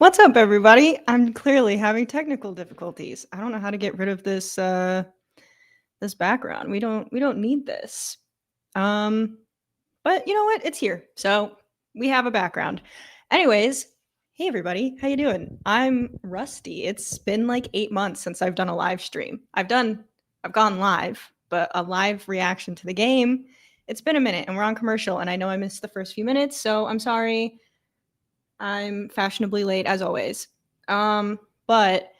What's up, everybody? I'm clearly having technical difficulties. I don't know how to get rid of this background. We don't need this. But you know what? It's here. So we have a background. Anyways, hey everybody, how you doing? I'm Rusty. It's been like 8 months since I've done a live stream. I've gone live, but a live reaction to the game. It's been a minute and we're on commercial and I know I missed the first few minutes, so I'm sorry. I'm fashionably late as always. But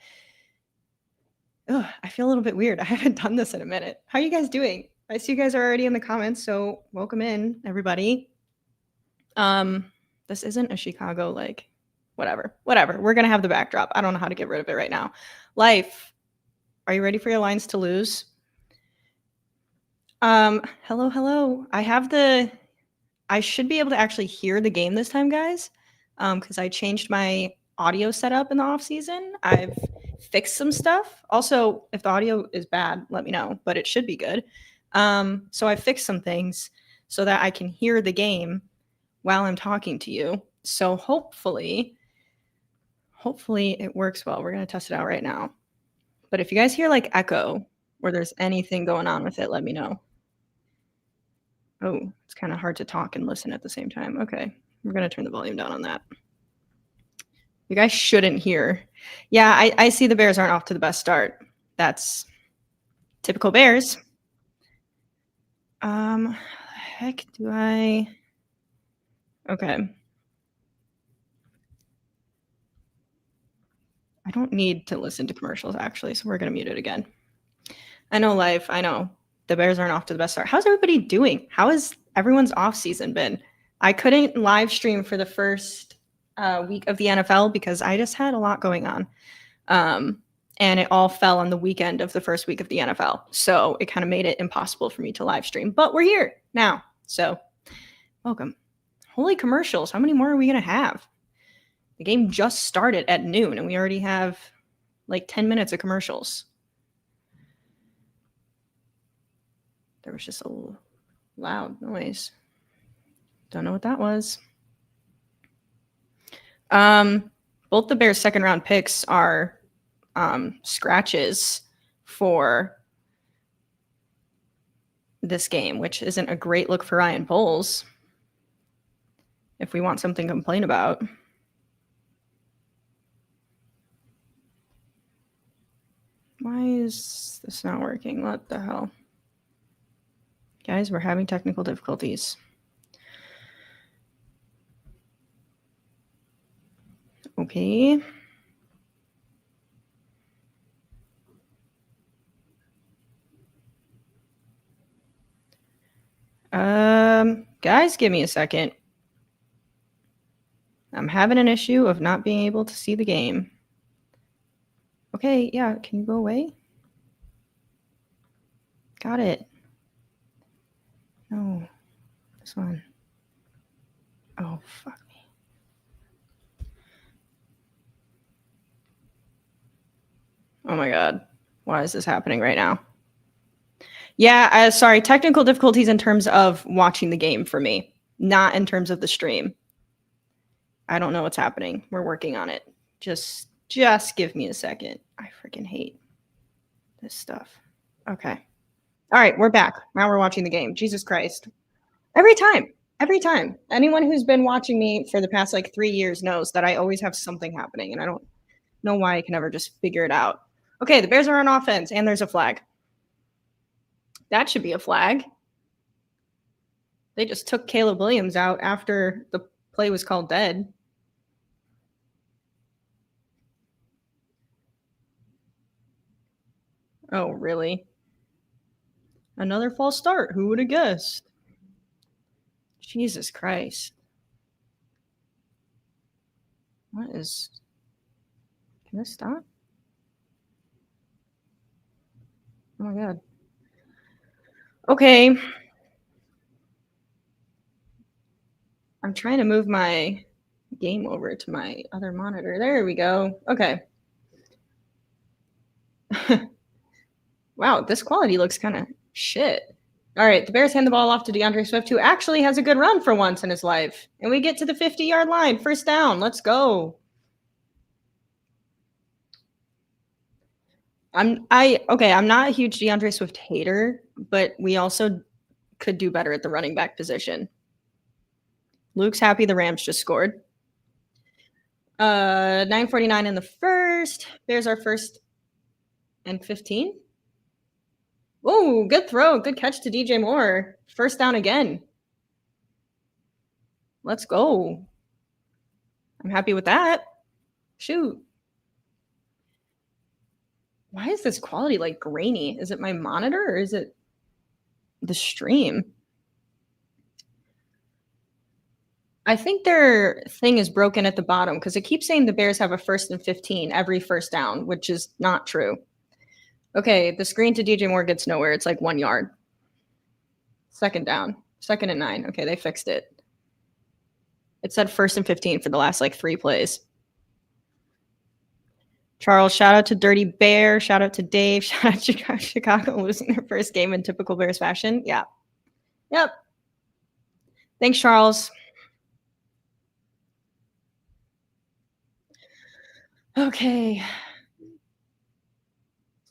I feel a little bit weird. I haven't done this in a minute. How are you guys doing? I see you guys are already in the comments, so welcome in, everybody. This isn't a Chicago, like, whatever. We're gonna have the backdrop. I don't know how to get rid of it right now. Life, are you ready for your lines to lose? Hello. I should be able to actually hear the game this time, guys. Because I changed my audio setup in the off season. I've fixed some stuff. Also, if the audio is bad, let me know, but it should be good. So I fixed some things so that I can hear the game while I'm talking to you. So hopefully it works well. We're going to test it out right now. But if you guys hear like echo or there's anything going on with it, let me know. Oh, it's kind of hard to talk and listen at the same time. Okay, we're going to turn the volume down on that. You guys shouldn't hear. Yeah, I see the Bears aren't off to the best start. That's typical Bears. Heck do I? Okay. I don't need to listen to commercials, actually, so we're going to mute it again. I know, Life. I know. The Bears aren't off to the best start. How's everybody doing? How has everyone's off season been? I couldn't live stream for the first week of the NFL because I just had a lot going on. And it all fell on the weekend of the first week of the NFL. So it kind of made it impossible for me to live stream. But we're here now. So welcome. Holy commercials. How many more are we going to have? The game just started at noon and we already have like 10 minutes of commercials. There was just a loud noise. Don't know what that was. Both the Bears' second round picks are scratches for this game, which isn't a great look for Ryan Poles if we want something to complain about. Why is this not working? What the hell? Guys, we're having technical difficulties. Okay. Guys, give me a second. I'm having an issue of not being able to see the game. Okay, yeah, can you go away? Got it. No, this one. Oh, fuck me. Oh my God. Why is this happening right now? Yeah, sorry, technical difficulties in terms of watching the game for me, not in terms of the stream. I don't know what's happening. We're working on it. Just give me a second. I freaking hate this stuff. Okay. All right, we're back. Now we're watching the game. Jesus Christ. Every time. Anyone who's been watching me for the past like 3 years knows that I always have something happening, and I don't know why I can never just figure it out. Okay, the Bears are on offense, and there's a flag. That should be a flag. They just took Caleb Williams out after the play was called dead. Oh, really? Another false start. Who would have guessed? Jesus Christ. What is... Can this stop? Oh my God. Okay. I'm trying to move my game over to my other monitor. There we go. Okay. Wow, this quality looks kind of shit. All right, the Bears hand the ball off to DeAndre Swift, who actually has a good run for once in his life. And we get to the 50-yard line. First down. Let's go. I'm not a huge DeAndre Swift hater, but we also could do better at the running back position. Luke's happy the Rams just scored. 9:49 in the first. Bears are first and 15. Oh, good throw. Good catch to DJ Moore. First down again. Let's go. I'm happy with that. Shoot. Why is this quality like grainy? Is it my monitor or is it the stream? I think their thing is broken at the bottom because it keeps saying the Bears have a first and 15 every first down, which is not true. Okay, the screen to DJ Moore gets nowhere. It's like 1 yard. Second down. Second and 9. Okay, they fixed it. It said first and 15 for the last like 3 plays. Charles, shout out to Dirty Bear. Shout out to Dave. Shout out to Chicago losing their first game in typical Bears fashion. Yeah. Yep. Thanks, Charles. Okay.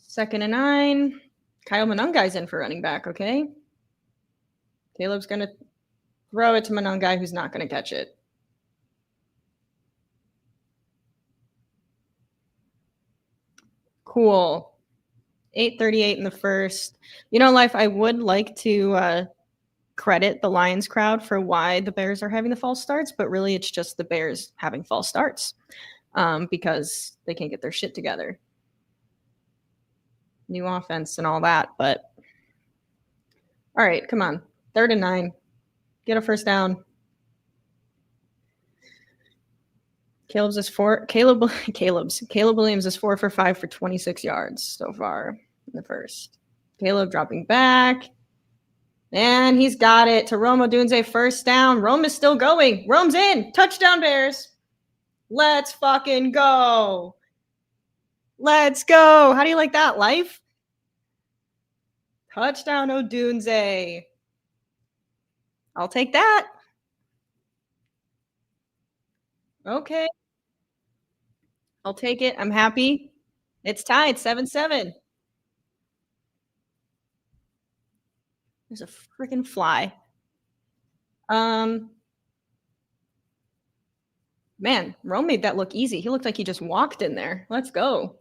Second and 9. Kyle Monungai's in for running back, okay? Caleb's going to throw it to Monungai, who's not going to catch it. Cool. 8:38 in the first. Life, I would like to credit the Lions crowd for why the Bears are having the false starts, but really it's just the Bears having false starts because they can't get their shit together. New offense and all that, but all right, come on. 3rd and 9. Get a first down. Caleb Williams is 4 for 5 for 26 yards so far in the first. Caleb dropping back. And he's got it to Rome Odunze, first down. Rome is still going. Rome's in. Touchdown, Bears. Let's fucking go. Let's go. How do you like that, Life? Touchdown, Odunze. I'll take that. Okay. I'll take it. I'm happy. It's tied 7-7. There's a freaking fly. Man, Rome made that look easy. He looked like he just walked in there. Let's go.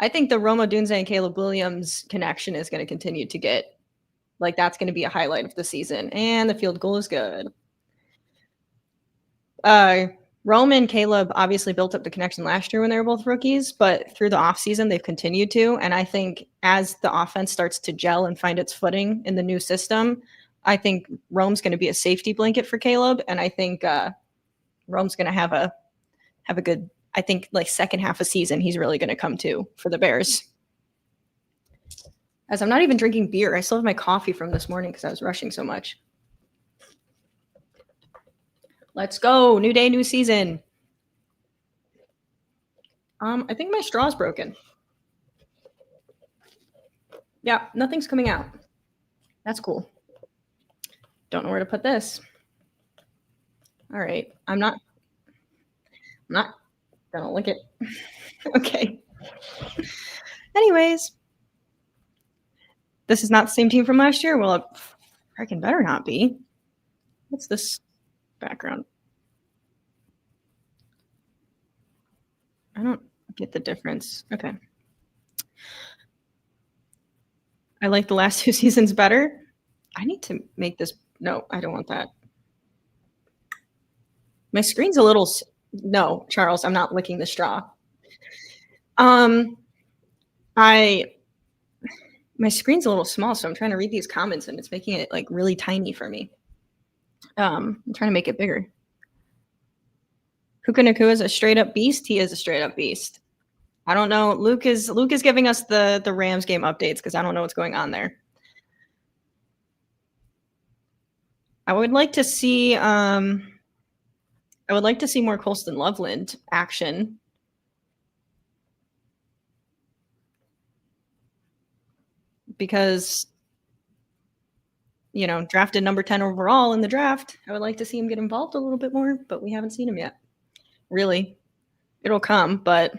I think the Rome Odunze and Caleb Williams connection is going to continue to get, like, that's going to be a highlight of the season. And the field goal is good. Rome and Caleb obviously built up the connection last year when they were both rookies, but through the offseason, they've continued to. And I think as the offense starts to gel and find its footing in the new system, I think Rome's going to be a safety blanket for Caleb. And I think Rome's going to have a good, I think, like, second half of season, he's really going to come to for the Bears. As I'm not even drinking beer. I still have my coffee from this morning because I was rushing so much. Let's go. New day, new season. I think my straw's broken. Yeah, nothing's coming out. That's cool. Don't know where to put this. All right. I'm not gonna lick it. Okay. Anyways. This is not the same team from last year? Well, it freaking better not be. What's this background? I don't get the difference. Okay. I like the last 2 seasons better. I need to make this. No, I don't want that. My screen's a little. No, Charles, I'm not licking the straw. My screen's a little small, so I'm trying to read these comments, and it's making it like really tiny for me. I'm trying to make it bigger. Puka Nakua is a straight up beast. He is a straight up beast. I don't know. Luke is giving us the Rams game updates because I don't know what's going on there. I would like to see more Colston Loveland action. Because, drafted number 10 overall in the draft. I would like to see him get involved a little bit more, but we haven't seen him yet. Really. It'll come, but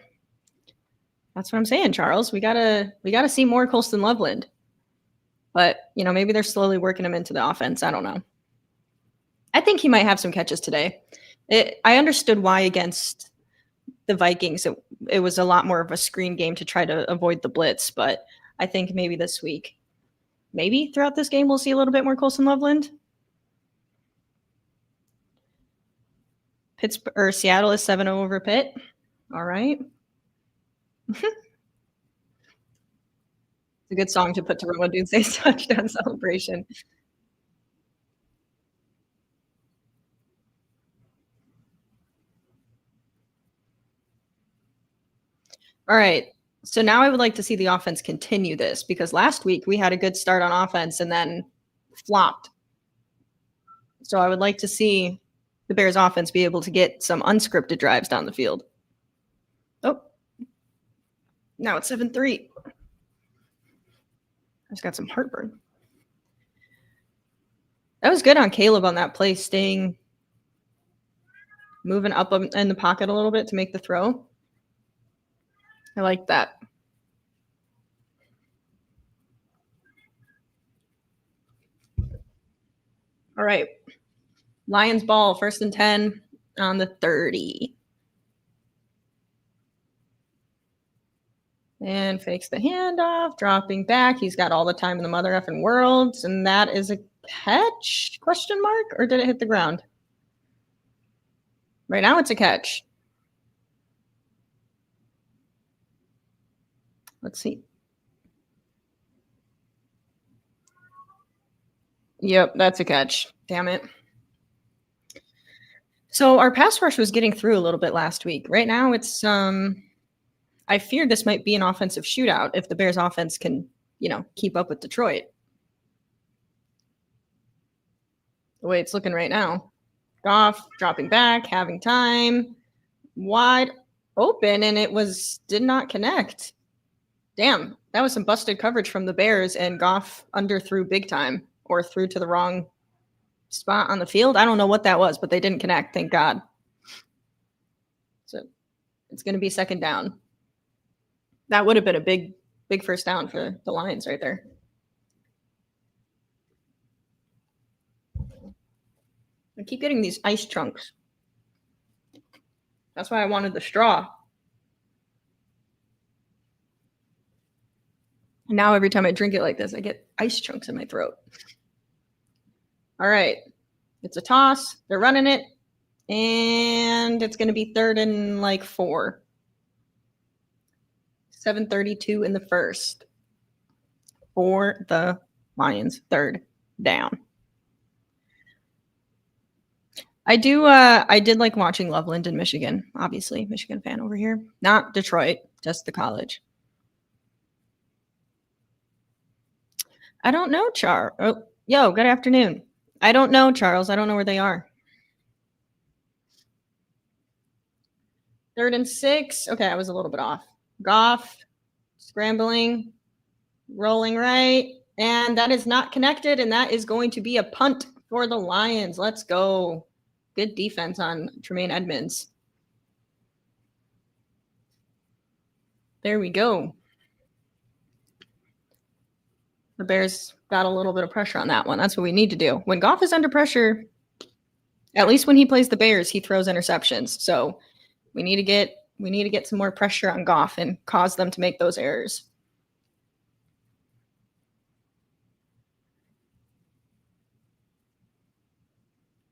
That's what I'm saying, Charles. We gotta see more Colston Loveland. But maybe they're slowly working him into the offense. I don't know. I think he might have some catches today. I understood why against the Vikings it was a lot more of a screen game to try to avoid the blitz, but I think maybe this week, maybe throughout this game, we'll see a little bit more Colston Loveland. Pittsburgh or Seattle is 7-0 over Pitt. All right. It's a good song to put to Roma Doomsday's touchdown celebration. All right. So now I would like to see the offense continue this because last week we had a good start on offense and then flopped. So I would like to see the Bears offense be able to get some unscripted drives down the field. Oh, now it's 7-3. I just got some heartburn. That was good on Caleb on that play, moving up in the pocket a little bit to make the throw. I like that. All right. Lions ball, 1st and 10 on the 30. And fakes the handoff, dropping back. He's got all the time in the mother effing world. And that is a catch? Question mark? Or did it hit the ground? Right now it's a catch. Let's see. Yep, that's a catch. Damn it. So our pass rush was getting through a little bit last week. Right now it's I fear this might be an offensive shootout if the Bears offense can, keep up with Detroit. The way it's looking right now. Goff dropping back, having time, wide open, and it did not connect. Damn, that was some busted coverage from the Bears, and Goff underthrew big time or threw to the wrong spot on the field. I don't know what that was, but they didn't connect, thank God. So it's going to be 2nd down. That would have been a big 1st down for the Lions right there. I keep getting these ice chunks. That's why I wanted the straw. And now every time I drink it like this, I get ice chunks in my throat. All right. It's a toss. They're running it. And it's going to be 3rd and 4. 7:32 in the 1st for the Lions. 3rd down. I did like watching Loveland in Michigan. Obviously, Michigan fan over here. Not Detroit, just the college. I don't know, Char. Oh, yo, good afternoon. I don't know, Charles. I don't know where they are. 3rd and 6. Okay, I was a little bit off. Goff, scrambling, rolling right. And that is not connected, and that is going to be a punt for the Lions. Let's go. Good defense on Tremaine Edmonds. There we go. The Bears got a little bit of pressure on that one. That's what we need to do. When Goff is under pressure, at least when he plays the Bears, he throws interceptions. So we need to get some more pressure on Goff and cause them to make those errors.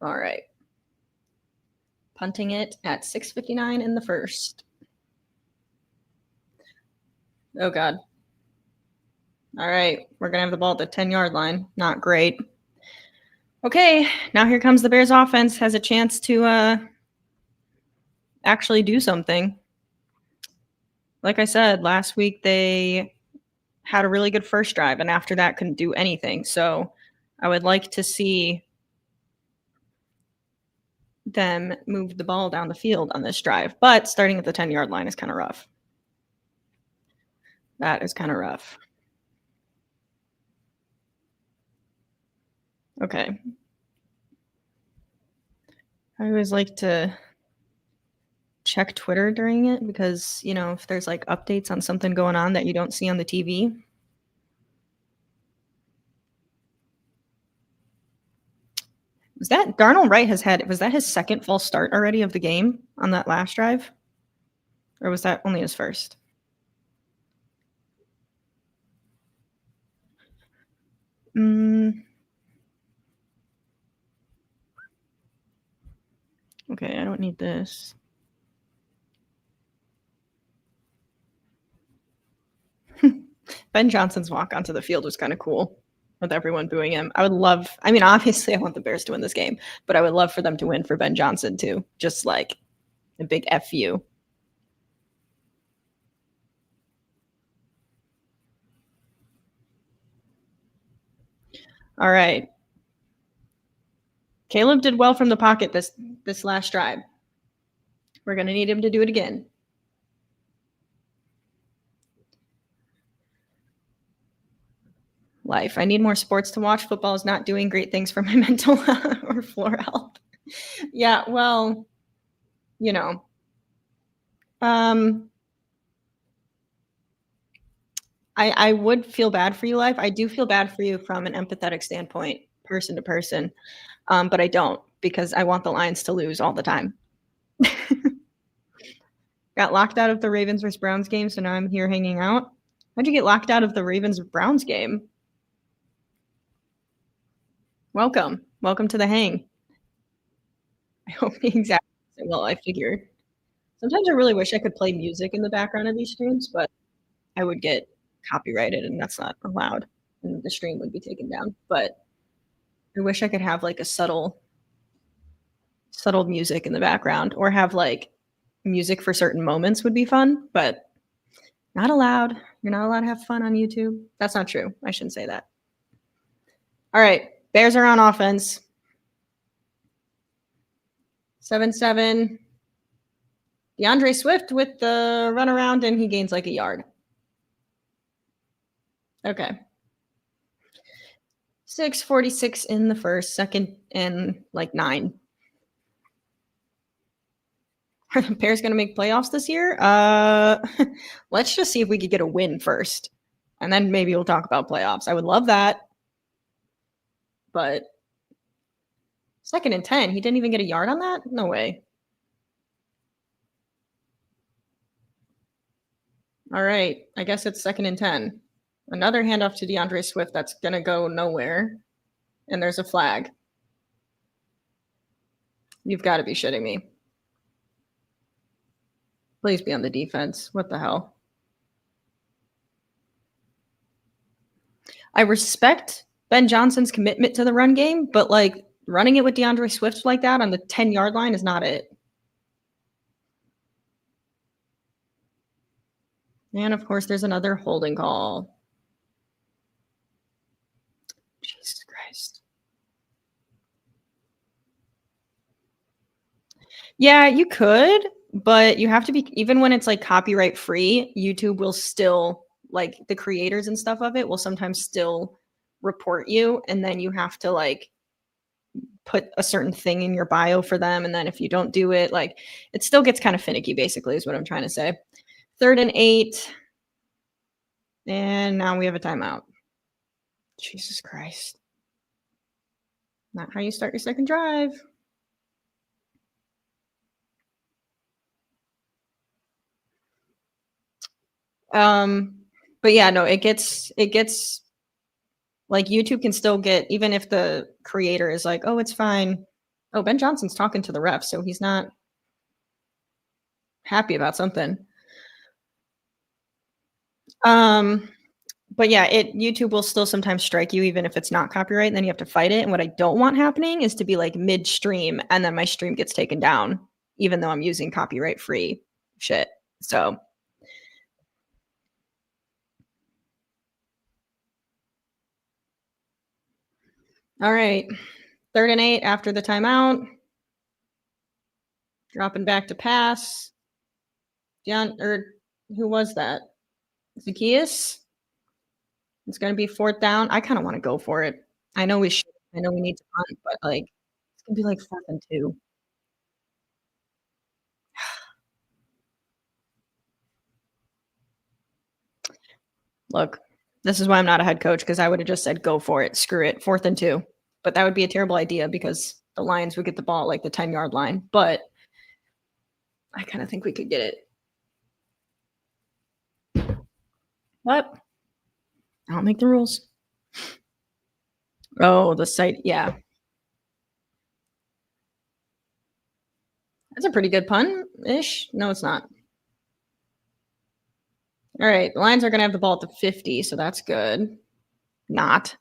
All right. Punting it at 6:59 in the 1st. Oh, God. All right. We're going to have the ball at the 10-yard line. Not great. Okay. Now here comes the Bears offense. Has a chance to actually do something. Like I said, last week they had a really good first drive, and after that couldn't do anything. So I would like to see them move the ball down the field on this drive. But starting at the 10-yard line is kind of rough. That is kind of rough. Okay. I always like to check Twitter during it because, if there's like updates on something going on that you don't see on the TV. Was that Darnold Wright was that his second false start already of the game on that last drive? Or was that only his first? Mm, okay, I don't need this. Ben Johnson's walk onto the field was kind of cool with everyone booing him. Obviously, I want the Bears to win this game, but I would love for them to win for Ben Johnson too. Just like a big F you. All right. Caleb did well from the pocket this last drive. We're going to need him to do it again. Life. I need more sports to watch. Football is not doing great things for my mental or floor health. Yeah, well, you know. Um I would feel bad for you, Life. I do feel bad for you from an empathetic standpoint, person to person. But I don't because I want the Lions to lose all the time. Got locked out of the Ravens vs. Browns game, so now I'm here hanging out. How'd you get locked out of the Ravens Browns game? Welcome. Welcome to the hang. I hope exactly. Well, I figured. Sometimes I really wish I could play music in the background of these streams, but I would get copyrighted and that's not allowed. And the stream would be taken down. But I wish I could have like a subtle music in the background or have like music for certain moments would be fun, but not allowed. You're not allowed to have fun on YouTube. That's not true. I shouldn't say that. All right. Bears are on offense. 7-7. DeAndre Swift with the runaround, and he gains like a yard. Okay. 6:46 in the first, second and like 9. Are the Bears going to make playoffs this year? Let's just see if we could get a win first, and then maybe we'll talk about playoffs. I would love that, but 2nd and 10, he didn't even get a yard on that? No way. All right, I guess it's 2nd and 10. Another handoff to DeAndre Swift that's going to go nowhere, and there's a flag. You've got to be shitting me. Please be on the defense. What the hell? I respect Ben Johnson's commitment to the run game, but like running it with DeAndre Swift like that on the 10-yard line is not it. And of course, there's another holding call. Jesus Christ. Yeah, you could, but you have to be, even when it's like copyright free, YouTube will still, like the creators and stuff of it will sometimes still report you. And then you have to like put a certain thing in your bio for them. And then if you don't do it, like it still gets kind of finicky, basically, is what I'm trying to say. 3rd and 8. And now we have a timeout. Jesus Christ. Not how you start your second drive. But yeah, no, it gets like YouTube can still get, even if the creator is like, oh, it's fine. Oh, Ben Johnson's talking to the ref, so he's not happy about something. But yeah, YouTube will still sometimes strike you even if it's not copyright, and then you have to fight it. And what I don't want happening is to be like midstream and then my stream gets taken down, even though I'm using copyright free shit. So all right. 3rd and 8 after the timeout. Dropping back to pass. Who was that? Zacchaeus? It's going to be 4th down. I kind of want to go for it. I know we should. I know we need to punt, but like it's going to be like 4th and 2. Look, this is why I'm not a head coach because I would have just said, go for it. Screw it. 4th and 2. But that would be a terrible idea because the Lions would get the ball at like the 10-yard line. But I kind of think we could get it. What? I don't make the rules. Oh, the site. Yeah. That's a pretty good pun ish. No, it's not. All right. The Lions are going to have the ball at the 50. So that's good. Not.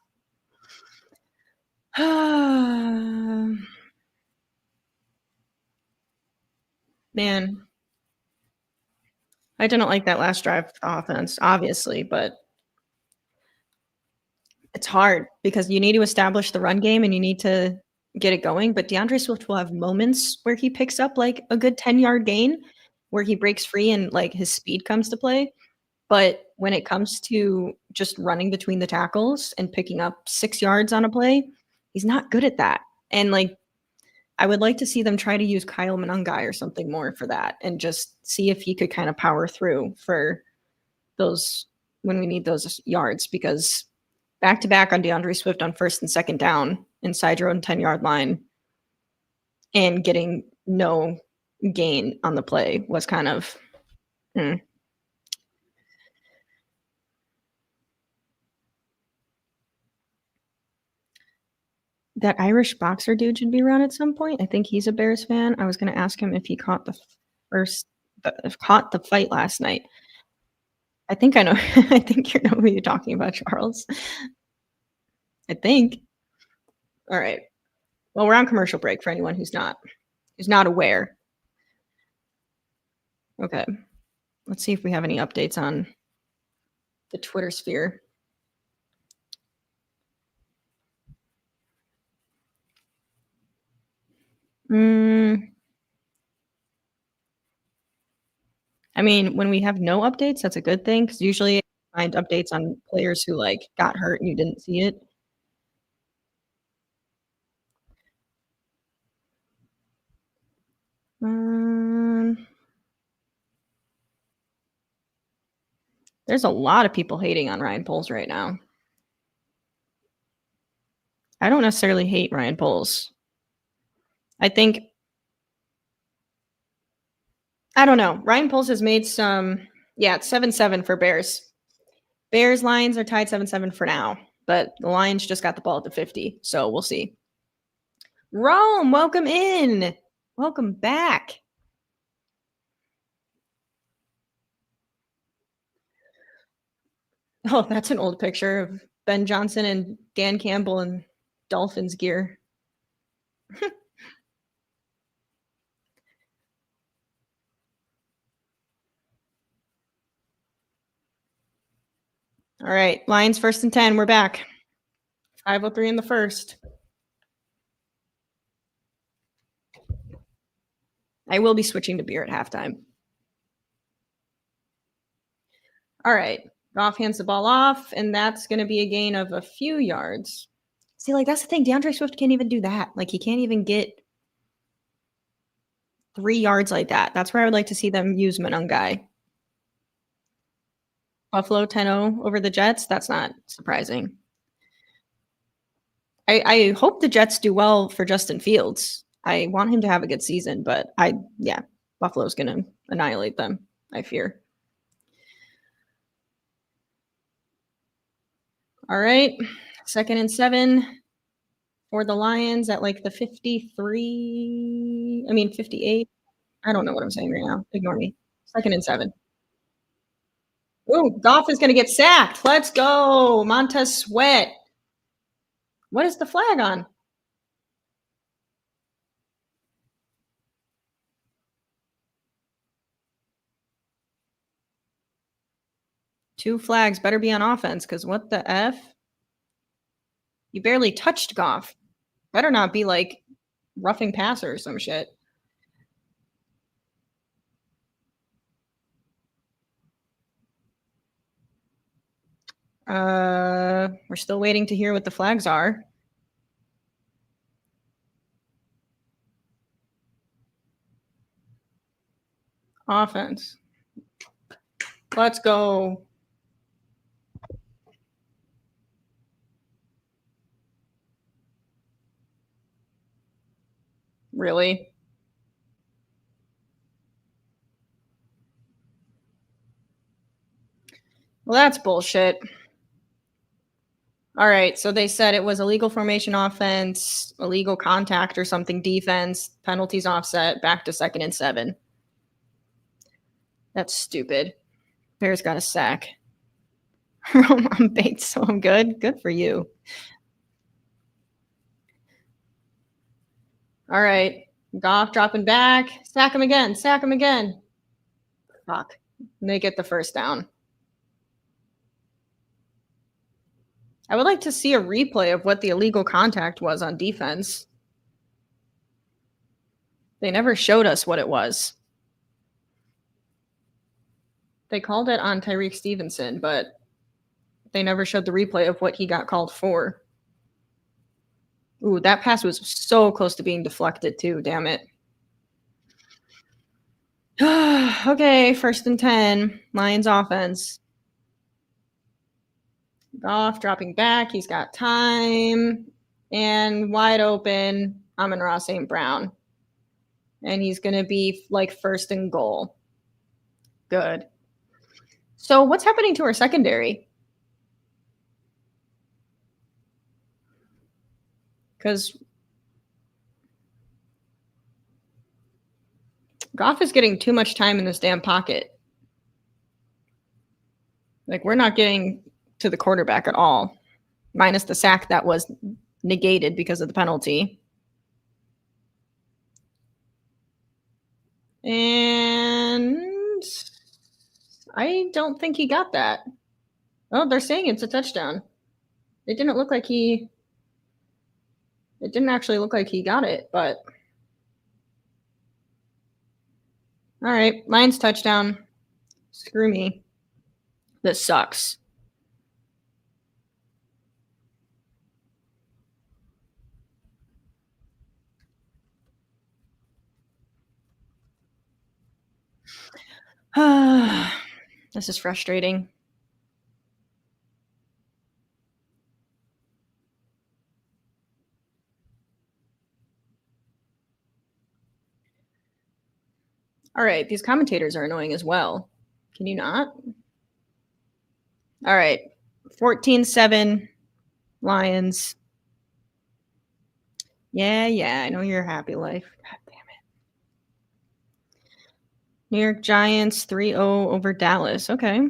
Man. I didn't like that last drive offense, obviously, but it's hard because you need to establish the run game and you need to get it going. But DeAndre Swift will have moments where he picks up like a good 10-yard gain where he breaks free and like his speed comes to play. But when it comes to just running between the tackles and picking up 6 yards on a play, he's not good at that. And like, I would like to see them try to use Kyle Monangai or something more for that and just see if he could kind of power through for those when we need those yards because back to back on DeAndre Swift on 1st and 2nd down inside your own 10-yard line and getting no gain on the play was kind of That Irish boxer dude should be around at some point. I think he's a Bears fan. I was going to ask him if he caught the fight last night. I think I know. I think you know who you're talking about, Charles. I think. All right. Well, we're on commercial break for anyone who's not aware. Okay. Let's see if we have any updates on the Twitter sphere. I mean, when we have no updates, that's a good thing because usually I find updates on players who like got hurt and you didn't see it. There's a lot of people hating on Ryan Poles right now. I don't necessarily hate Ryan Poles. I think I don't know. Ryan Poles has made some. Yeah, it's 7-7 for Bears. Bears Lions are tied 7-7 for now, but the Lions just got the ball at the 50, so we'll see. Rome, welcome in. Welcome back. Oh, that's an old picture of Ben Johnson and Dan Campbell in Dolphins gear. All right, Lions 1st and 10. We're back. 5:03 in the first. I will be switching to beer at halftime. All right. Goff hands the ball off, and that's going to be a gain of a few yards. See, like, that's the thing. DeAndre Swift can't even do that. Like, he can't even get 3 yards like that. That's where I would like to see them use Monangai. Buffalo 10-0 over the Jets. That's not surprising. I hope the Jets do well for Justin Fields. I want him to have a good season, but Buffalo's going to annihilate them, I fear. All right. 2nd and 7 for the Lions at like the 58. I don't know what I'm saying right now. Ignore me. 2nd and 7. Ooh, Goff is going to get sacked. Let's go. Montez Sweat. What is the flag on? Two flags better be on offense because what the F? You barely touched Goff. Better not be like roughing passer or some shit. We're still waiting to hear what the flags are. Offense. Let's go. Really? Well, that's bullshit. All right. So they said it was illegal formation offense, illegal contact or something defense, penalties offset, back to 2nd and 7. That's stupid. Bears got a sack. I'm baked, so I'm good. Good for you. All right. Goff dropping back. Sack him again. Sack him again. Fuck. And they get the first down. I would like to see a replay of what the illegal contact was on defense. They never showed us what it was. They called it on Tyreek Stevenson, but they never showed the replay of what he got called for. Ooh, that pass was so close to being deflected too. Damn it. Okay, 1st and 10. Lions offense. Goff dropping back. He's got time. And wide open, Amon-Ra St. Brown. And he's going to be like 1st and goal. Good. So what's happening to our secondary? Because Goff is getting too much time in this damn pocket. Like, we're not getting to the quarterback at all, minus the sack that was negated because of the penalty. And I don't think he got that. Oh, they're saying it's a touchdown. It didn't actually look like he got it, but all right, Lions touchdown. Screw me. This sucks. This is frustrating. All right, these commentators are annoying as well. Can you not? All right, 14-7 Lions. Yeah, I know you're happy life. God damn it. New York Giants 3-0 over Dallas. Okay.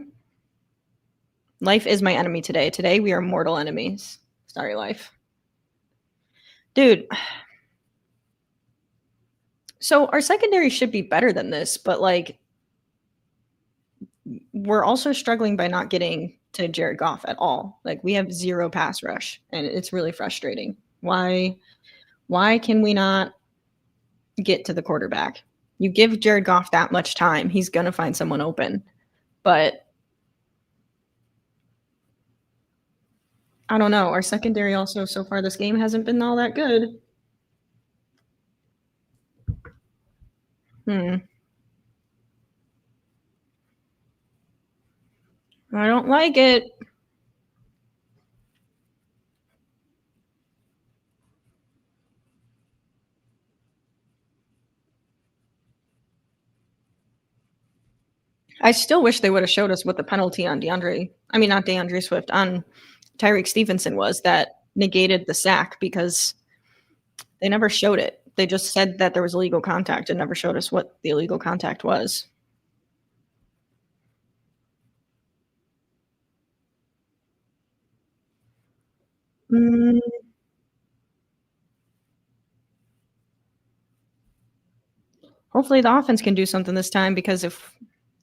Life is my enemy today. Today we are mortal enemies. Sorry, life. Dude. So our secondary should be better than this, but like we're also struggling by not getting to Jared Goff at all. Like we have 0 pass rush, and it's really frustrating. Why can we not get to the quarterback? You give Jared Goff that much time, he's going to find someone open. But I don't know. Our secondary also so far this game hasn't been all that good. I don't like it. I still wish they would have showed us what the penalty on not DeAndre Swift, on Tyreek Stevenson was that negated the sack, because they never showed it. They just said that there was illegal contact and never showed us what the illegal contact was. Hopefully the offense can do something this time, because if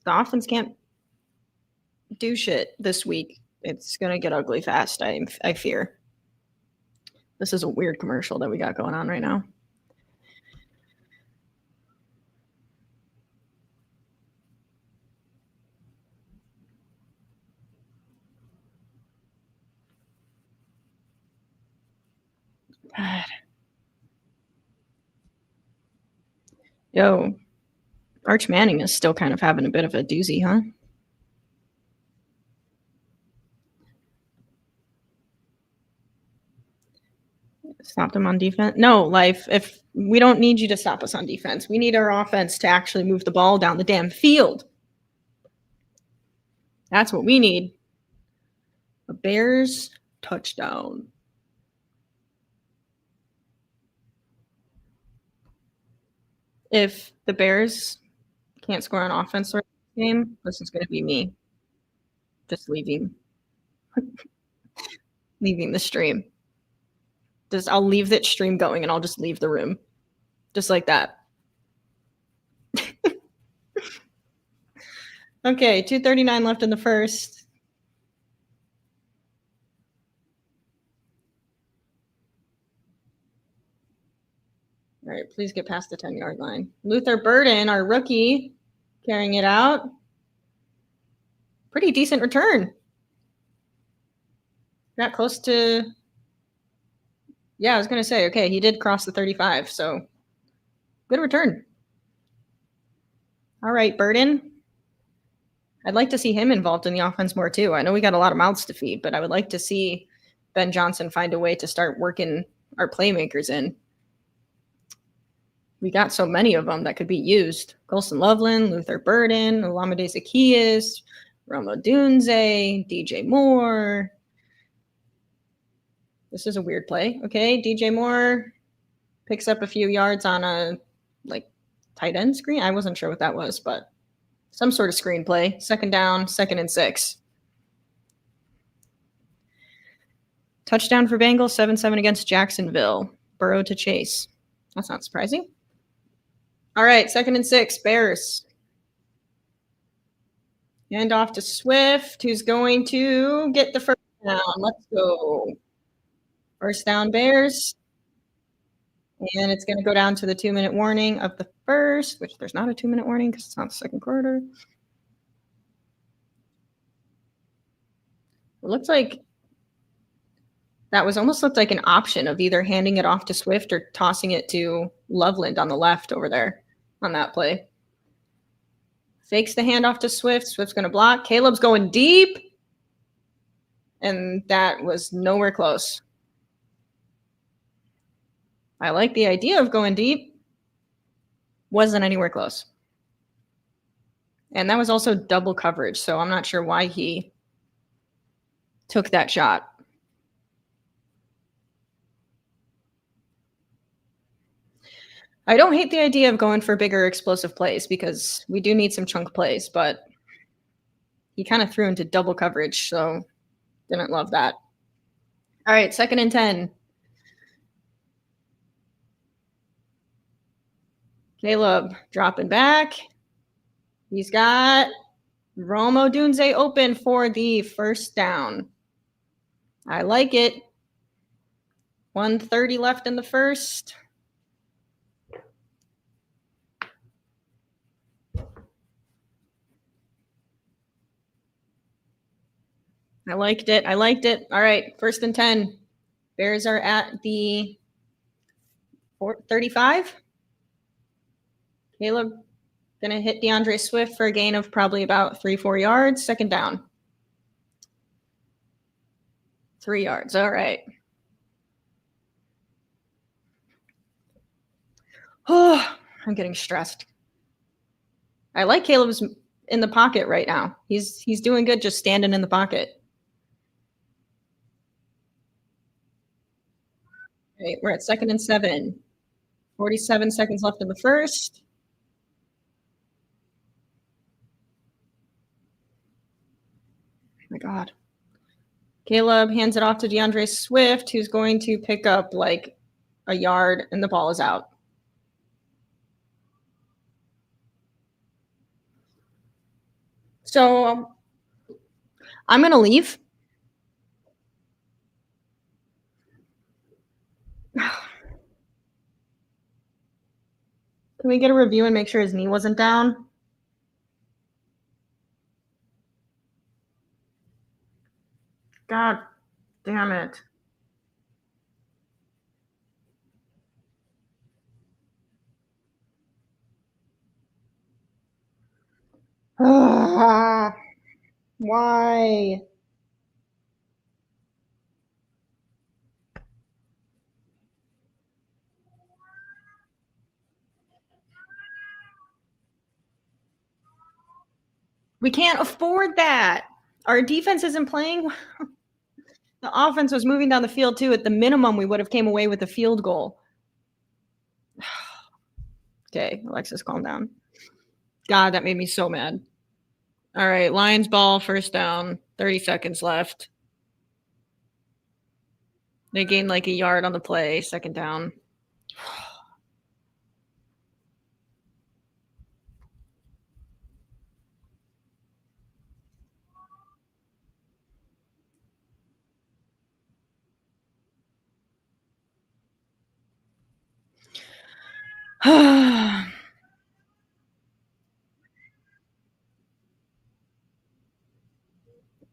the offense can't do shit this week, it's going to get ugly fast, I fear. This is a weird commercial that we got going on right now. God. Yo, Arch Manning is still kind of having a bit of a doozy, huh? Stop them on defense. No, Life. If we don't need you to stop us on defense, we need our offense to actually move the ball down the damn field. That's what we need. A Bears touchdown. If the Bears can't score on offense or game, this is going to be me just leaving the stream. I'll leave that stream going and I'll just leave the room. Just like that. Okay, 2:39 left in the first. All right, please get past the 10-yard line. Luther Burden, our rookie, carrying it out. Pretty decent return. Got close to, yeah, I was going to say, okay, he did cross the 35, so good return. All right, Burden. I'd like to see him involved in the offense more too. I know we got a lot of mouths to feed, but I would like to see Ben Johnson find a way to start working our playmakers in. We got so many of them that could be used. Colson Loveland, Luther Burden, Olamide Zacchaeus, Roma Dunze, DJ Moore. This is a weird play. Okay, DJ Moore picks up a few yards on a tight end screen. I wasn't sure what that was, but some sort of screen play. Second down, 2nd and 6. Touchdown for Bengals, 7-7 against Jacksonville. Burrow to chase. That's not surprising. All right, 2nd and 6, Bears. Hand off to Swift, who's going to get the first down. Let's go. First down, Bears. And it's going to go down to the 2-minute warning of the first, which there's not a 2-minute warning because it's not the second quarter. It looks like that almost looked like an option of either handing it off to Swift or tossing it to Loveland on the left over there on that play. Fakes the handoff to Swift. Swift's going to block. Caleb's going deep. And that was nowhere close. I like the idea of going deep. Wasn't anywhere close. And that was also double coverage, so I'm not sure why he took that shot. I don't hate the idea of going for bigger explosive plays because we do need some chunk plays, but he kind of threw into double coverage, so didn't love that. All right, 2nd and 10. Caleb dropping back. He's got Roma Dunze open for the first down. I like it. 1:30 left in the first. I liked it. All right, 1st and 10. Bears are at the 35. Caleb going to hit DeAndre Swift for a gain of probably about 3-4 yards. 2nd down. 3 yards. All right. Oh, I'm getting stressed. I like Caleb's in the pocket right now. He's doing good just standing in the pocket. All right, we're at 2nd and 7. 47 seconds left in the first. Oh my God. Caleb hands it off to DeAndre Swift, who's going to pick up like a yard, and the ball is out. So I'm going to leave. Can we get a review and make sure his knee wasn't down? God damn it. Why? We can't afford that. Our defense isn't playing. The offense was moving down the field too. At the minimum, we would have came away with a field goal. Okay, Alexis, calm down. God, that made me so mad. All right, Lions ball, first down, 30 seconds left. They gained like a yard on the play, second down.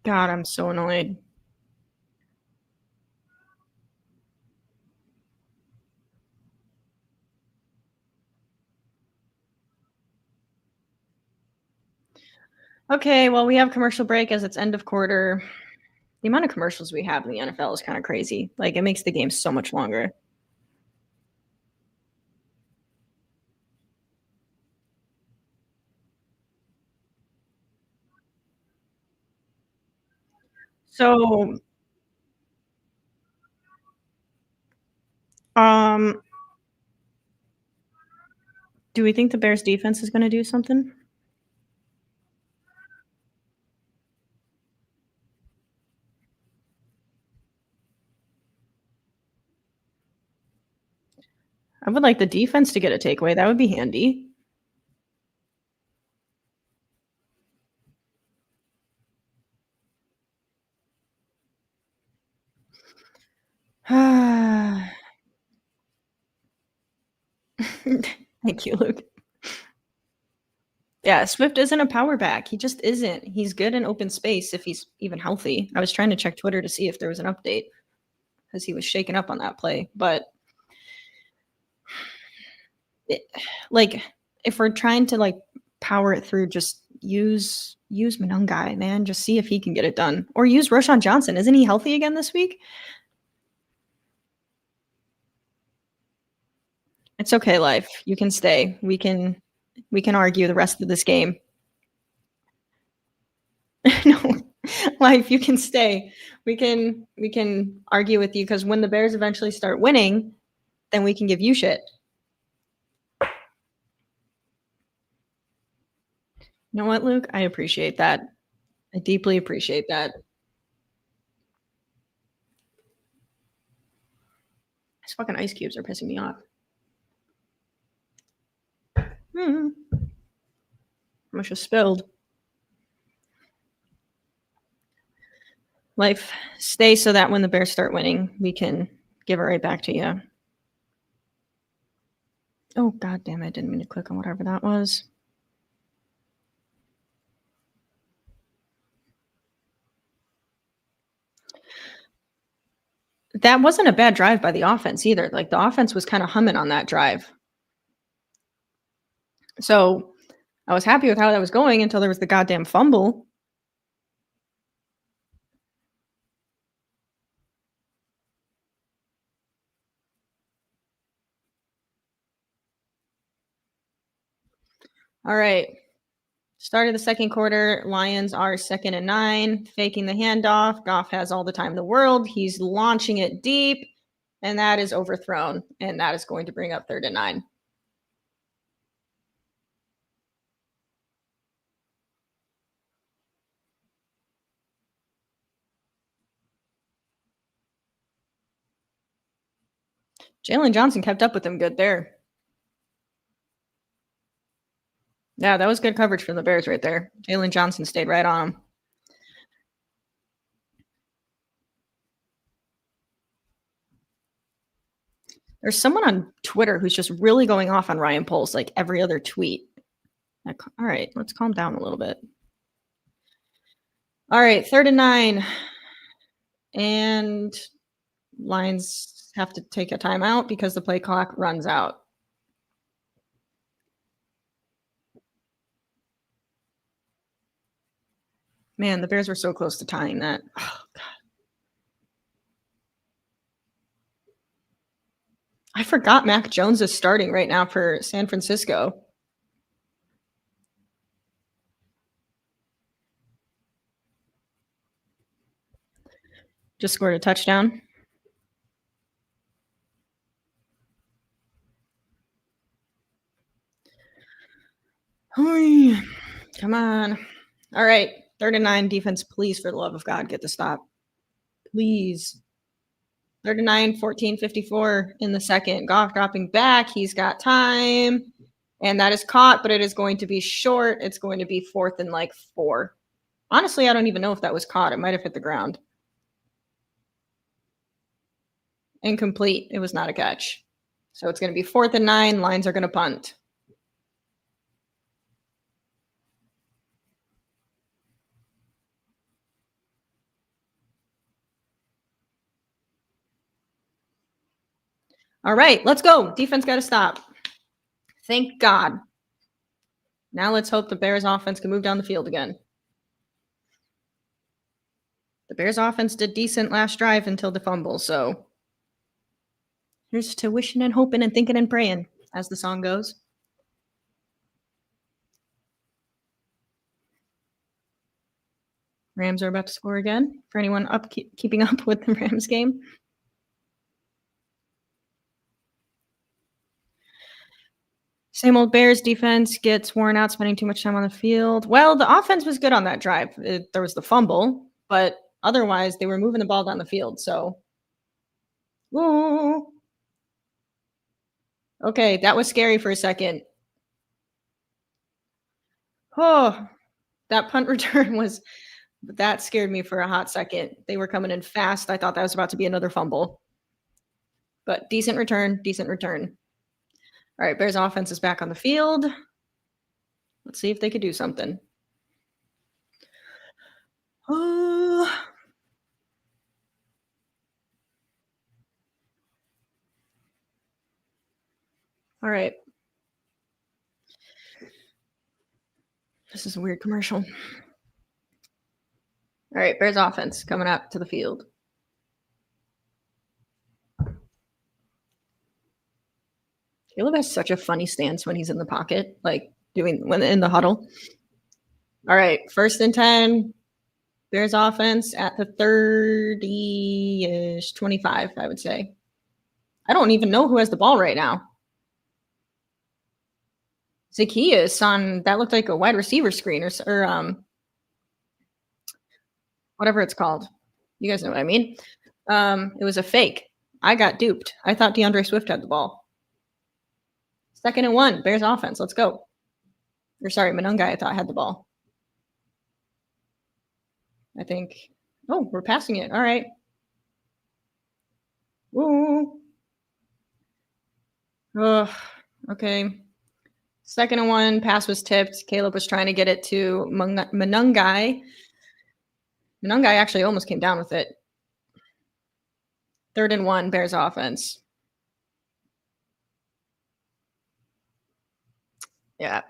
God, I'm so annoyed. Okay, well, we have commercial break as it's end of quarter. The amount of commercials we have in the NFL is kind of crazy. Like, it makes the game so much longer. So, um, do we think the Bears defense is going to do something? I would like the defense to get a takeaway. That would be handy. Thank you, Luke. Yeah, Swift isn't a power back. He just isn't. He's good in open space if he's even healthy. I was trying to check Twitter to see if there was an update because he was shaken up on that play. But like, if we're trying to like power it through, just use Monungai, man. Just see if he can get it done, or use Roshan Johnson. Isn't he healthy again this week? It's okay, life. You can stay. We can argue the rest of this game. No, life. You can stay. We can argue with you because when the Bears eventually start winning, then we can give you shit. You know what, Luke? I appreciate that. I deeply appreciate that. These fucking ice cubes are pissing me off. How much was spilled? Life, stay so that when the Bears start winning, we can give it right back to you. Oh, god damn it. I didn't mean to click on whatever that was. That wasn't a bad drive by the offense either. Like, the offense was kind of humming on that drive. So I was happy with how that was going until there was the goddamn fumble. All right. Start of the second quarter, Lions are 2nd and 9, faking the handoff. Goff has all the time in the world. He's launching it deep, and that is overthrown, and that is going to bring up 3rd and 9. Jalen Johnson kept up with him good there. Yeah, that was good coverage from the Bears right there. Jalen Johnson stayed right on him. There's someone on Twitter who's just really going off on Ryan Poles like every other tweet. Like, all right, let's calm down a little bit. All right, 3rd and 9. And Lions have to take a timeout because the play clock runs out. Man, the Bears were so close to tying that. Oh, God. I forgot Mac Jones is starting right now for San Francisco. Just scored a touchdown. Come on. All right. 3rd and 9 defense, please, for the love of God, get the stop. Please. 3rd and 9, 14:54 in the second. Goff dropping back. He's got time. And that is caught, but it is going to be short. It's going to be 4th and like 4. Honestly, I don't even know if that was caught. It might have hit the ground. Incomplete. It was not a catch. So it's going to be 4th and 9. Lions are going to punt. All right, let's go. Defense got to stop. Thank God. Now let's hope the Bears offense can move down the field again. The Bears offense did decent last drive until the fumble, so here's to wishing and hoping and thinking and praying, as the song goes. Rams are about to score again. For anyone keeping up with the Rams game. Same old Bears defense gets worn out, spending too much time on the field. Well, the offense was good on that drive. There was the fumble, but otherwise they were moving the ball down the field. So, ooh. Okay, that was scary for a second. Oh, that punt return that scared me for a hot second. They were coming in fast. I thought that was about to be another fumble. But decent return, decent return. All right, Bears offense is back on the field. Let's see if they could do something. All right. This is a weird commercial. All right, Bears offense coming up to the field. Caleb has such a funny stance when he's in the pocket, like when in the huddle. All right, 1st and 10. Bears offense at the 30-ish, 25, I would say. I don't even know who has the ball right now. Zacchaeus that looked like a wide receiver screen or whatever it's called. You guys know what I mean. It was a fake. I got duped. I thought DeAndre Swift had the ball. 2nd and 1, Bears offense. Let's go. Or sorry, Monungai, I thought had the ball. I think. Oh, we're passing it. All right. Ooh. Oh, okay. 2nd and 1, pass was tipped. Caleb was trying to get it to Monungai. Monungai actually almost came down with it. 3rd and 1, Bears offense. Yeah.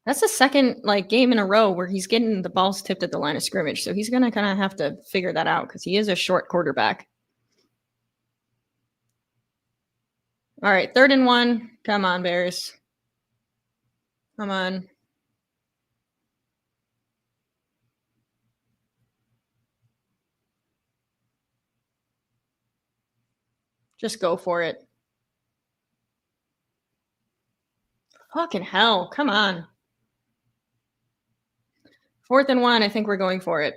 That's the second game in a row where he's getting the balls tipped at the line of scrimmage. So he's going to kind of have to figure that out because he is a short quarterback. All right, 3rd and 1. Come on, Bears. Come on. Just go for it. Fucking hell. Come on. 4th and 1. I think we're going for it.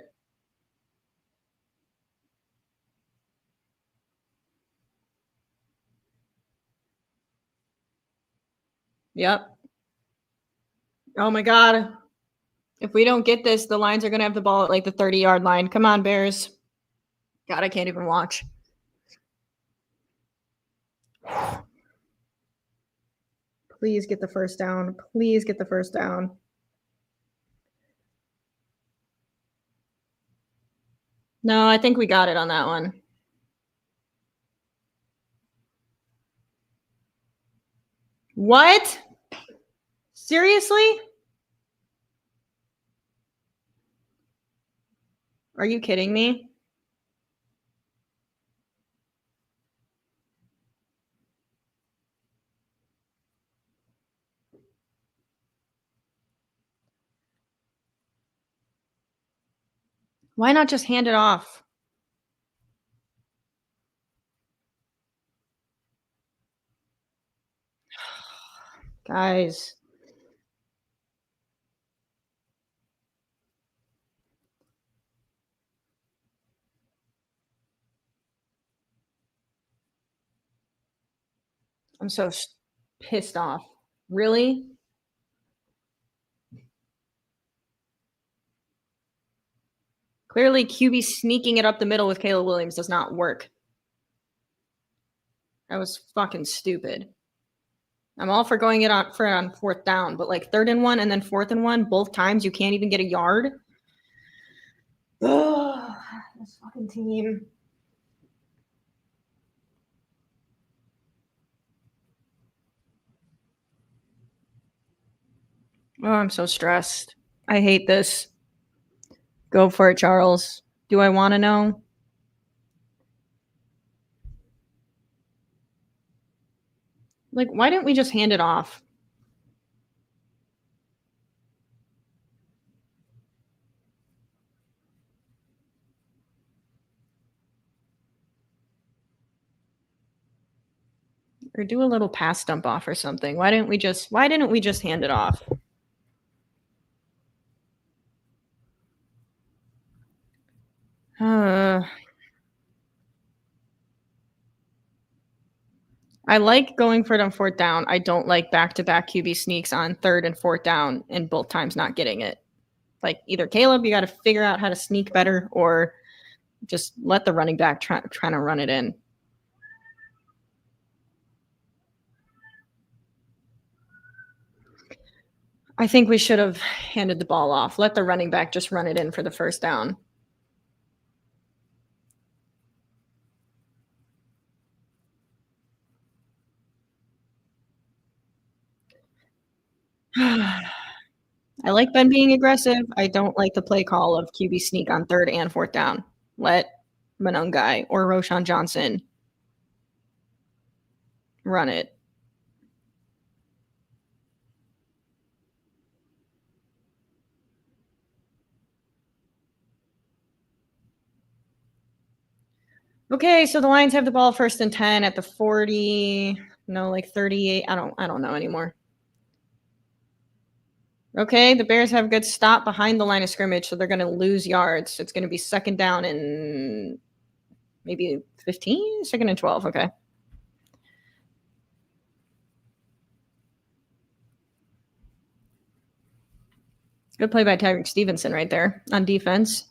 Yep. Oh my God. If we don't get this, the Lions are going to have the ball at the 30-yard line. Come on, Bears. God, I can't even watch. Please get the first down. Please get the first down. No, I think we got it on that one. What? Seriously? Are you kidding me? Why not just hand it off? Guys. I'm so pissed off. Really? Clearly, QB sneaking it up the middle with Caleb Williams does not work. That was fucking stupid. I'm all for going it on fourth down, but like 3rd and 1 and then 4th and 1, both times you can't even get a yard. Ugh, this fucking team. Oh, I'm so stressed. I hate this. Go for it, Charles. Do I want to know? Like, why didn't we just hand it off? Or do a little pass dump off or something? Why didn't we just hand it off? I like going for it on 4th down. I don't like back-to-back QB sneaks on 3rd and 4th down and both times not getting it. Like, either Caleb, you got to figure out how to sneak better, or just let the running back trying to run it in. I think we should have handed the ball off. Let the running back just run it in for the 1st down. I like Ben being aggressive. I don't like the play call of QB sneak on 3rd and 4th down. Let Monungai or Roshan Johnson run it. Okay, so the Lions have the ball 1st and 10 at the 40. No, like 38. I don't know anymore. Okay, the Bears have a good stop behind the line of scrimmage, so they're going to lose yards. It's going to be 2nd down and maybe 15, 2nd and 12. Okay. Good play by Tyreek Stevenson right there on defense.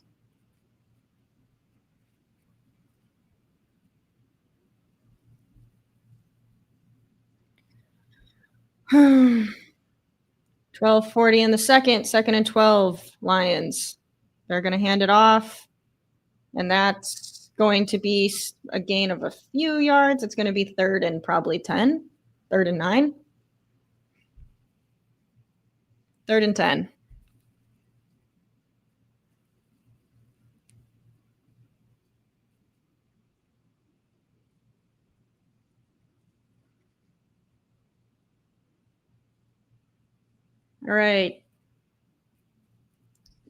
$12:40 in the second, 2nd and 12, Lions. They're going to hand it off, and that's going to be a gain of a few yards. It's going to be 3rd and probably 10, 3rd and 9. 3rd and 10. All right.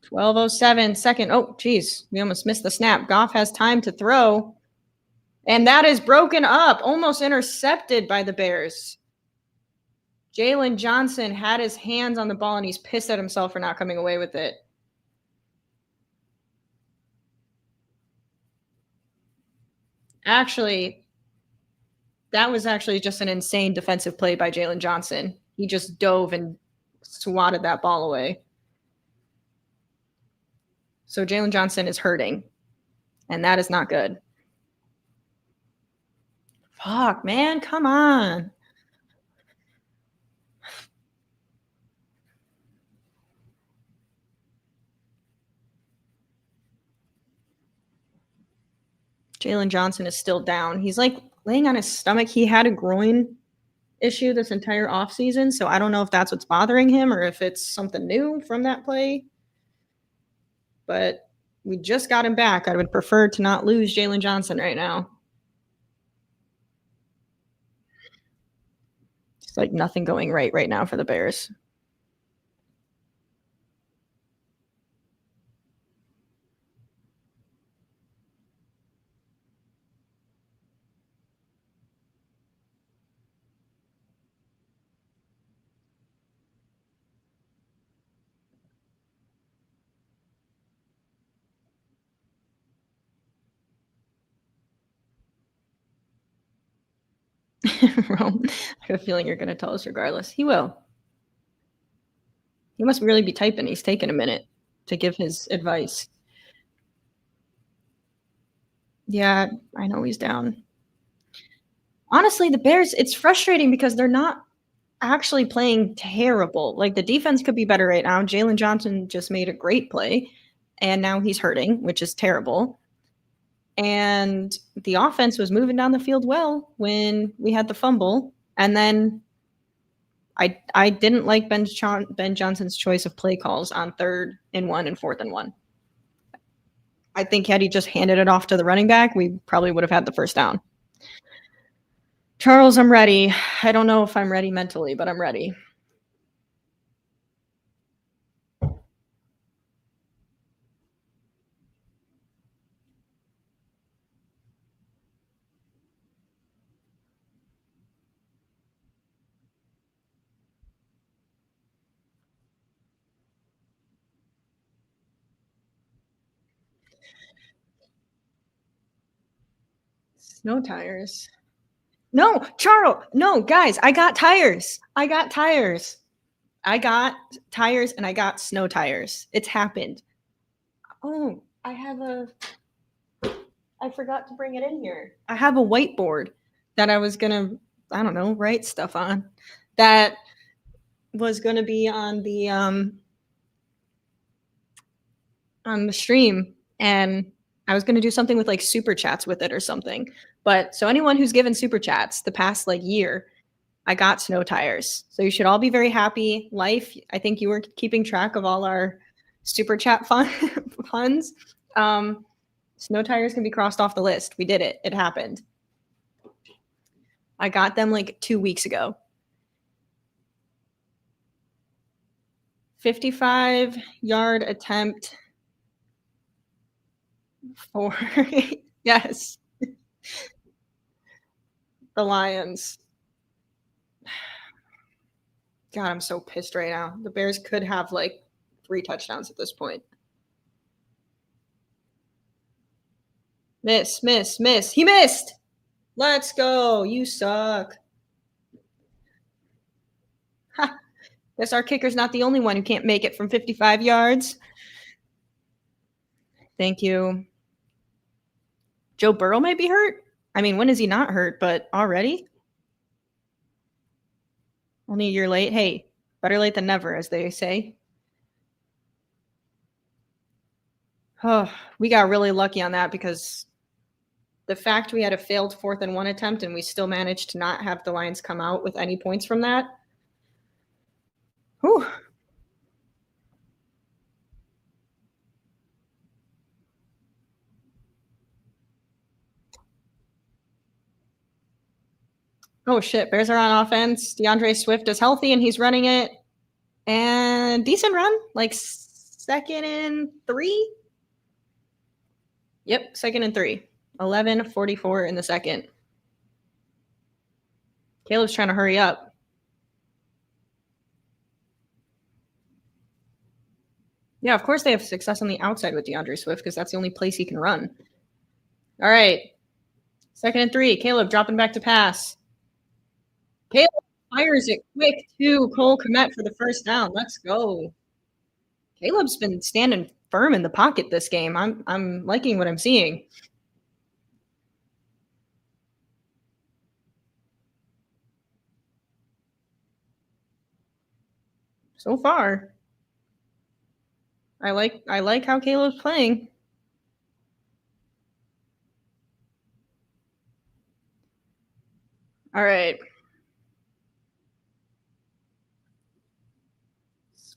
12:07, second. Oh, geez. We almost missed the snap. Goff has time to throw. And that is broken up, almost intercepted by the Bears. Jalen Johnson had his hands on the ball, and he's pissed at himself for not coming away with it. Actually, that was actually just an insane defensive play by Jalen Johnson. He just dove and swatted that ball away. So Jalen Johnson is hurting, and that is not good. Fuck, man, come on. Jalen Johnson is still down. He's like laying on his stomach. He had a groin issue this entire offseason, so I don't know if that's what's bothering him or if it's something new from that play. But we just got him back. I would prefer to not lose Jalen Johnson right now. It's like nothing going right now for the Bears. Rome. I have a feeling you're going to tell us regardless. He will. He must really be typing. He's taking a minute to give his advice. Yeah, I know he's down. Honestly, the Bears, it's frustrating because they're not actually playing terrible. Like the defense could be better right now. Jalen Johnson just made a great play, and now he's hurting, which is terrible. And the offense was moving down the field well when we had the fumble. And then I didn't like Ben Johnson's choice of play calls on 3rd and 1 and 4th and 1. I think had he just handed it off to the running back, we probably would have had the first down. Charles, I'm ready. I don't know if I'm ready mentally, but I'm ready. Snow tires. No, Charles. No, guys, I got tires. I got tires. I got tires and I got snow tires. It's happened. Oh, I forgot to bring it in here. I have a whiteboard that I was gonna, I don't know, write stuff on. That was gonna be on the stream, and I was gonna do something with like super chats with it or something. But so anyone who's given super chats the past like year, I got snow tires. So you should all be very happy. Life, I think you were keeping track of all our super chat funds. Snow tires can be crossed off the list. We did it. It happened. I got them like 2 weeks ago. 55-yard attempt for yes, the Lions. God, I'm so pissed right now. The Bears could have like 3 touchdowns at this point. Miss. He missed. Let's go. You suck. Ha. Guess our kicker's not the only one who can't make it from 55 yards. Thank you. Joe Burrow might be hurt. I mean, when is he not hurt? But already? Only a year late. Hey, better late than never, as they say. Oh, we got really lucky on that because the fact we had a failed 4th and 1 attempt and we still managed to not have the Lions come out with any points from that. Whew. Oh shit, Bears are on offense. DeAndre Swift is healthy and he's running it. And decent run, like 2nd and 3. Yep, 2nd and 3. 11:44 in the second. Caleb's trying to hurry up. Yeah, of course they have success on the outside with DeAndre Swift because that's the only place he can run. All right. 2nd and 3. Caleb dropping back to pass. Caleb fires it quick to Cole Kmet for the first down. Let's go. Caleb's been standing firm in the pocket this game. I'm liking what I'm seeing. So far. I like how Caleb's playing. All right.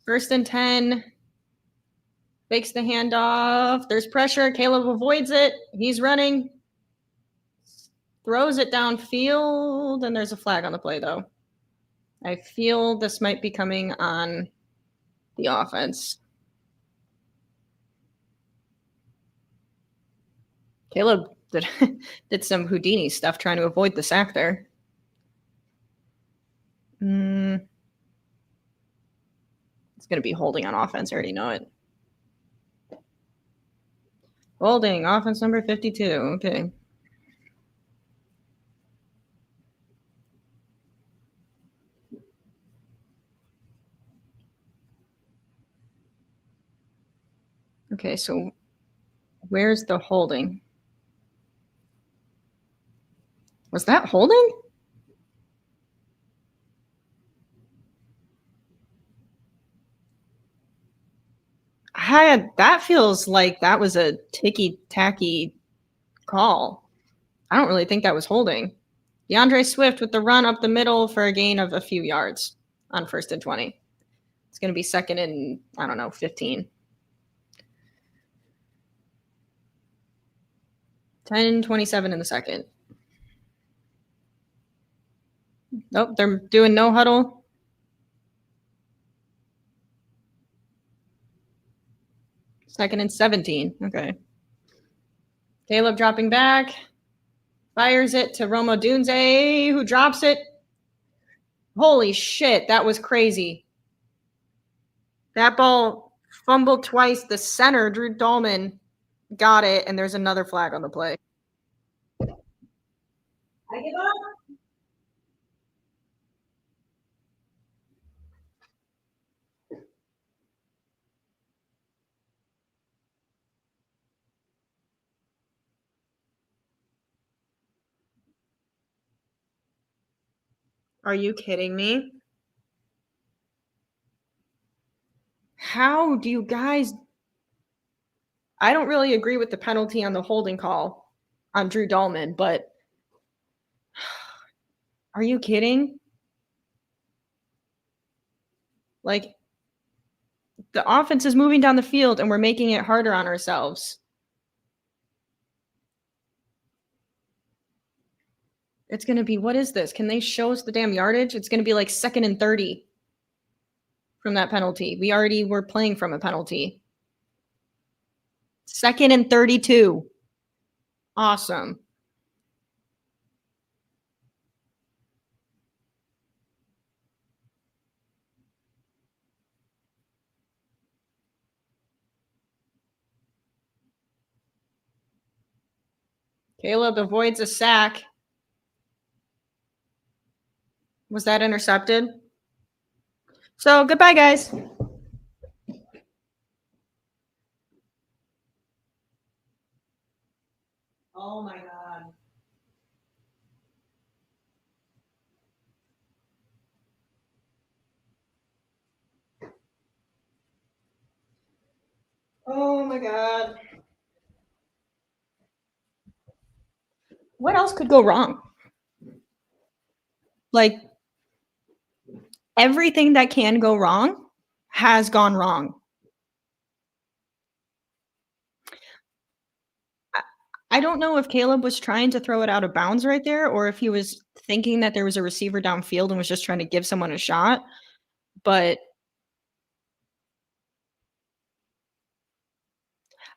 1st and 10. Fakes the handoff. There's pressure. Caleb avoids it. He's running. Throws it downfield, and there's a flag on the play, though. I feel this might be coming on the offense. Caleb did some Houdini stuff trying to avoid the sack there. It's going to be holding on offense. I already know it. Holding, offense number 52. Okay. Okay, so where's the holding? Was that holding? That feels like that was a ticky tacky call. I don't really think that was holding. DeAndre Swift with the run up the middle for a gain of a few yards on 1st and 20. It's going to be second and, I don't know, 15. 10:27 in the second. Nope, they're doing no huddle. Second and 17. Okay. Caleb dropping back. Fires it to Rome Odunze, who drops it. Holy shit, that was crazy. That ball fumbled twice. The center, Drew Dahlman, got it, and there's another flag on the play. I give up. Are you kidding me? How do you guys? I don't really agree with the penalty on the holding call on Drew Dahlman, but are you kidding? Like, the offense is moving down the field and we're making it harder on ourselves. It's going to be, what is this? Can they show us the damn yardage? It's going to be like 2nd and 30 from that penalty. We already were playing from a penalty. 2nd and 32. Awesome. Caleb avoids a sack. Was that intercepted? So goodbye, guys. Oh my God. Oh my God. What else could go wrong? Like, everything that can go wrong has gone wrong. I don't know if Caleb was trying to throw it out of bounds right there or if he was thinking that there was a receiver downfield and was just trying to give someone a shot. But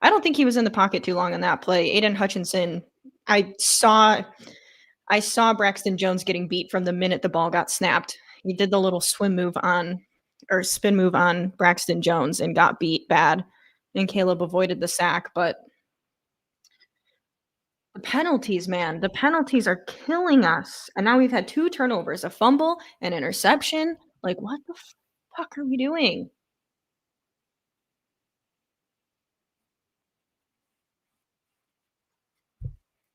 I don't think he was in the pocket too long on that play. Aiden Hutchinson, I saw I saw Braxton Jones getting beat from the minute the ball got snapped. He did the little swim move on or spin move on Braxton Jones and got beat bad. And Caleb avoided the sack, but the penalties, man, the penalties are killing us. And now we've had 2 turnovers, a fumble, an interception. Like, what the fuck are we doing?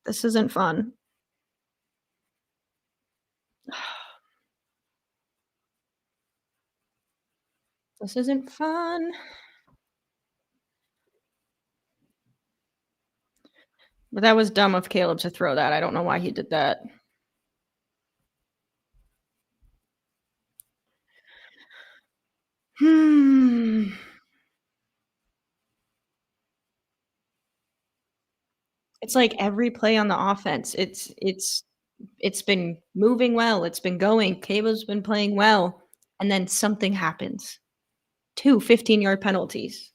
This isn't fun. This isn't fun. But that was dumb of Caleb to throw that. I don't know why he did that. It's like every play on the offense. It's been moving well. It's been going. Caleb's been playing well. And then something happens. 2 15-yard penalties,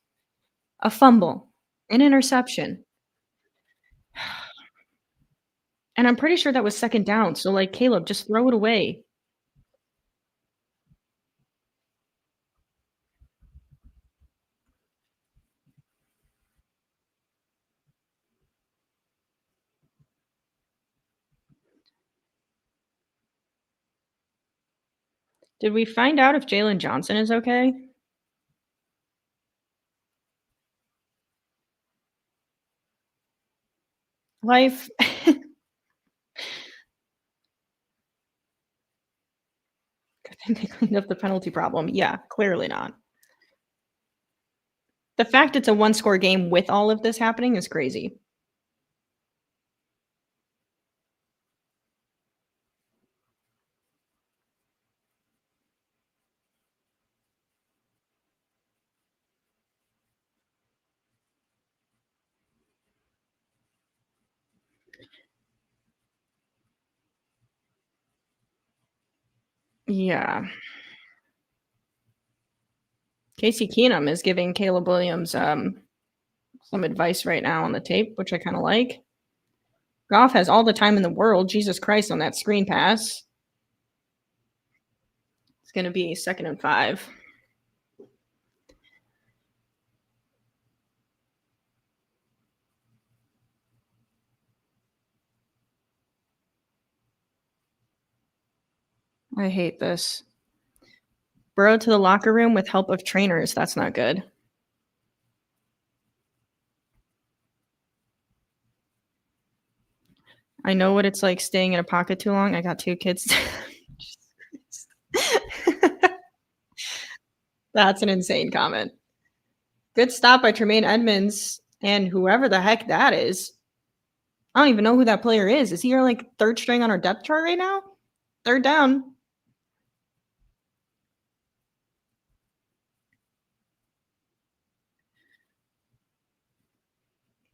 a fumble, an interception. And I'm pretty sure that was 2nd down. So, like, Caleb, just throw it away. Did we find out if Jalen Johnson is okay? Life. They cleaned up the penalty problem. Yeah, clearly not. The fact it's a one-score game with all of this happening is crazy. Yeah. Casey Keenum is giving Caleb Williams, some advice right now on the tape, which I kinda like. Goff has all the time in the world, Jesus Christ, on that screen pass. It's gonna be 2nd and 5. I hate this. Burrow to the locker room with help of trainers, that's not good. I know what it's like staying in a pocket too long. I got 2 kids. That's an insane comment. Good stop by Tremaine Edmonds and whoever the heck that is. I don't even know who that player is. Is he our, like, 3rd string on our depth chart right now? 3rd down.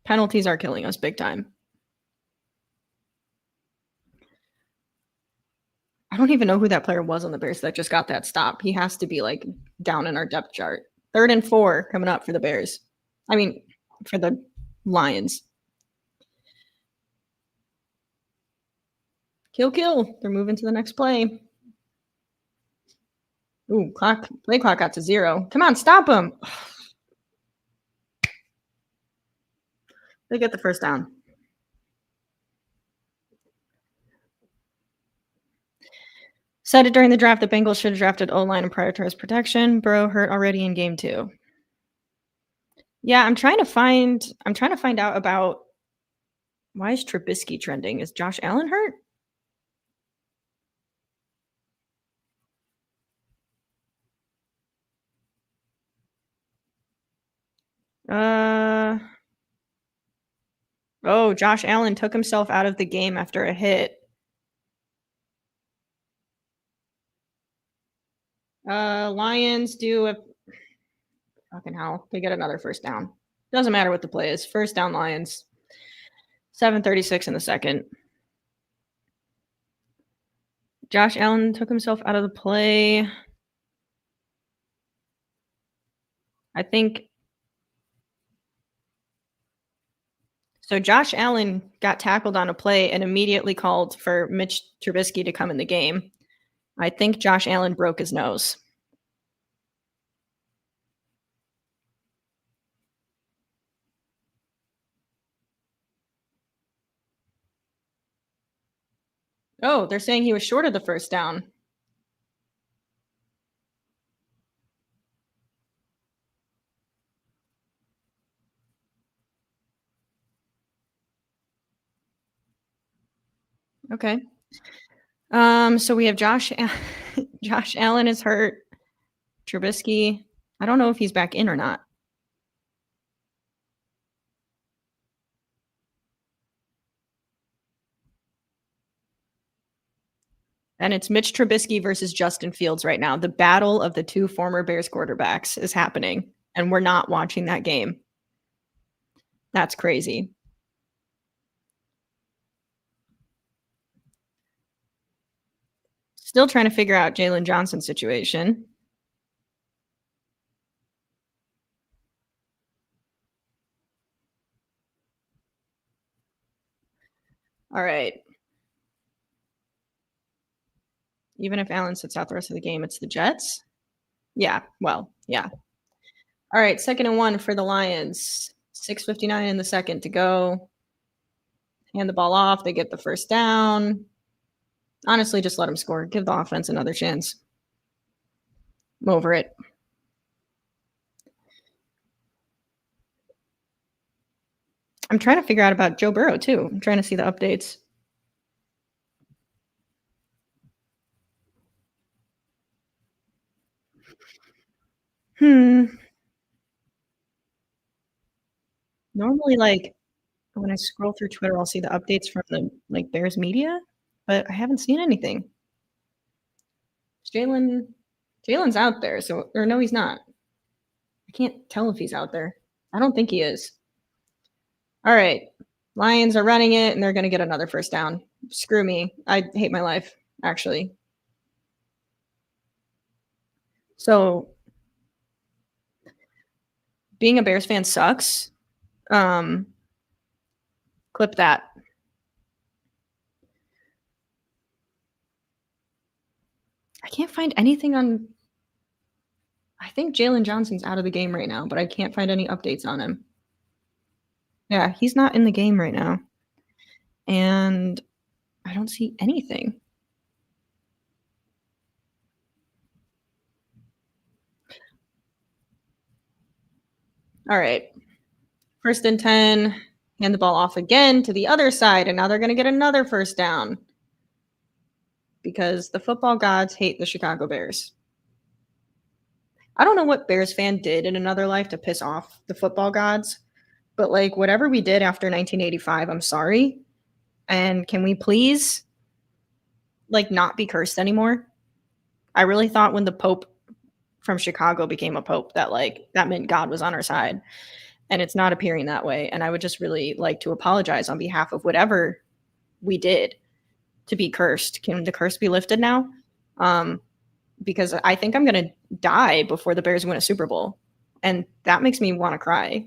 Penalties are killing us big time. I don't even know who that player was on the Bears that just got that stop. He has to be, like, down in our depth chart. 3rd and 4 coming up for the Bears. I mean, for the Lions. Kill, kill. They're moving to the next play. Ooh, play clock got to 0. Come on, stop him. They get the first down. Said it during the draft, the Bengals should have drafted O-line and prioritized protection. Burrow hurt already in game 2. Yeah, I'm trying to find out about why is Trubisky trending? Is Josh Allen hurt? Oh, Josh Allen took himself out of the game after a hit. Lions do a fucking hell. They get another first down. Doesn't matter what the play is. First down Lions. 7:36 in the second. Josh Allen took himself out of the play. I think so. Josh Allen got tackled on a play and immediately called for Mitch Trubisky to come in the game. I think Josh Allen broke his nose. Oh, they're saying he was short of the first down. Okay. So we have Josh Allen is hurt. Trubisky, I don't know if he's back in or not. And it's Mitch Trubisky versus Justin Fields right now. The battle of the 2 former Bears quarterbacks is happening, and we're not watching that game. That's crazy. Still trying to figure out Jalen Johnson's situation. All right. Even if Allen sits out the rest of the game, it's the Jets? Yeah, well, yeah. All right, 2nd and 1 for the Lions. 6:59 in the second to go. Hand the ball off. They get the first down. Honestly, just let them score. Give the offense another chance. I'm over it. I'm trying to figure out about Joe Burrow too. I'm trying to see the updates. Hmm. Normally, like, when I scroll through Twitter, I'll see the updates from the, like, Bears media, but I haven't seen anything. Jalen Jalen's out there, so or no, he's not. I can't tell if he's out there. I don't think he is. All right. Lions are running it, and they're gonna get another first down. Screw me. I hate my life, actually. So, being a Bears fan sucks. Um, clip that. I can't find anything on I think Jalen Johnson's out of the game right now, but I can't find any updates on him. Yeah, he's not in the game right now, and I don't see anything. All right. 1st and 10, hand the ball off again to the other side, and now they're gonna get another first down because the football gods hate the Chicago Bears. I don't know what Bears fan did in another life to piss off the football gods, but, like, whatever we did after 1985, I'm sorry, and can we please, like, not be cursed anymore? I really thought when the Pope from Chicago became a pope that, like, that meant God was on our side, and it's not appearing that way, and I would just really like to apologize on behalf of whatever we did to be cursed. Can the curse be lifted now? Um, because I think I'm gonna die before the Bears win a Super Bowl, and that makes me wanna cry.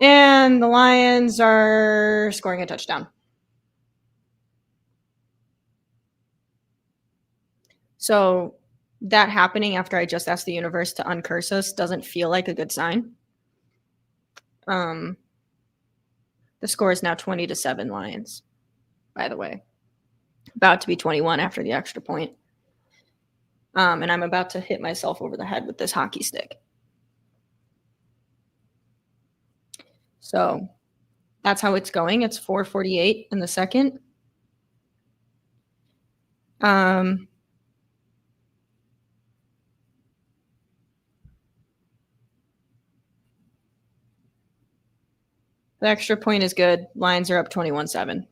And the Lions are scoring a touchdown. So, that happening after I just asked the universe to uncurse us doesn't feel like a good sign. Um, the score is now 20-7 Lions, by the way. About to be 21 after the extra point. And I'm about to hit myself over the head with this hockey stick. So that's how it's going. It's 4:48 in the second. Um, the extra point is good. Lions are up 21-7.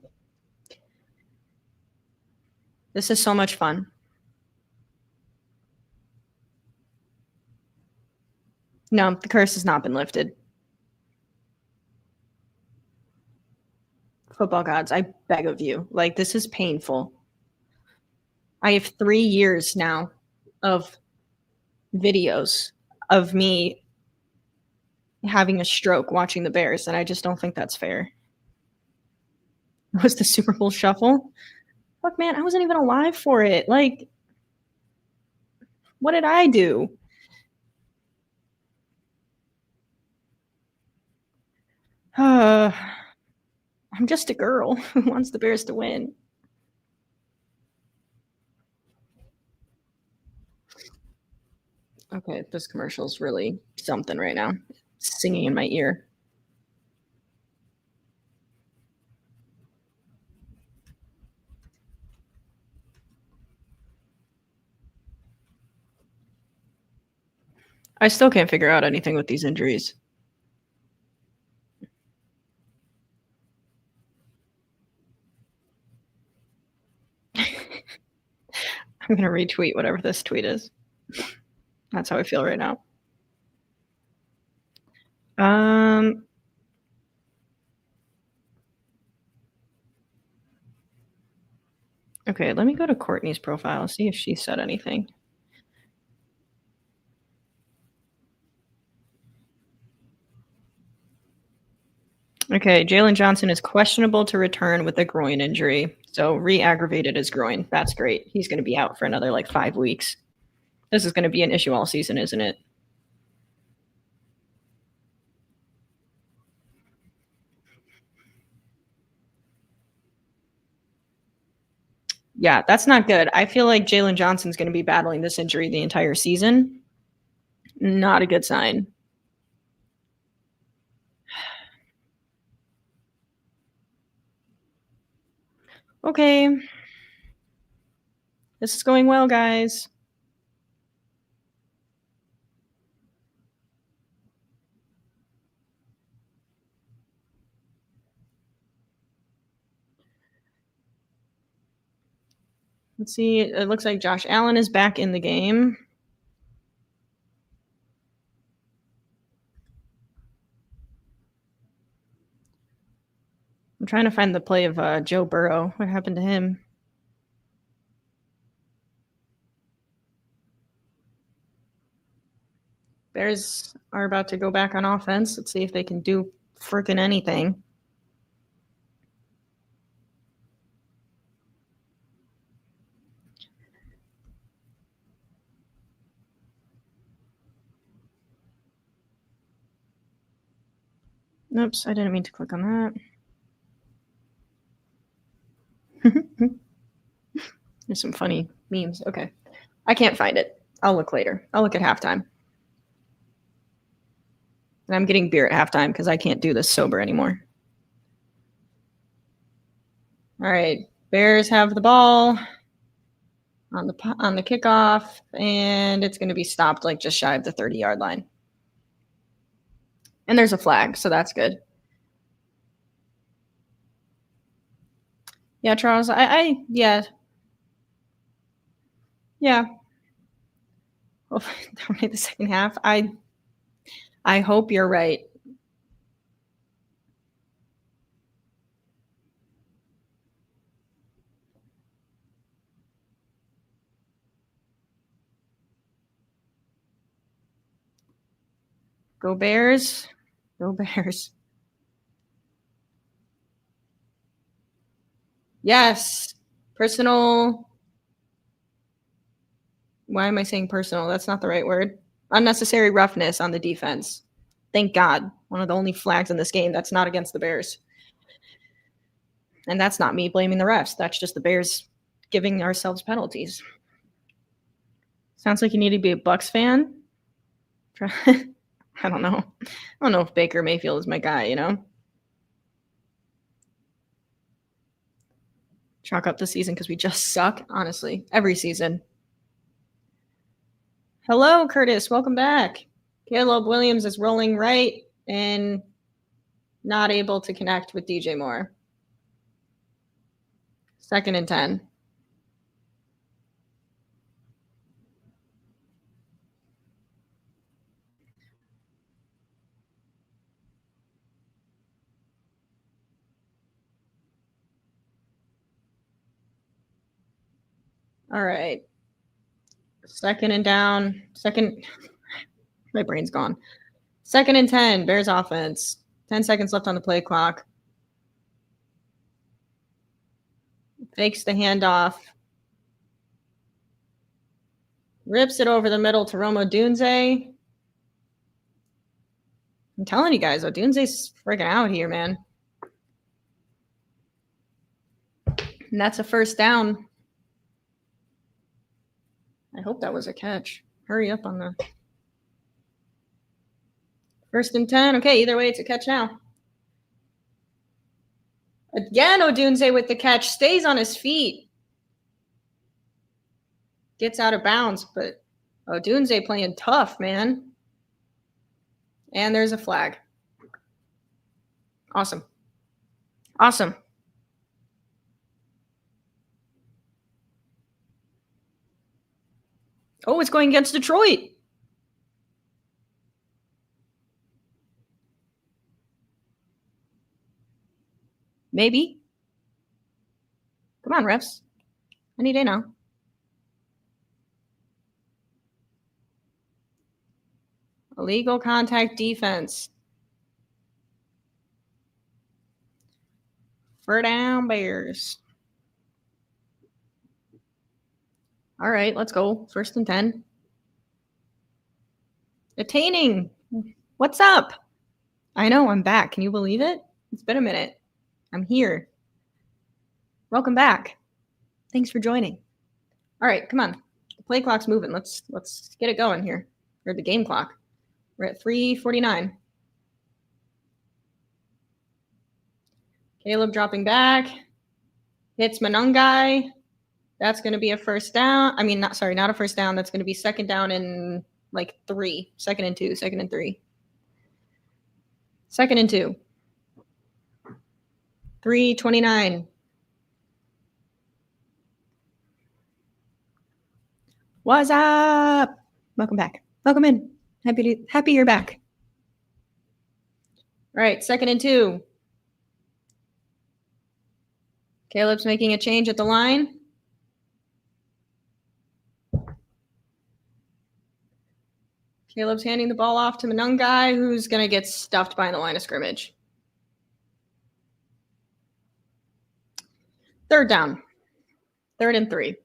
This is so much fun. No, the curse has not been lifted. Football gods, I beg of you. Like, this is painful. I have 3 years now of videos of me having a stroke watching the Bears, and I just don't think that's fair. Was the Super Bowl shuffle? Fuck, man, I wasn't even alive for it. Like, what did I do? I'm just a girl who wants the Bears to win. Okay, this commercial is really something right now. Singing in my ear. I still can't figure out anything with these injuries. I'm gonna retweet whatever this tweet is. That's how I feel right now. Um, okay, let me go to Courtney's profile, see if she said anything. Okay, Jalen Johnson is questionable to return with a groin injury. So re-aggravated his groin. That's great. He's going to be out for another like 5 weeks. This is going to be an issue all season, isn't it? Yeah, that's not good. I feel like Jalen Johnson's going to be battling this injury the entire season. Not a good sign. Okay. This is going well, guys. Let's see. It looks like Josh Allen is back in the game. I'm trying to find the play of Joe Burrow. What happened to him? Bears are about to go back on offense. Let's see if they can do freaking anything. Oops, I didn't mean to click on that. There's some funny memes. Okay. I can't find it. I'll look later. I'll look at halftime. And I'm getting beer at halftime because I can't do this sober anymore. All right. Bears have the ball on the kickoff, and it's going to be stopped like just shy of the 30-yard line. And there's a flag, so that's good. Yeah, Charles, yeah. Well, dominate the second half. I hope you're right. Go Bears. Go Bears. Yes. Personal. Why am I saying personal? That's not the right word. Unnecessary roughness on the defense. Thank God. One of the only flags in this game that's not against the Bears. And that's not me blaming the refs. That's just the Bears giving ourselves penalties. Sounds like you need to be a Bucks fan. I don't know. I don't know if Baker Mayfield is my guy, you know? Chalk up the season because we just suck, honestly. Every season. Hello, Curtis. Welcome back. Caleb Williams is rolling right and not able to connect with DJ Moore. 2nd and 10. All right. 2nd and down. My brain's gone. 2nd and 10. Bears offense. 10 seconds left on the play clock. Fakes the handoff. Rips it over the middle to Rome Odunze. I'm telling you guys, Odunze's freaking out here, man. And that's a 1st down. I hope that was a catch. Hurry up on the 1st and 10. Okay, either way, it's a catch now. Again, Odunze with the catch. Stays on his feet. Gets out of bounds, but Odunze playing tough, man. And there's a flag. Awesome. Awesome. Oh, it's going against Detroit. Maybe. Come on, refs. Any day now. Illegal contact defense. 4 down, Bears. All right, let's go. 1st and 10. Attaining. What's up? I know, I'm back. Can you believe it? It's been a minute. I'm here. Welcome back. Thanks for joining. All right, come on. The play clock's moving. Let's get it going here. Or the game clock. We're at 3:49. Caleb dropping back. Hits Monungai. That's going to be a first down. I mean, not a first down. That's going to be second down and like 3. Second and 2. Second and 3. Second and 2. 3:29. What's up? Welcome back. Welcome in. Happy you're back. All right, second and 2. Caleb's making a change at the line. Caleb's handing the ball off to Monungai, who's going to get stuffed by the line of scrimmage. Third down. 3rd and 3.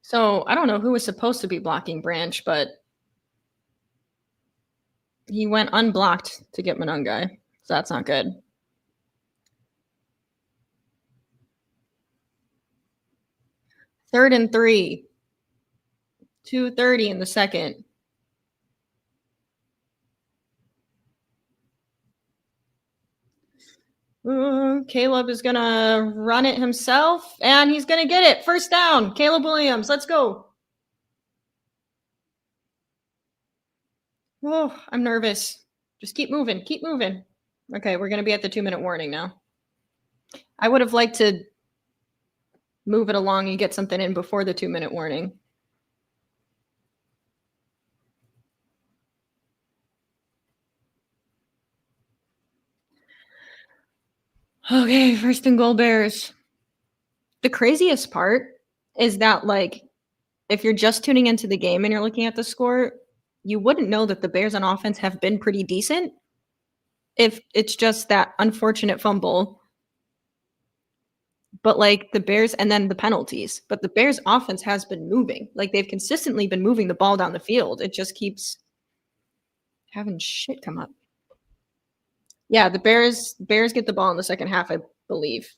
So I don't know who was supposed to be blocking Branch, but he went unblocked to get Monungai. So that's not good. Third and 3. 2:30 in the second. Caleb is going to run it himself, and he's going to get it. First down. Caleb Williams. Let's go. Oh, I'm nervous. Just keep moving. Keep moving. Okay, we're going to be at the 2-minute warning now. I would have liked to move it along and get something in before the 2-minute warning. Okay, first and goal Bears. The craziest part is that, like, if you're just tuning into the game and you're looking at the score, you wouldn't know that the Bears on offense have been pretty decent if it's just that unfortunate fumble. But, like, the Bears and then the penalties. But the Bears offense has been moving. Like, they've consistently been moving the ball down the field. It just keeps having shit come up. Yeah, the Bears get the ball in the second half, I believe.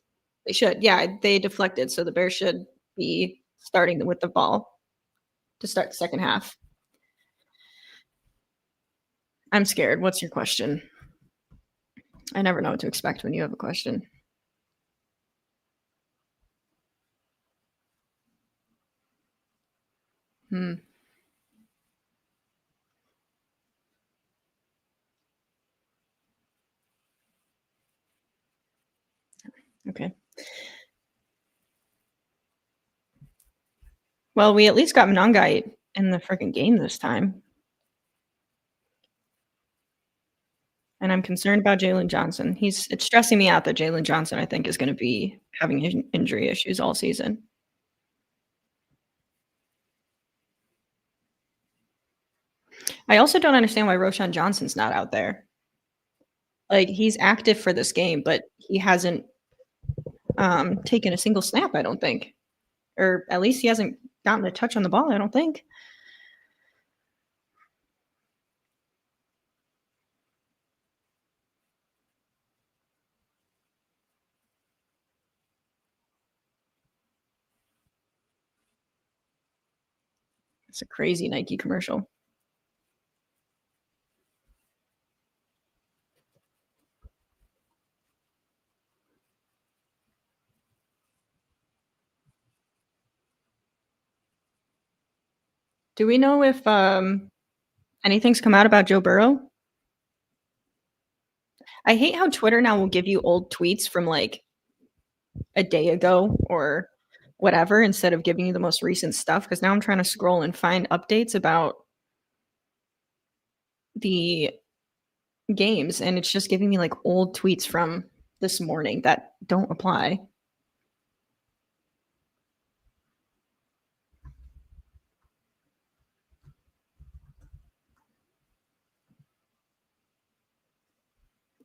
They should. Yeah, they deflected, so the Bears should be starting with the ball to start the second half. I'm scared. What's your question? I never know what to expect when you have a question. Okay. Well, we at least got Monungai in the freaking game this time. And I'm concerned about Jalen Johnson. It's stressing me out that Jalen Johnson, I think, is going to be having injury issues all season. I also don't understand why Roshan Johnson's not out there. Like, he's active for this game, but he hasn't taken a single snap, I don't think. Or at least he hasn't gotten a touch on the ball, I don't think. It's a crazy Nike commercial. Do we know if anything's come out about Joe Burrow? I hate how Twitter now will give you old tweets from like a day ago or whatever instead of giving you the most recent stuff, because now I'm trying to scroll and find updates about the games and it's just giving me like old tweets from this morning that don't apply.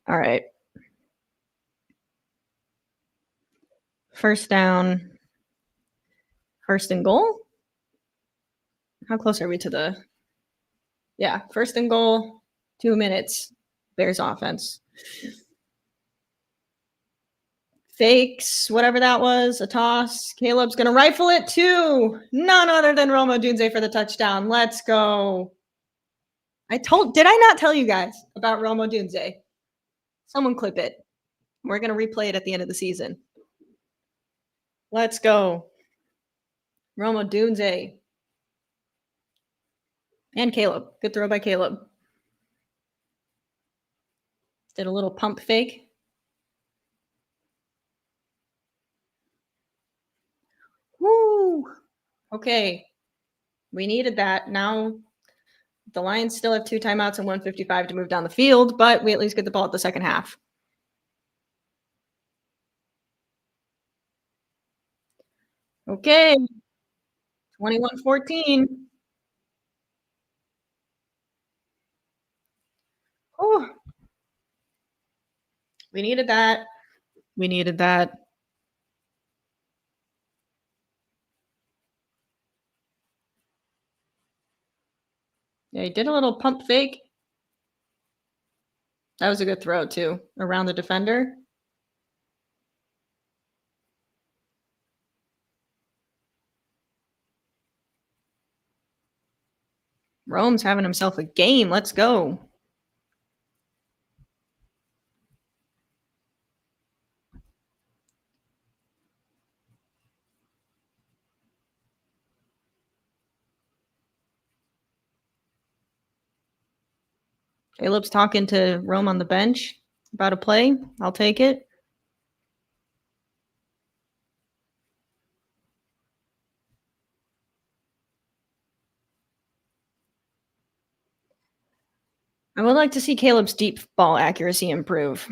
All right. First down. First and goal? How close are we to the... Yeah, first and goal, 2 minutes. Bears offense. Fakes, whatever that was, a toss. Caleb's going to rifle it to none other than Roma Dunze for the touchdown. Let's go. Did I not tell you guys about Rome Odunze? Someone clip it. We're going to replay it at the end of the season. Let's go. Rome Odunze. And Caleb. Good throw by Caleb. Did a little pump fake. Woo! Okay. We needed that. Now the Lions still have 2 timeouts and 1:55 to move down the field, but we at least get the ball at the second half. Okay. 21-14. Oh, we needed that. We needed that. Yeah, he did a little pump fake. That was a good throw, too, around the defender. Rome's having himself a game. Let's go. Caleb's talking to Rome on the bench about a play. I'll take it. I would like to see Caleb's deep ball accuracy improve.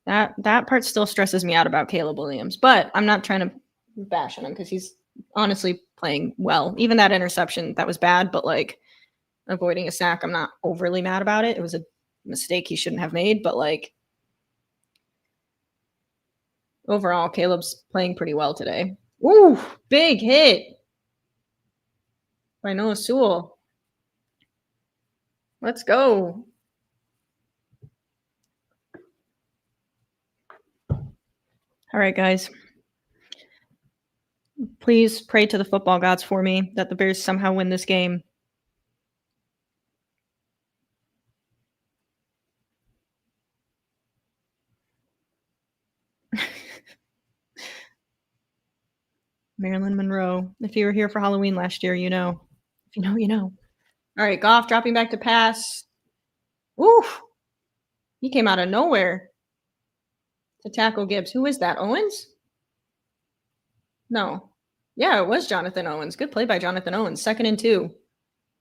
That part still stresses me out about Caleb Williams, but I'm not trying to bash on him because he's honestly playing well. Even that interception, that was bad, but like avoiding a sack, I'm not overly mad about it. It was a mistake he shouldn't have made, but like overall, Caleb's playing pretty well today. Ooh, big hit by Noah Sewell. Let's go. All right, guys. Please pray to the football gods for me that the Bears somehow win this game. Marilyn Monroe. If you were here for Halloween last year, you know. If you know, you know. All right, Goff dropping back to pass. Oof. He came out of nowhere to tackle Gibbs. Who is that? Owens? No. Yeah, it was Jonathan Owens. Good play by Jonathan Owens. 2nd and 2.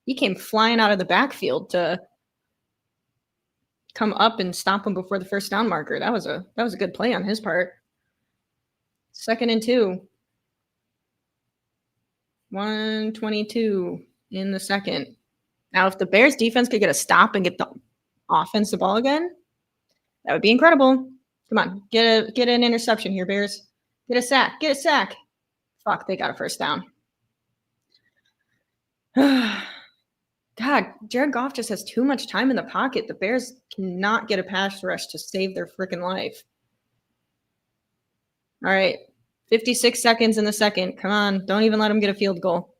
He came flying out of the backfield to come up and stop him before the first down marker. That was a good play on his part. 2nd and 2. 1:22 in the second. Now, if the Bears defense could get a stop and get the offense the ball again, that would be incredible. Come on, get an interception here, Bears. Get a sack. Get a sack. Fuck, they got a first down. God, Jared Goff just has too much time in the pocket. The Bears cannot get a pass rush to save their freaking life. All right, 56 seconds in the second. Come on, don't even let them get a field goal.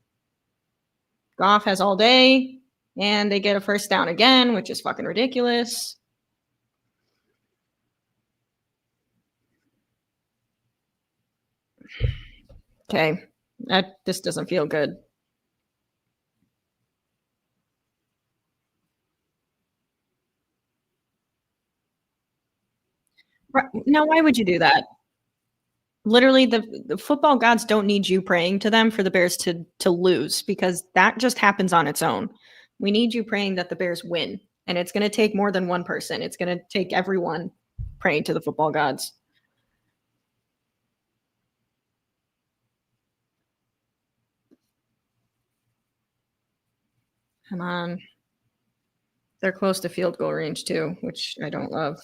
Goff has all day, and they get a first down again, which is fucking ridiculous. Okay, this doesn't feel good. Now, why would you do that? Literally, the football gods don't need you praying to them for the Bears to lose, because that just happens on its own. We need you praying that the Bears win, and it's going to take more than one person. It's going to take everyone praying to the football gods. Come on. They're close to field goal range too, which I don't love.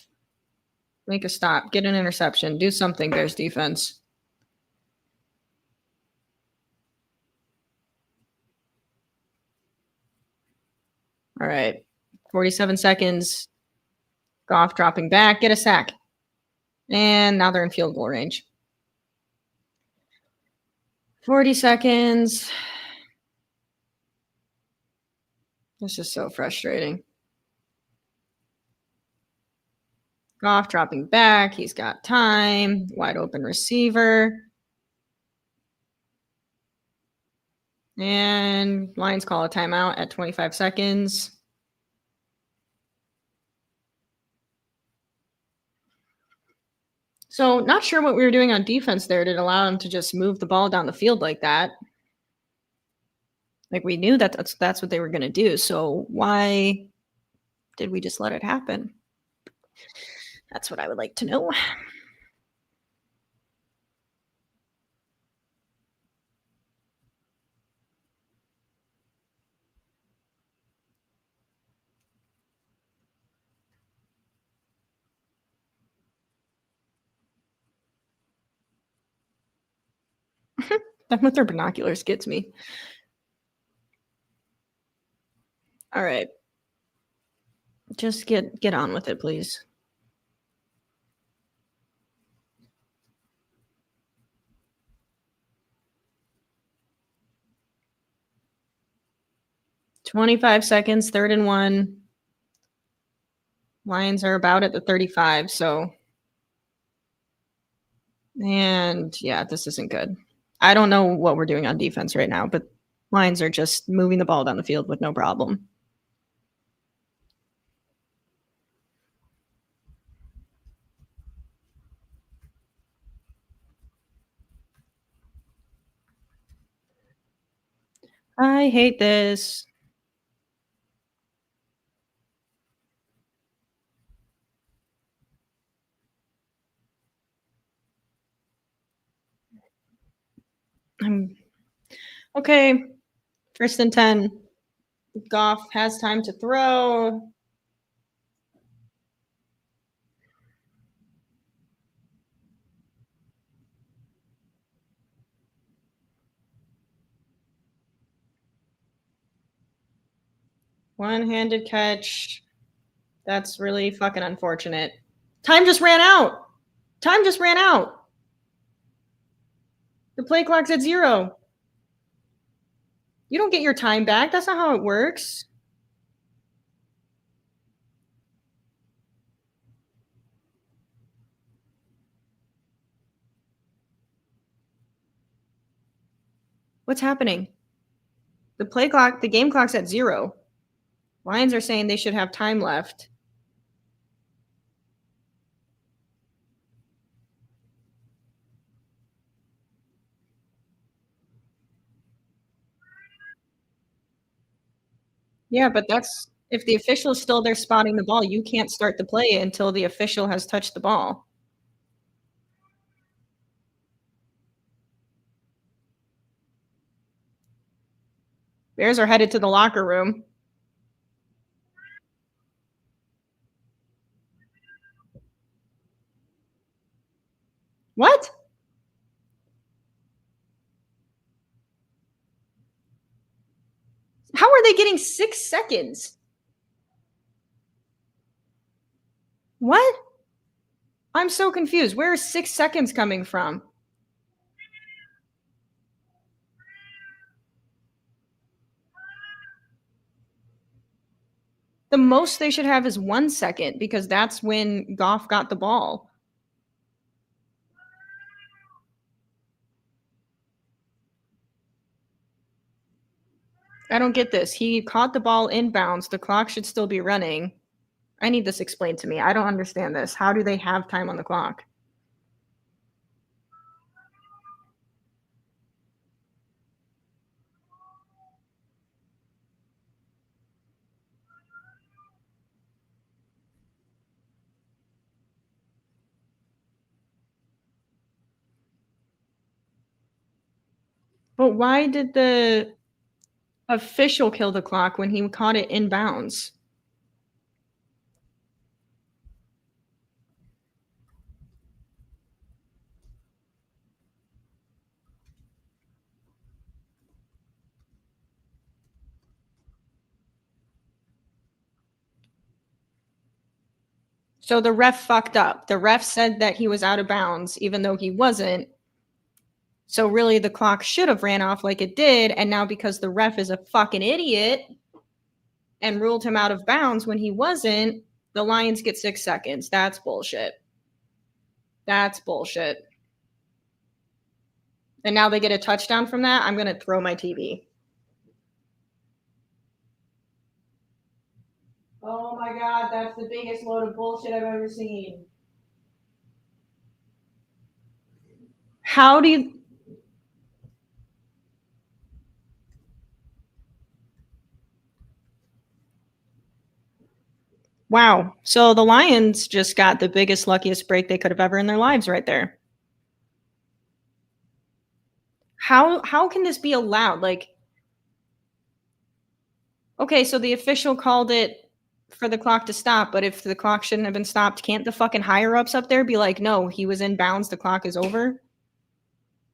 Make a stop. Get an interception. Do something, Bears defense. All right. 47 seconds. Goff dropping back. Get a sack. And now they're in field goal range. 40 seconds. This is so frustrating. Goff dropping back. He's got time. Wide open receiver. And Lions call a timeout at 25 seconds. So not sure what we were doing on defense there to allow him to just move the ball down the field like that. Like we knew that that's what they were going to do. So why did we just let it happen? That's what I would like to know. Them with their binoculars gets me. All right. Just get on with it, please. $25 seconds, 3rd and 1. Lions are about at the 35, so. And yeah, this isn't good. I don't know what we're doing on defense right now, but Lions are just moving the ball down the field with no problem. I hate this. Okay. 1st and 10. Goff has time to throw. One-handed catch. That's really fucking unfortunate. Time just ran out. Time just ran out. The play clock's at 0. You don't get your time back. That's not how it works. What's happening? The game clock's at 0. Lions are saying they should have time left. Yeah, but that's if the official is still there spotting the ball, you can't start the play until the official has touched the ball. Bears are headed to the locker room. What? How are they getting 6 seconds? What? I'm so confused. Where is 6 seconds coming from? The most they should have is 1 second because that's when Goff got the ball. I don't get this. He caught the ball inbounds. The clock should still be running. I need this explained to me. I don't understand this. How do they have time on the clock? But why did the official kill the clock when he caught it inbounds? So the ref fucked up. The ref said that he was out of bounds, even though he wasn't. So really, the clock should have ran off like it did. And now because the ref is a fucking idiot and ruled him out of bounds when he wasn't, the Lions get 6 seconds. That's bullshit. That's bullshit. And now they get a touchdown from that. I'm going to throw my TV. Oh my God, that's the biggest load of bullshit I've ever seen. How do you... Wow. So the Lions just got the biggest, luckiest break they could have ever in their lives right there. How can this be allowed? Like, okay, so the official called it for the clock to stop, but if the clock shouldn't have been stopped, can't the fucking higher ups up there be like, no, he was in bounds, the clock is over?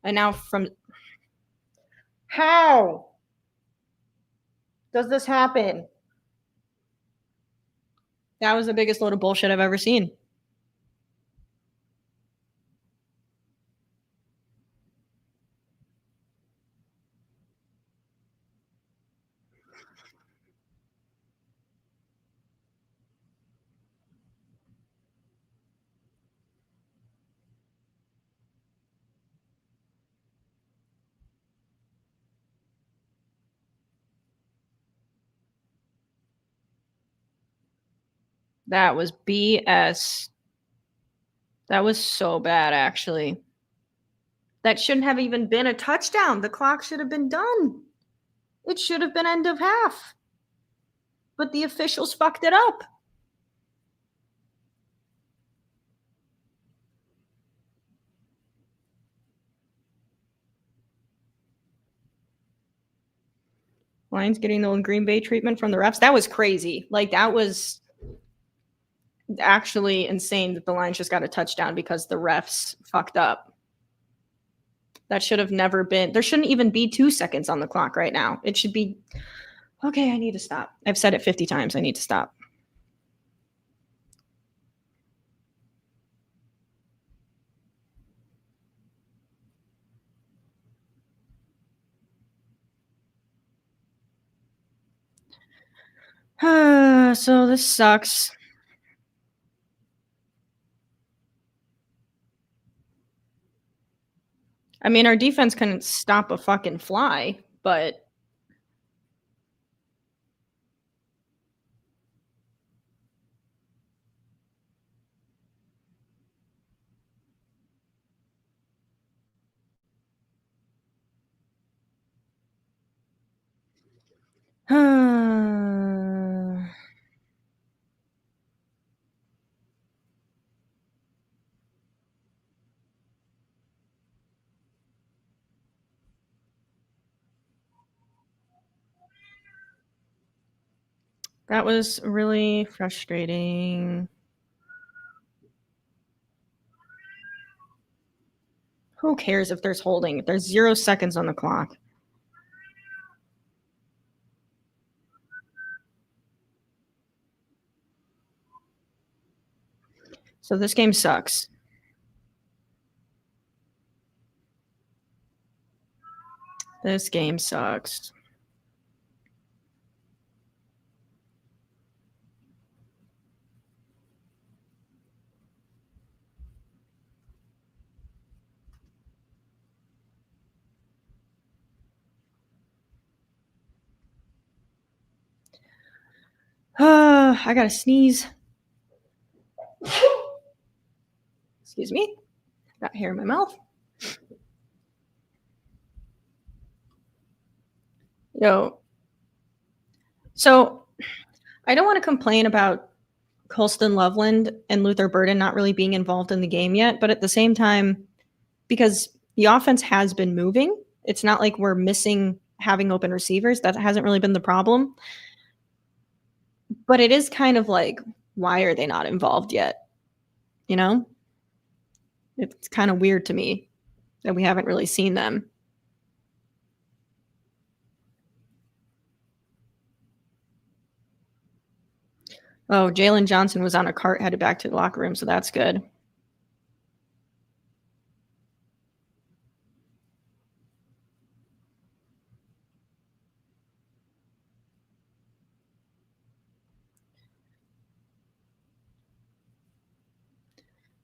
And now from... How does this happen? That was the biggest load of bullshit I've ever seen. That was BS. That was so bad, actually. That shouldn't have even been a touchdown. The clock should have been done. It should have been end of half. But the officials fucked it up. Lions getting the old Green Bay treatment from the refs. That was crazy. Like, that was actually insane that the Lions just got a touchdown because the refs fucked up. That should have never been. There shouldn't even be 2 seconds on the clock right now. It should be, okay, I need to stop. I've said it 50 times. I need to stop. So this sucks. I mean, our defense couldn't stop a fucking fly, but that was really frustrating. Who cares if there's holding? There's 0 seconds on the clock. So this game sucks. This game sucks. I gotta sneeze. Excuse me. Got hair in my mouth. Yo. So I don't want to complain about Colston Loveland and Luther Burden not really being involved in the game yet, but at the same time, because the offense has been moving, it's not like we're missing having open receivers. That hasn't really been the problem. But it is kind of like, why are they not involved yet? You know? It's kind of weird to me that we haven't really seen them. Oh, Jalen Johnson was on a cart headed back to the locker room, so that's good.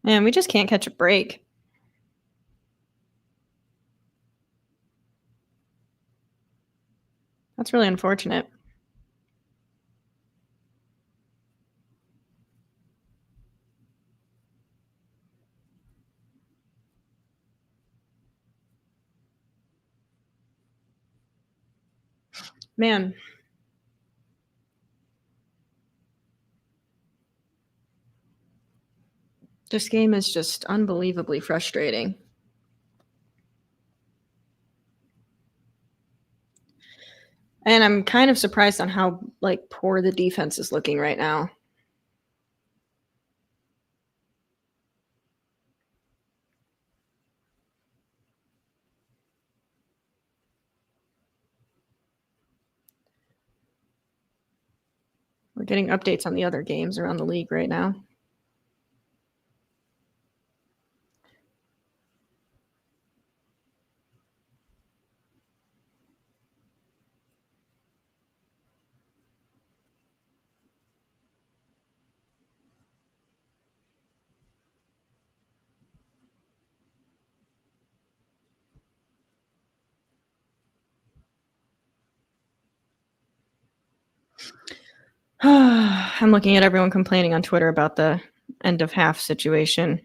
Man, we just can't catch a break. That's really unfortunate. Man, this game is just unbelievably frustrating. And I'm kind of surprised on how, like, poor the defense is looking right now. We're getting updates on the other games around the league right now. I'm looking at everyone complaining on Twitter about the end of half situation.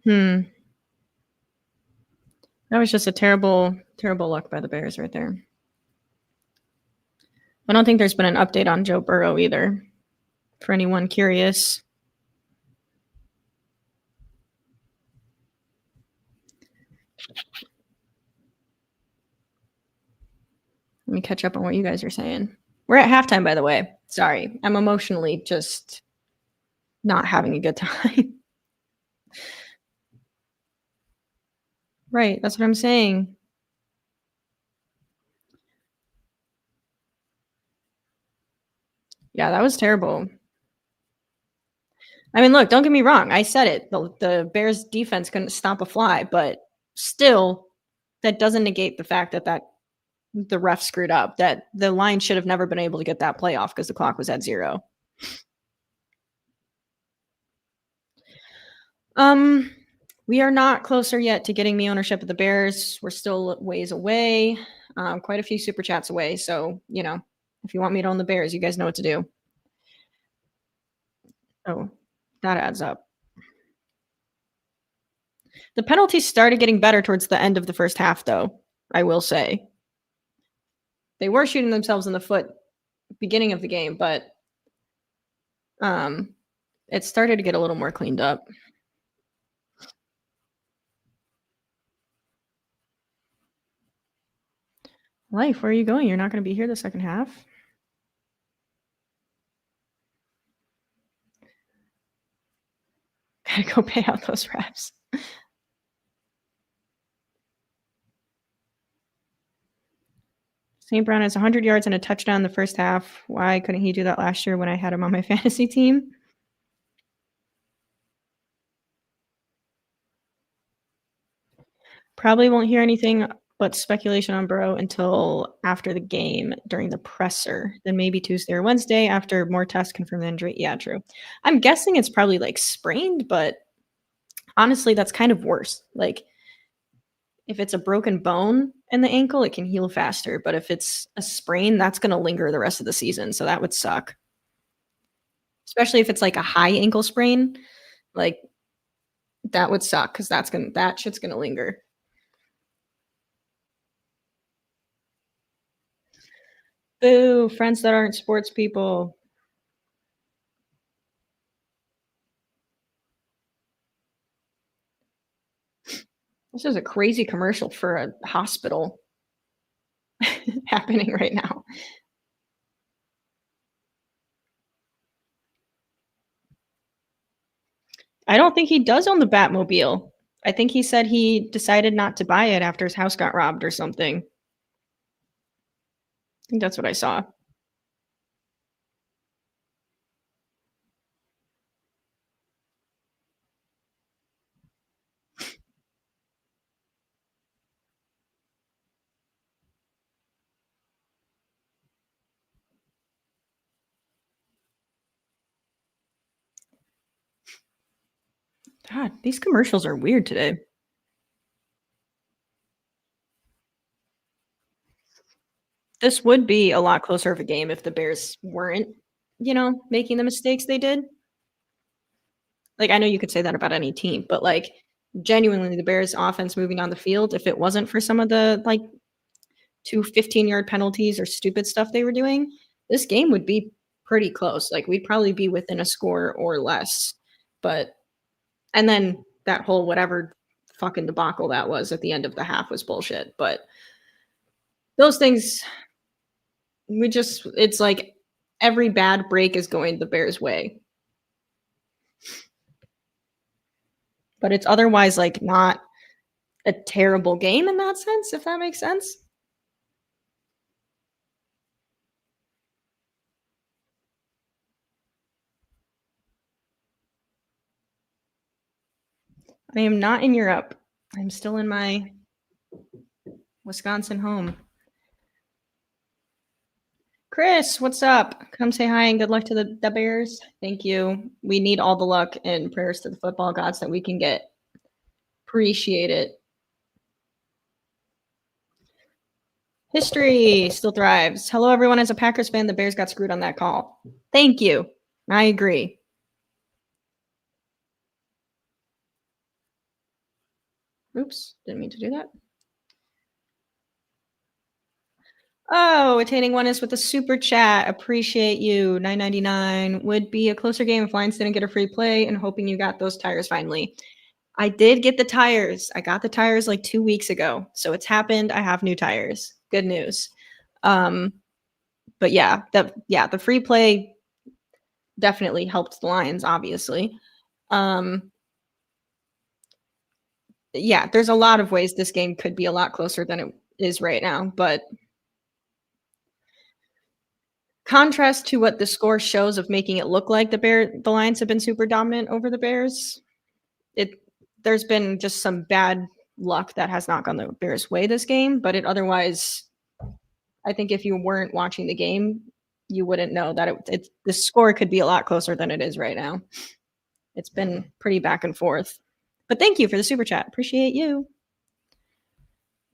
Hmm. That was just a terrible, terrible luck by the Bears right there. I don't think there's been an update on Joe Burrow either, for anyone curious. Let me catch up on what you guys are saying. We're at halftime, by the way. Sorry. I'm emotionally just not having a good time. Right. That's what I'm saying. Yeah, that was terrible. I mean, look, don't get me wrong. I said it. The Bears defense couldn't stop a fly, but still, that doesn't negate the fact that the ref screwed up. That the Lions should have never been able to get that play off because the clock was at 0. Um, we are not closer yet to getting me ownership of the Bears. We're still ways away, quite a few super chats away. So, if you want me to own the Bears, you guys know what to do. Oh, that adds up. The penalties started getting better towards the end of the first half, though, I will say. They were shooting themselves in the foot beginning of the game, but um, it started to get a little more cleaned up. Life, where are you going? You're not going to be here the second half? Gotta go pay out those reps. St. Brown has 100 yards and a touchdown in the first half. Why couldn't he do that last year when I had him on my fantasy team? Probably won't hear anything but speculation on Burrow until after the game during the presser. Then maybe Tuesday or Wednesday after more tests confirm the injury. Yeah, true. I'm guessing it's probably like sprained, but honestly, that's kind of worse. Like, if it's a broken bone in the ankle, it can heal faster. But if it's a sprain, that's going to linger the rest of the season. So that would suck. Especially if it's like a high ankle sprain. Like, that would suck because that shit's gonna linger. Boo, friends that aren't sports people. This is a crazy commercial for a hospital happening right now. I don't think he does own the Batmobile. I think he said he decided not to buy it after his house got robbed or something. I think that's what I saw. God, these commercials are weird today. This would be a lot closer of a game if the Bears weren't, making the mistakes they did. Like, I know you could say that about any team, but, like, genuinely, the Bears' offense moving on the field, if it wasn't for some of the, like, 2 15-yard penalties or stupid stuff they were doing, this game would be pretty close. Like, we'd probably be within a score or less. But and then that whole whatever fucking debacle that was at the end of the half was bullshit. But those things, it's like every bad break is going the Bears' way. But it's otherwise, like, not a terrible game in that sense, if that makes sense. I am not in Europe. I'm still in my Wisconsin home. Chris, what's up? Come say hi and good luck to the Bears. Thank you. We need all the luck and prayers to the football gods that we can get. Appreciate it. History still thrives. Hello, everyone. As a Packers fan, the Bears got screwed on that call. Thank you. I agree. Oops, didn't mean to do that. Oh, attaining one is with a super chat. Appreciate you. 9.99 would be a closer game if Lions didn't get a free play, and hoping you got those tires finally. I did get the tires. I got the tires like 2 weeks ago. So it's happened. I have new tires. Good news. Um, but the free play definitely helped the Lions, obviously. Um, yeah, there's a lot of ways this game could be a lot closer than it is right now, but contrast to what the score shows of making it look like the Lions have been super dominant over the Bears, it there's been just some bad luck that has not gone the Bears' way this game, but it otherwise, I think if you weren't watching the game, you wouldn't know that the score could be a lot closer than it is right now. It's been pretty back and forth. But thank you for the super chat. Appreciate you.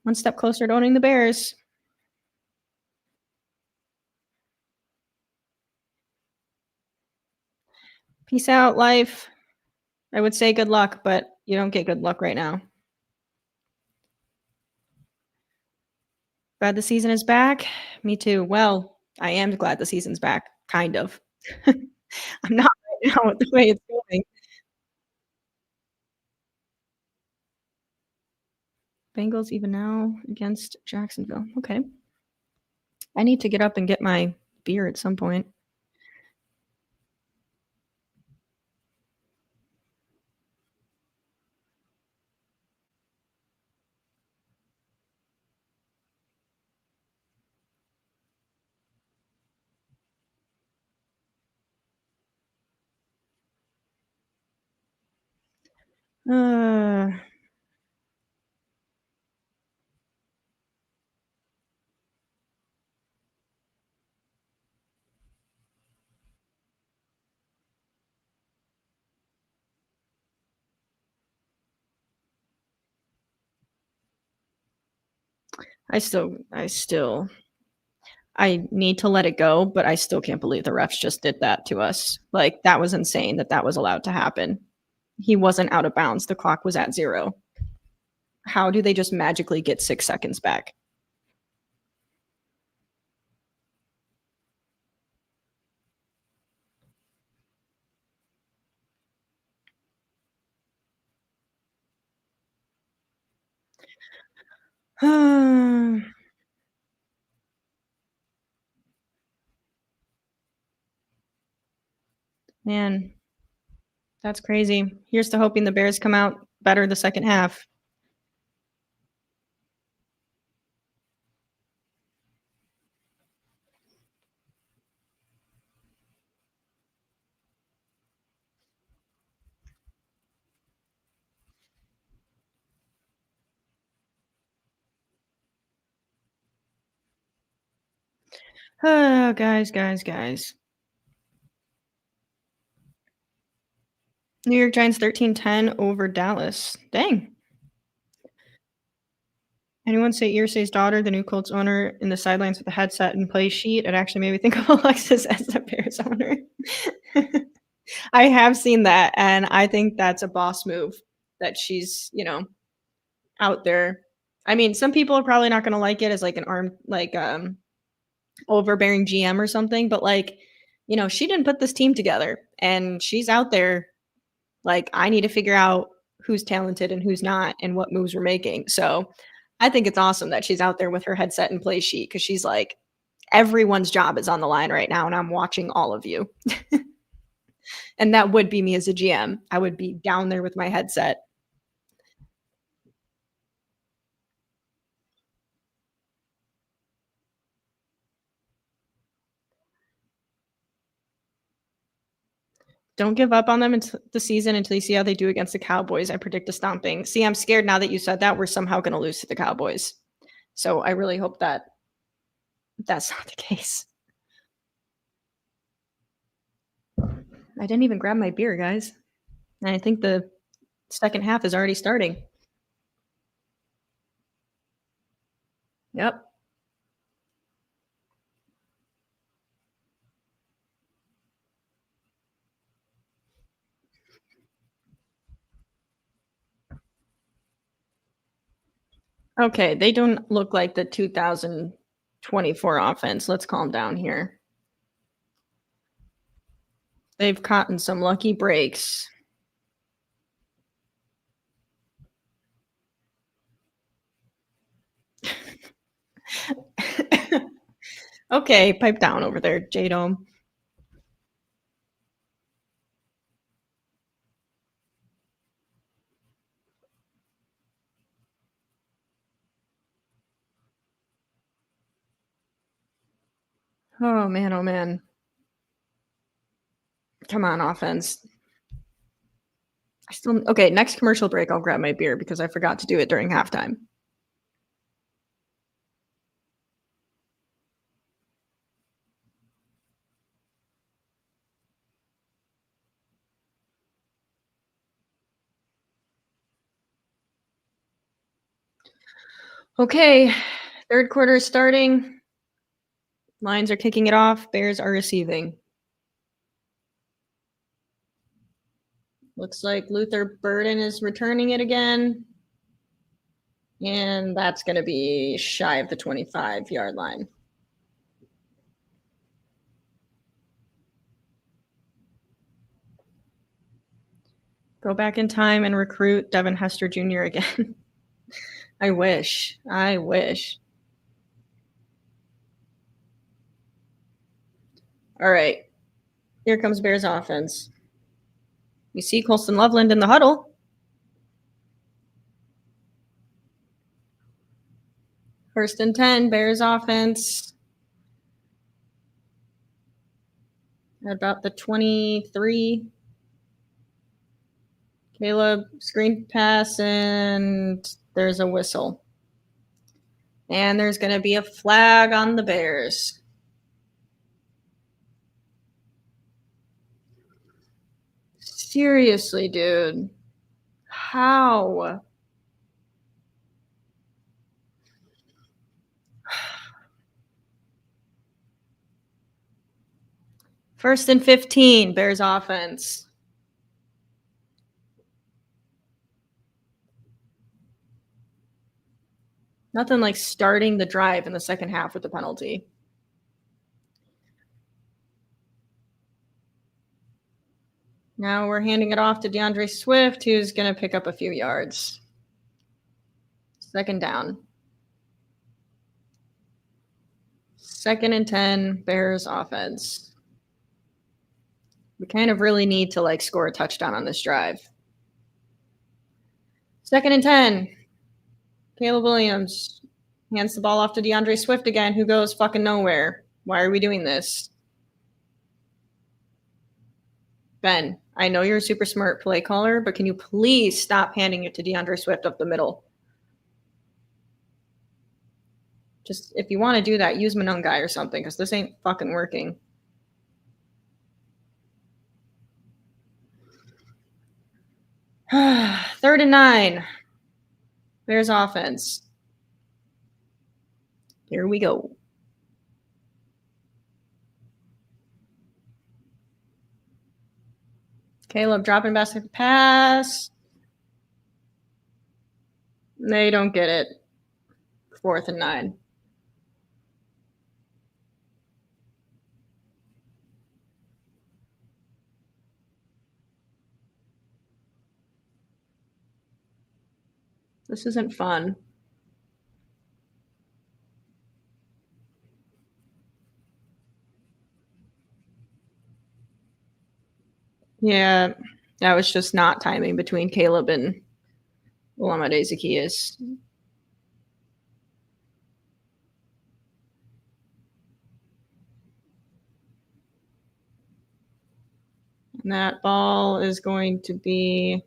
One step closer to owning the Bears. Peace out, life. I would say good luck, but you don't get good luck right now. Glad the season is back. Me too. Well, I am glad the season's back, kind of. I'm not right now with the way it's going. Bengals even now against Jacksonville. Okay. I need to get up and get my beer at some point. Uh, I need to let it go, but I still can't believe the refs just did that to us. Like, that was insane that was allowed to happen. He wasn't out of bounds. The clock was at 0. How do they just magically get 6 seconds back? Man, that's crazy. Here's to hoping the Bears come out better the second half. Oh, guys. New York Giants 13-10 over Dallas. Dang. Anyone say Irsay's daughter, the new Colts owner, in the sidelines with a headset and play sheet? It actually made me think of Alexis as the Bears owner. I have seen that, and I think that's a boss move that she's, out there. I mean, some people are probably not going to like it as like an overbearing GM or something, but she didn't put this team together, and she's out there like, I need to figure out who's talented and who's not and what moves we're making. So I think it's awesome that she's out there with her headset and play sheet because she's like, everyone's job is on the line right now, and I'm watching all of you. And that would be me as a GM. I would be down there with my headset. Don't give up on them until the season until you see how they do against the Cowboys. I predict a stomping. See, I'm scared now that you said that we're somehow going to lose to the Cowboys. So I really hope that that's not the case. I didn't even grab my beer, guys. And I think the second half is already starting. Yep. Okay, they don't look like the 2024 offense. Let's calm down here. They've caught in some lucky breaks. Okay, pipe down over there, J-Dome. Oh, man, oh, man. Come on, offense. Okay, next commercial break, I'll grab my beer because I forgot to do it during halftime. Okay, third quarter is starting. Lions are kicking it off. Bears are receiving. Looks like Luther Burden is returning it again. And that's going to be shy of the 25-yard line. Go back in time and recruit Devin Hester Jr. again. I wish. All right. Here comes Bears offense. You see Colston Loveland in the huddle. First and 10, Bears offense. At about the 23. Caleb, screen pass, and there's a whistle. And there's going to be a flag on the Bears. Seriously, dude. How? First and 15, Bears offense. Nothing like starting the drive in the second half with the penalty. Now we're handing it off to DeAndre Swift, who's going to pick up a few yards. Second down. Second and 10, Bears offense. We kind of really need to score a touchdown on this drive. Second and 10. Caleb Williams hands the ball off to DeAndre Swift again, who goes fucking nowhere. Why are we doing this? Ben, I know you're a super smart play caller, but can you please stop handing it to DeAndre Swift up the middle? Just, if you want to do that, use Monungai or something, because this ain't fucking working. 3rd and 9. Bears offense. Here we go. Caleb dropping basket pass. They don't get it. 4th and 9. This isn't fun. Yeah, that was just not timing between Caleb and Olamide Zacchaeus. And that ball is going to be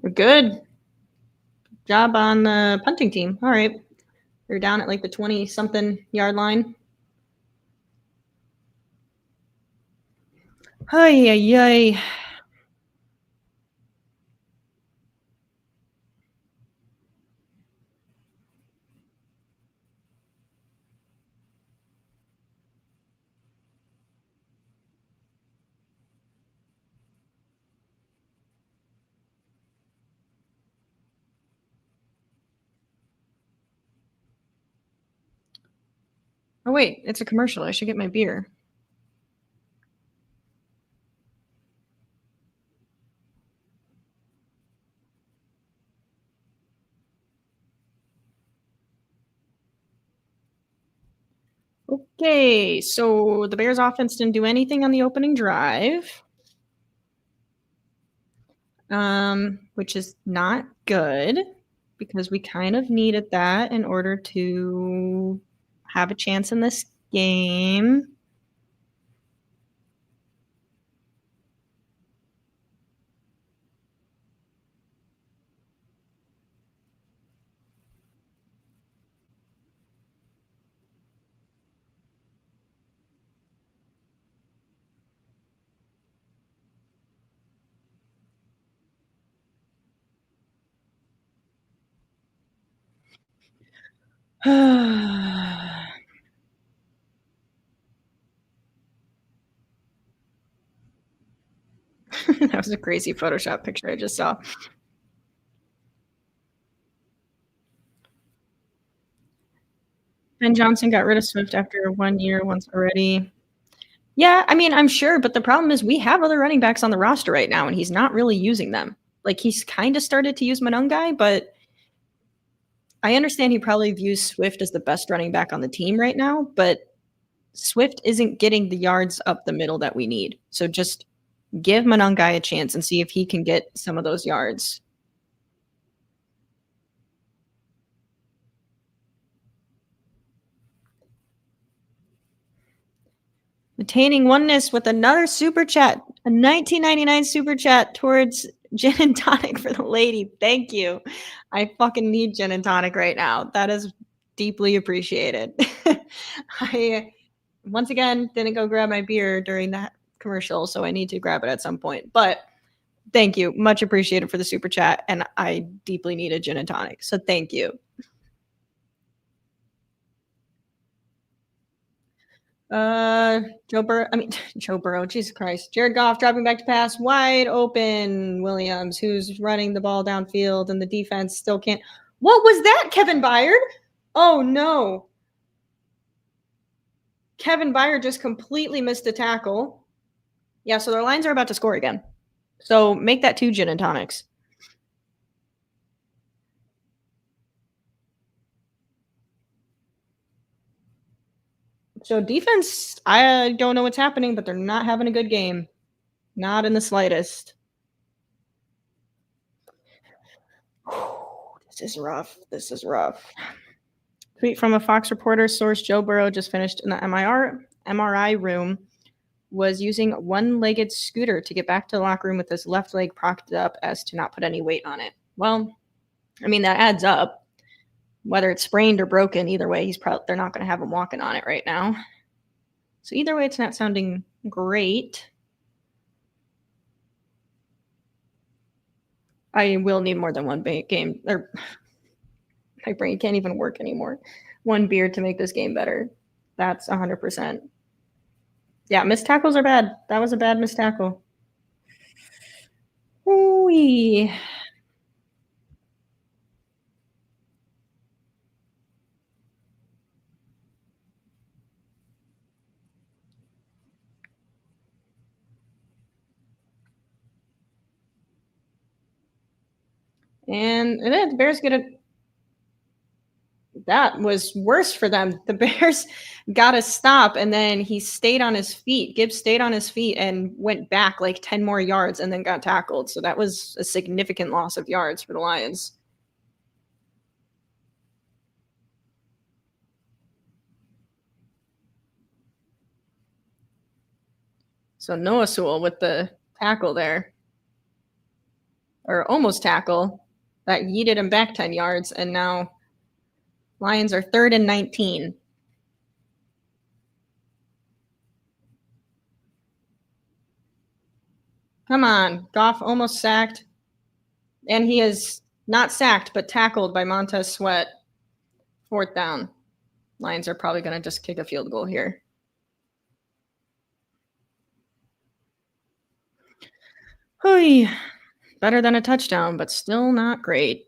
good. Good job on the punting team. All right. They're down at like the 20-something yard line. Ay, ay, ay. Oh, wait, it's a commercial. I should get my beer. Okay, so the Bears offense didn't do anything on the opening drive, which is not good because we kind of needed that in order to have a chance in this game. That was a crazy Photoshop picture I just saw. Ben Johnson got rid of Swift after 1 year once already. Yeah, I mean, I'm sure, but the problem is we have other running backs on the roster right now, and he's not really using them. Like, he's kind of started to use Monungai, but I understand he probably views Swift as the best running back on the team right now, but Swift isn't getting the yards up the middle that we need. So just give Monungai a chance and see if he can get some of those yards. Attaining oneness with another super chat, a 1999 super chat towards gin and tonic for the lady. Thank you. I fucking need gin and tonic right now. That is deeply appreciated. I, once again, didn't go grab my beer during that commercial, so I need to grab it at some point. But thank you. Much appreciated for the super chat. And I deeply need a gin and tonic. So thank you. Joe Burrow, Jesus Christ. Jared Goff dropping back to pass, wide open. Williams, who's running the ball downfield, and the defense still can't. What was that, Kevin Byard? Oh, no. Kevin Byard just completely missed a tackle. Yeah, so their Lions are about to score again. So make that 2 gin and tonics. So defense, I don't know what's happening, but they're not having a good game. Not in the slightest. This is rough. This is rough. Tweet from a Fox reporter source, Joe Burrow just finished in the MRI room, was using a one-legged scooter to get back to the locker room with his left leg propped up as to not put any weight on it. Well, I mean, that adds up. Whether it's sprained or broken, either way, they're not going to have him walking on it right now. So either way, it's not sounding great. I will need more than one game, or my brain can't even work anymore. One beer to make this game better. That's 100%. Yeah, missed tackles are bad. That was a bad missed tackle. Ooh. And the Bears get a that was worse for them. The Bears got a stop, and then he stayed on his feet. Gibbs stayed on his feet and went back like 10 more yards and then got tackled. So that was a significant loss of yards for the Lions. So Noah Sewell with the tackle there, or almost tackle, that yeeted him back 10 yards. And now Lions are 3rd and 19. Come on. Goff almost sacked. And he is not sacked, but tackled by Montez Sweat. 4th down. Lions are probably going to just kick a field goal here. Hooey. Better than a touchdown, but still not great.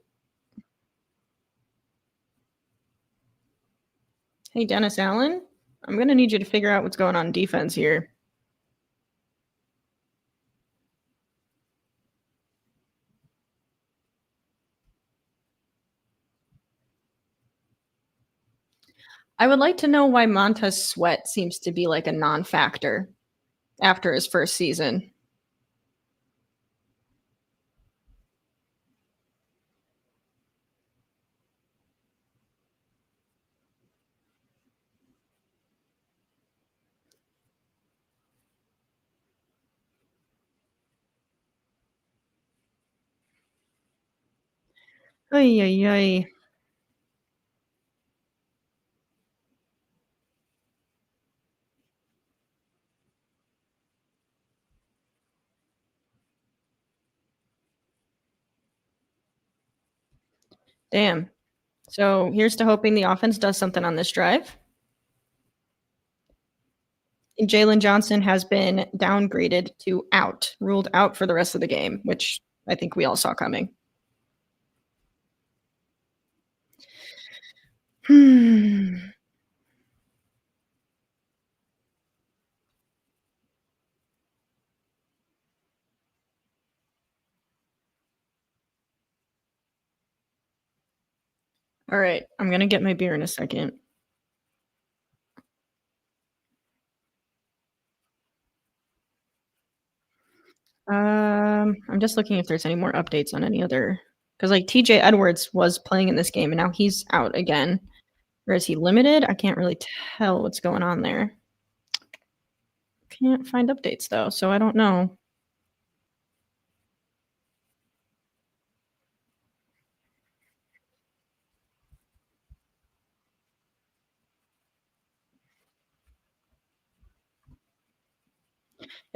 Hey, Dennis Allen, I'm going to need you to figure out what's going on defense here. I would like to know why Montez Sweat seems to be like a non-factor after his first season. Ay, ay, ay. Damn. So here's to hoping the offense does something on this drive. Jalen Johnson has been downgraded to out, ruled out for the rest of the game, which I think we all saw coming. All right, I'm gonna get my beer in a second. I'm just looking if there's any more updates on any other, because like TJ Edwards was playing in this game and now he's out again. Or is he limited? I can't really tell what's going on there. Can't find updates though, so I don't know.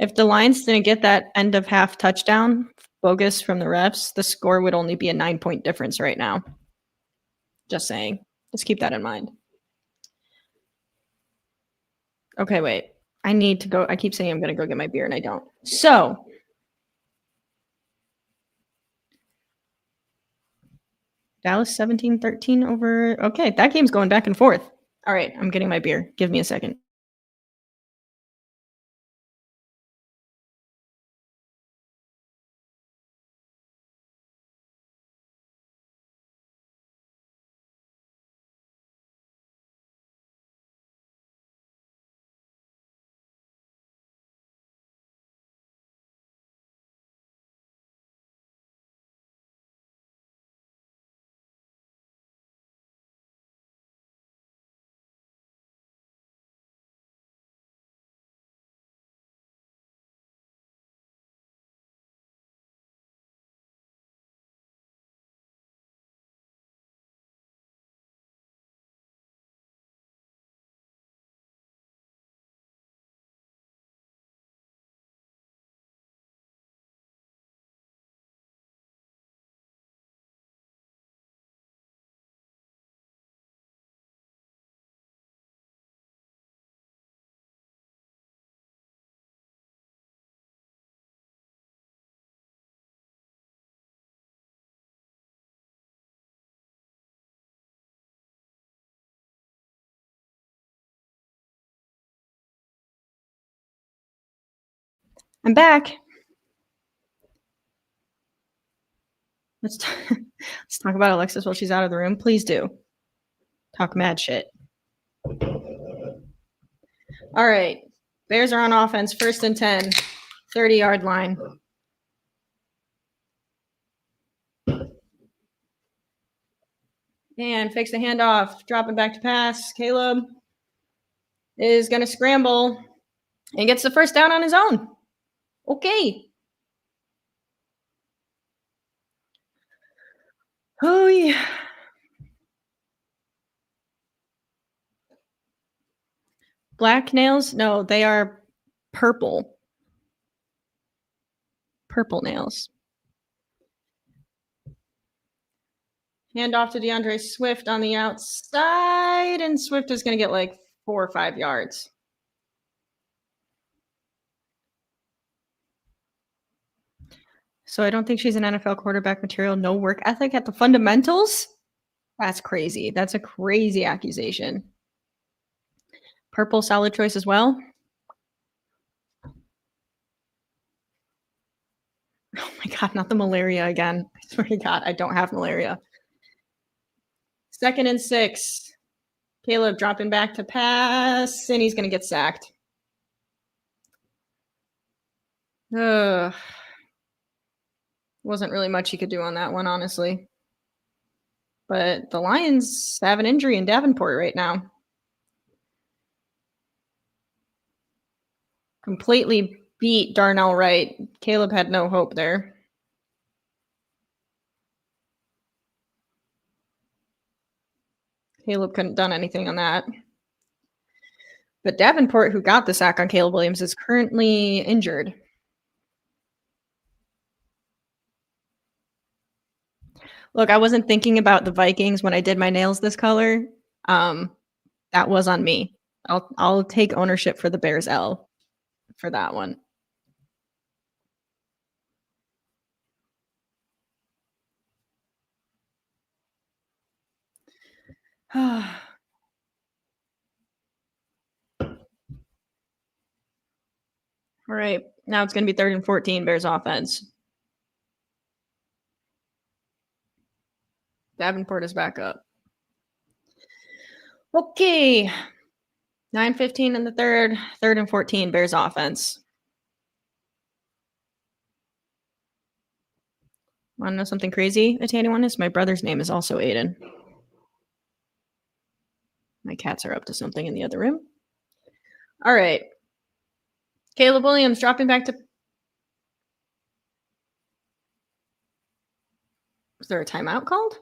If the Lions didn't get that end of half touchdown bogus from the refs, the score would only be a 9-point difference right now. Just saying. Just keep that in mind. Okay, wait. I need to go. I keep saying I'm going to go get my beer and I don't. So, Dallas 17-13 over. Okay, that game's going back and forth. All right, I'm getting my beer. Give me a second. I'm back. Let's let's talk about Alexis while she's out of the room. Please do. Talk mad shit. All right. Bears are on offense, 1st and 10, 30-yard line. And fakes the handoff, dropping back to pass. Caleb is going to scramble and gets the 1st down on his own. Okay. Oh, yeah. Black nails? No, they are purple. Purple nails. Hand off to DeAndre Swift on the outside, and Swift is going to get like 4 or 5 yards. So I don't think she's an NFL quarterback material. No work ethic at the fundamentals? That's crazy. That's a crazy accusation. Purple, solid choice as well. Oh my God, not the malaria again. I swear to God, I don't have malaria. 2nd and 6. Caleb dropping back to pass, and he's going to get sacked. Ugh. Wasn't really much he could do on that one, honestly. But the Lions have an injury in Davenport right now. Completely beat Darnell Wright. Caleb had no hope there. Caleb couldn't have done anything on that. But Davenport, who got the sack on Caleb Williams, is currently injured. Look, I wasn't thinking about the Vikings when I did my nails this color. That was on me. I'll take ownership for the Bears L for that one. All right. Now it's going to be 3rd and 14, Bears offense. Davenport is back up. Okay. 9:15 in the 3rd, 3rd and 14, Bears offense. Want to know something crazy, Italian? My brother's name is also Aiden. My cats are up to something in the other room. All right. Caleb Williams dropping back to... Was there a timeout called?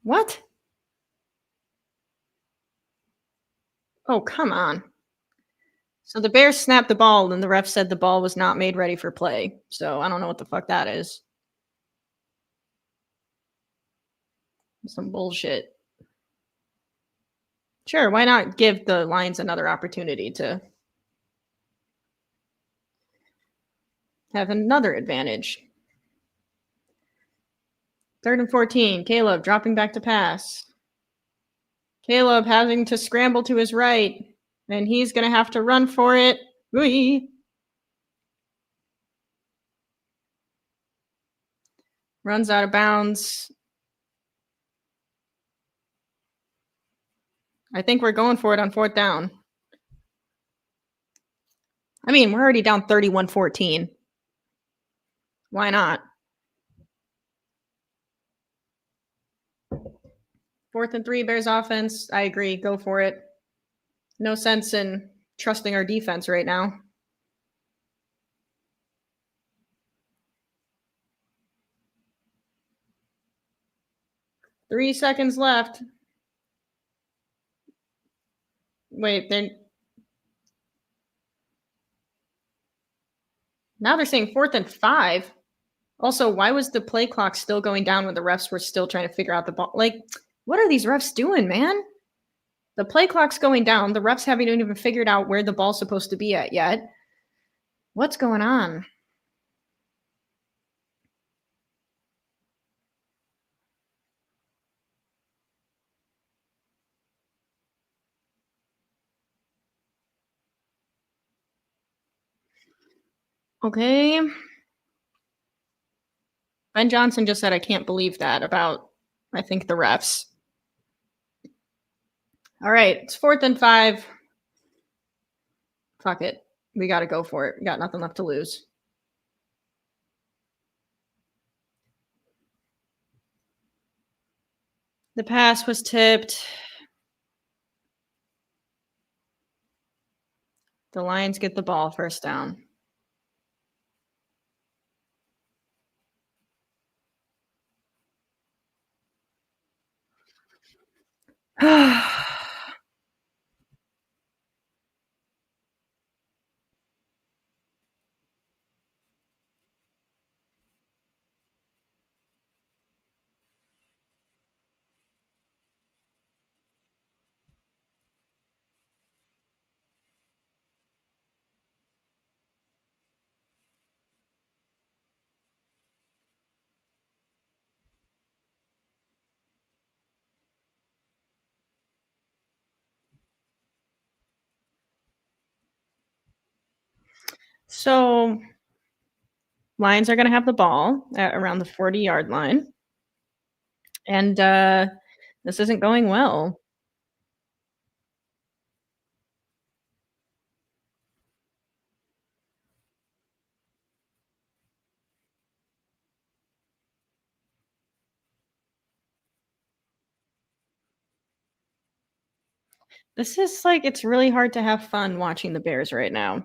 What? Oh, come on. So the Bears snapped the ball, and the ref said the ball was not made ready for play. So I don't know what the fuck that is. Some bullshit. Sure, why not give the Lions another opportunity to have another advantage? 3rd and 14, Caleb dropping back to pass. Caleb having to scramble to his right, and he's going to have to run for it. Whee! Runs out of bounds. I think we're going for it on 4th down. I mean, we're already down 31-14. Why not? 4th and 3, Bears offense. I agree. Go for it. No sense in trusting our defense right now. Three seconds left. Wait, now they're saying 4th and 5. Also, why was the play clock still going down when the refs were still trying to figure out the ball? Like, what are these refs doing, man? The play clock's going down. The refs haven't even figured out where the ball's supposed to be at yet. What's going on? Okay. Ben Johnson just said, I can't believe that about, I think, the refs. All right. It's 4th and 5. Fuck it. We got to go for it. We got nothing left to lose. The pass was tipped. The Lions get the ball, first down. So Lions are going to have the ball at around the 40-yard line. And this isn't going well. This is like, it's really hard to have fun watching the Bears right now.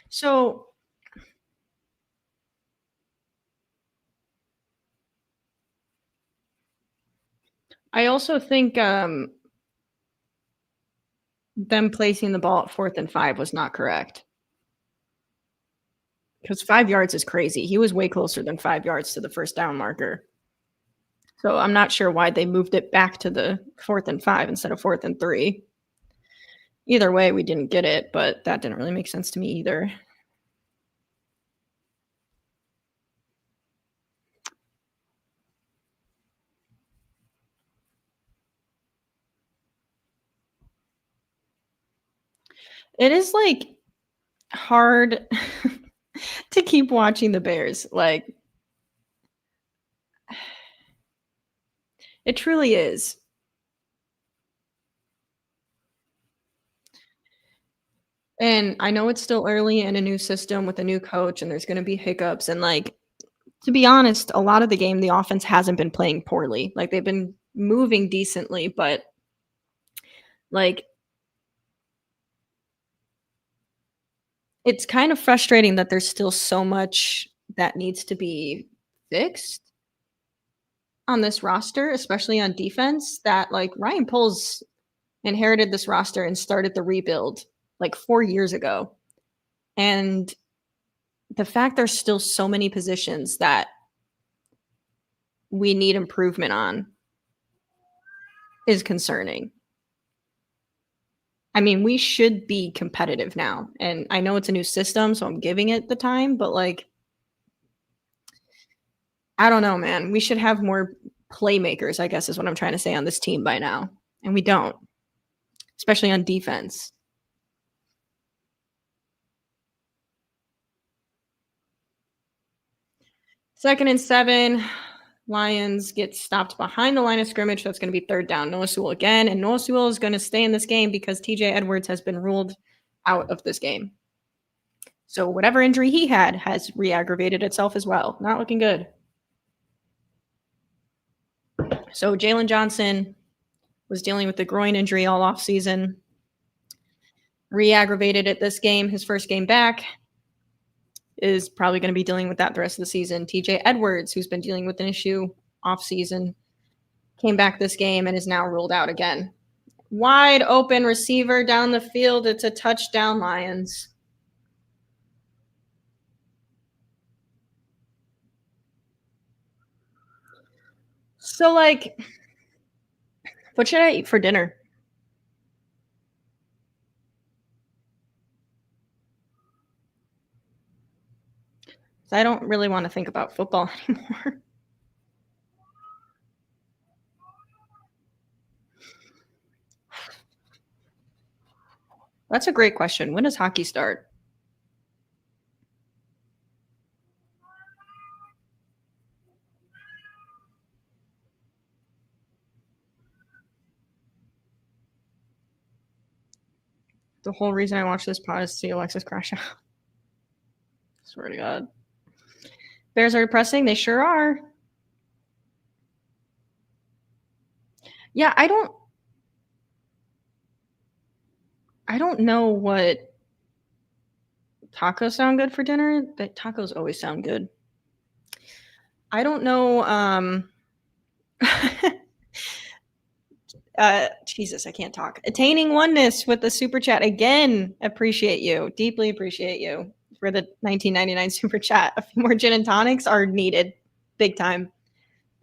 So I also think them placing the ball at 4th and 5 was not correct. Because 5 yards is crazy. He was way closer than 5 yards to the first down marker. So I'm not sure why they moved it back to the 4th and 5 instead of 4th and 3. Either way, we didn't get it, but that didn't really make sense to me either. It is like hard to keep watching the Bears. Like, it truly is. And I know it's still early in a new system with a new coach, and there's going to be hiccups. And like, to be honest, a lot of the game, the offense hasn't been playing poorly. Like, they've been moving decently, but like, it's kind of frustrating that there's still so much that needs to be fixed on this roster, especially on defense. That like Ryan Poles inherited this roster and started the rebuild like 4 years ago. And the fact there's still so many positions that we need improvement on is concerning. I mean, we should be competitive now. And I know it's a new system, so I'm giving it the time, but like, I don't know, man. We should have more playmakers, I guess is what I'm trying to say on this team by now. And we don't, especially on defense. 2nd and 7. Lions get stopped behind the line of scrimmage. That's going to be 3rd down. Noah Sewell again. And Noah Sewell is going to stay in this game because TJ Edwards has been ruled out of this game. So whatever injury he had has re-aggravated itself as well. Not looking good. So Jalen Johnson was dealing with the groin injury all offseason. Re-aggravated it this game. His first game back is probably going to be dealing with that the rest of the season. TJ Edwards, who's been dealing with an issue offseason, came back this game and is now ruled out again. Wide open receiver down the field. It's a touchdown, Lions. So, like, what should I eat for dinner? I don't really want to think about football anymore. That's a great question. When does hockey start? The whole reason I watch this pod is to see Alexis crash out. Swear to God. Bears are depressing. They sure are. Yeah, I don't know what tacos sound good for dinner. But tacos always sound good. I don't know. Jesus, I can't talk. Attaining oneness with the super chat again. Appreciate you. Deeply appreciate you for the 1999 super chat. A few more gin and tonics are needed, big time.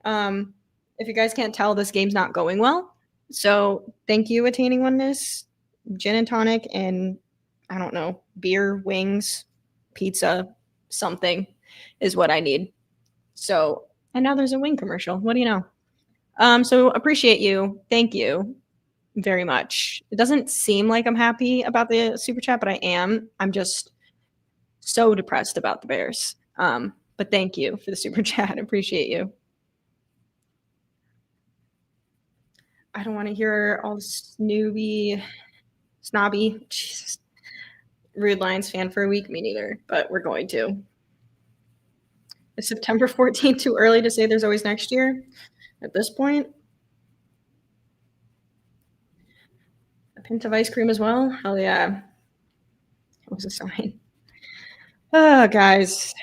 If you guys can't tell, this game's not going well. So thank you, Attaining Oneness. Gin and tonic, and I don't know, beer, wings, pizza, something is what I need. So, and now there's a wing commercial. What do you know? So appreciate you. Thank you very much. It doesn't seem like I'm happy about the super chat, but I am. I'm just so depressed about the Bears. But thank you for the super chat. Appreciate you. I don't want to hear all this snobby. Jesus. Rude Lions fan for a week. Me neither, but we're going to. Is September 14th too early to say there's always next year at this point? A pint of ice cream as well? Hell yeah. What was a sign? Oh, guys.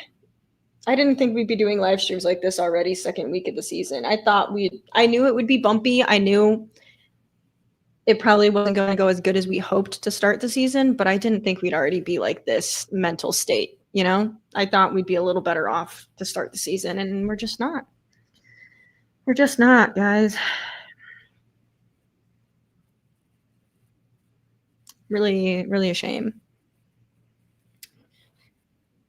I didn't think we'd be doing live streams like this already, second week of the season. I knew it would be bumpy. I knew it probably wasn't going to go as good as we hoped to start the season, but I didn't think we'd already be like this mental state, you know? I thought we'd be a little better off to start the season, and we're just not. We're just not, guys. Really, really a shame.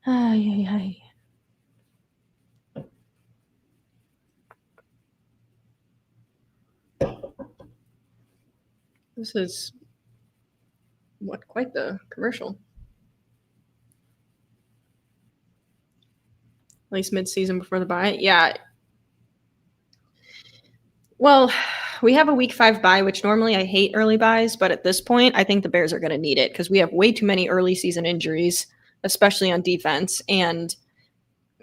Ay, ay, ay. This is quite the commercial. At least mid-season before the bye. Yeah. Well, we have a week 5 bye, which normally I hate early buys, but at this point, I think the Bears are going to need it because we have way too many early season injuries, especially on defense, and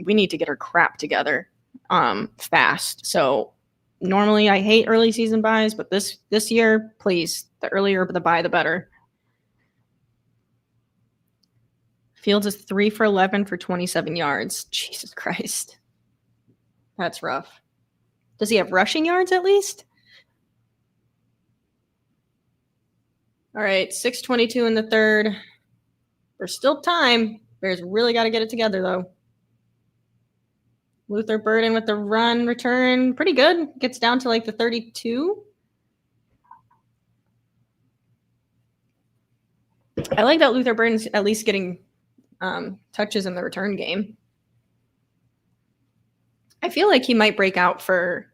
we need to get our crap together fast. So normally I hate early season buys, but this year, please, the earlier the buy, the better. Fields is 3 for 11 for 27 yards. Jesus Christ. That's rough. Does he have rushing yards at least? All right, 6:22 in the third. There's still time. Bears really got to get it together, though. Luther Burden with the run return. Pretty good. Gets down to like the 32. I like that Luther Burden's at least getting touches in the return game. I feel like he might break out for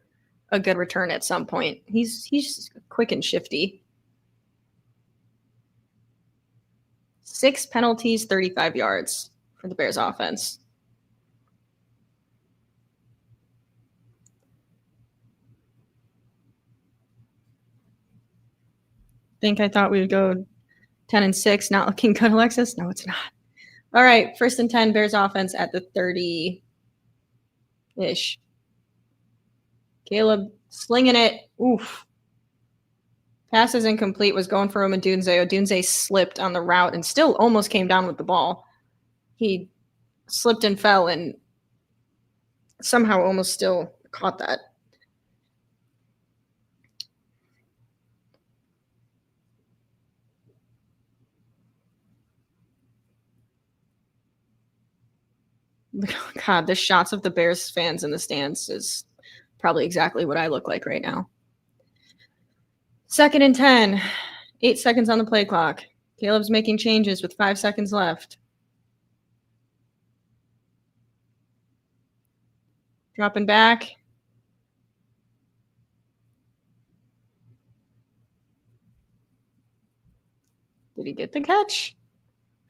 a good return at some point. He's quick and shifty. 6 penalties, 35 yards for the Bears offense. I thought we would go 10-6, not looking good, Alexis. No, it's not. All right, 1st and 10, Bears offense at the 30-ish. Caleb slinging it. Oof. Pass is incomplete, was going for Odunze. Odunze slipped on the route and still almost came down with the ball. He slipped and fell and somehow almost still caught that. God, the shots of the Bears fans in the stands is probably exactly what I look like right now. 2nd and 10. 8 seconds on the play clock. Caleb's making changes with 5 seconds left. Dropping back. Did he get the catch?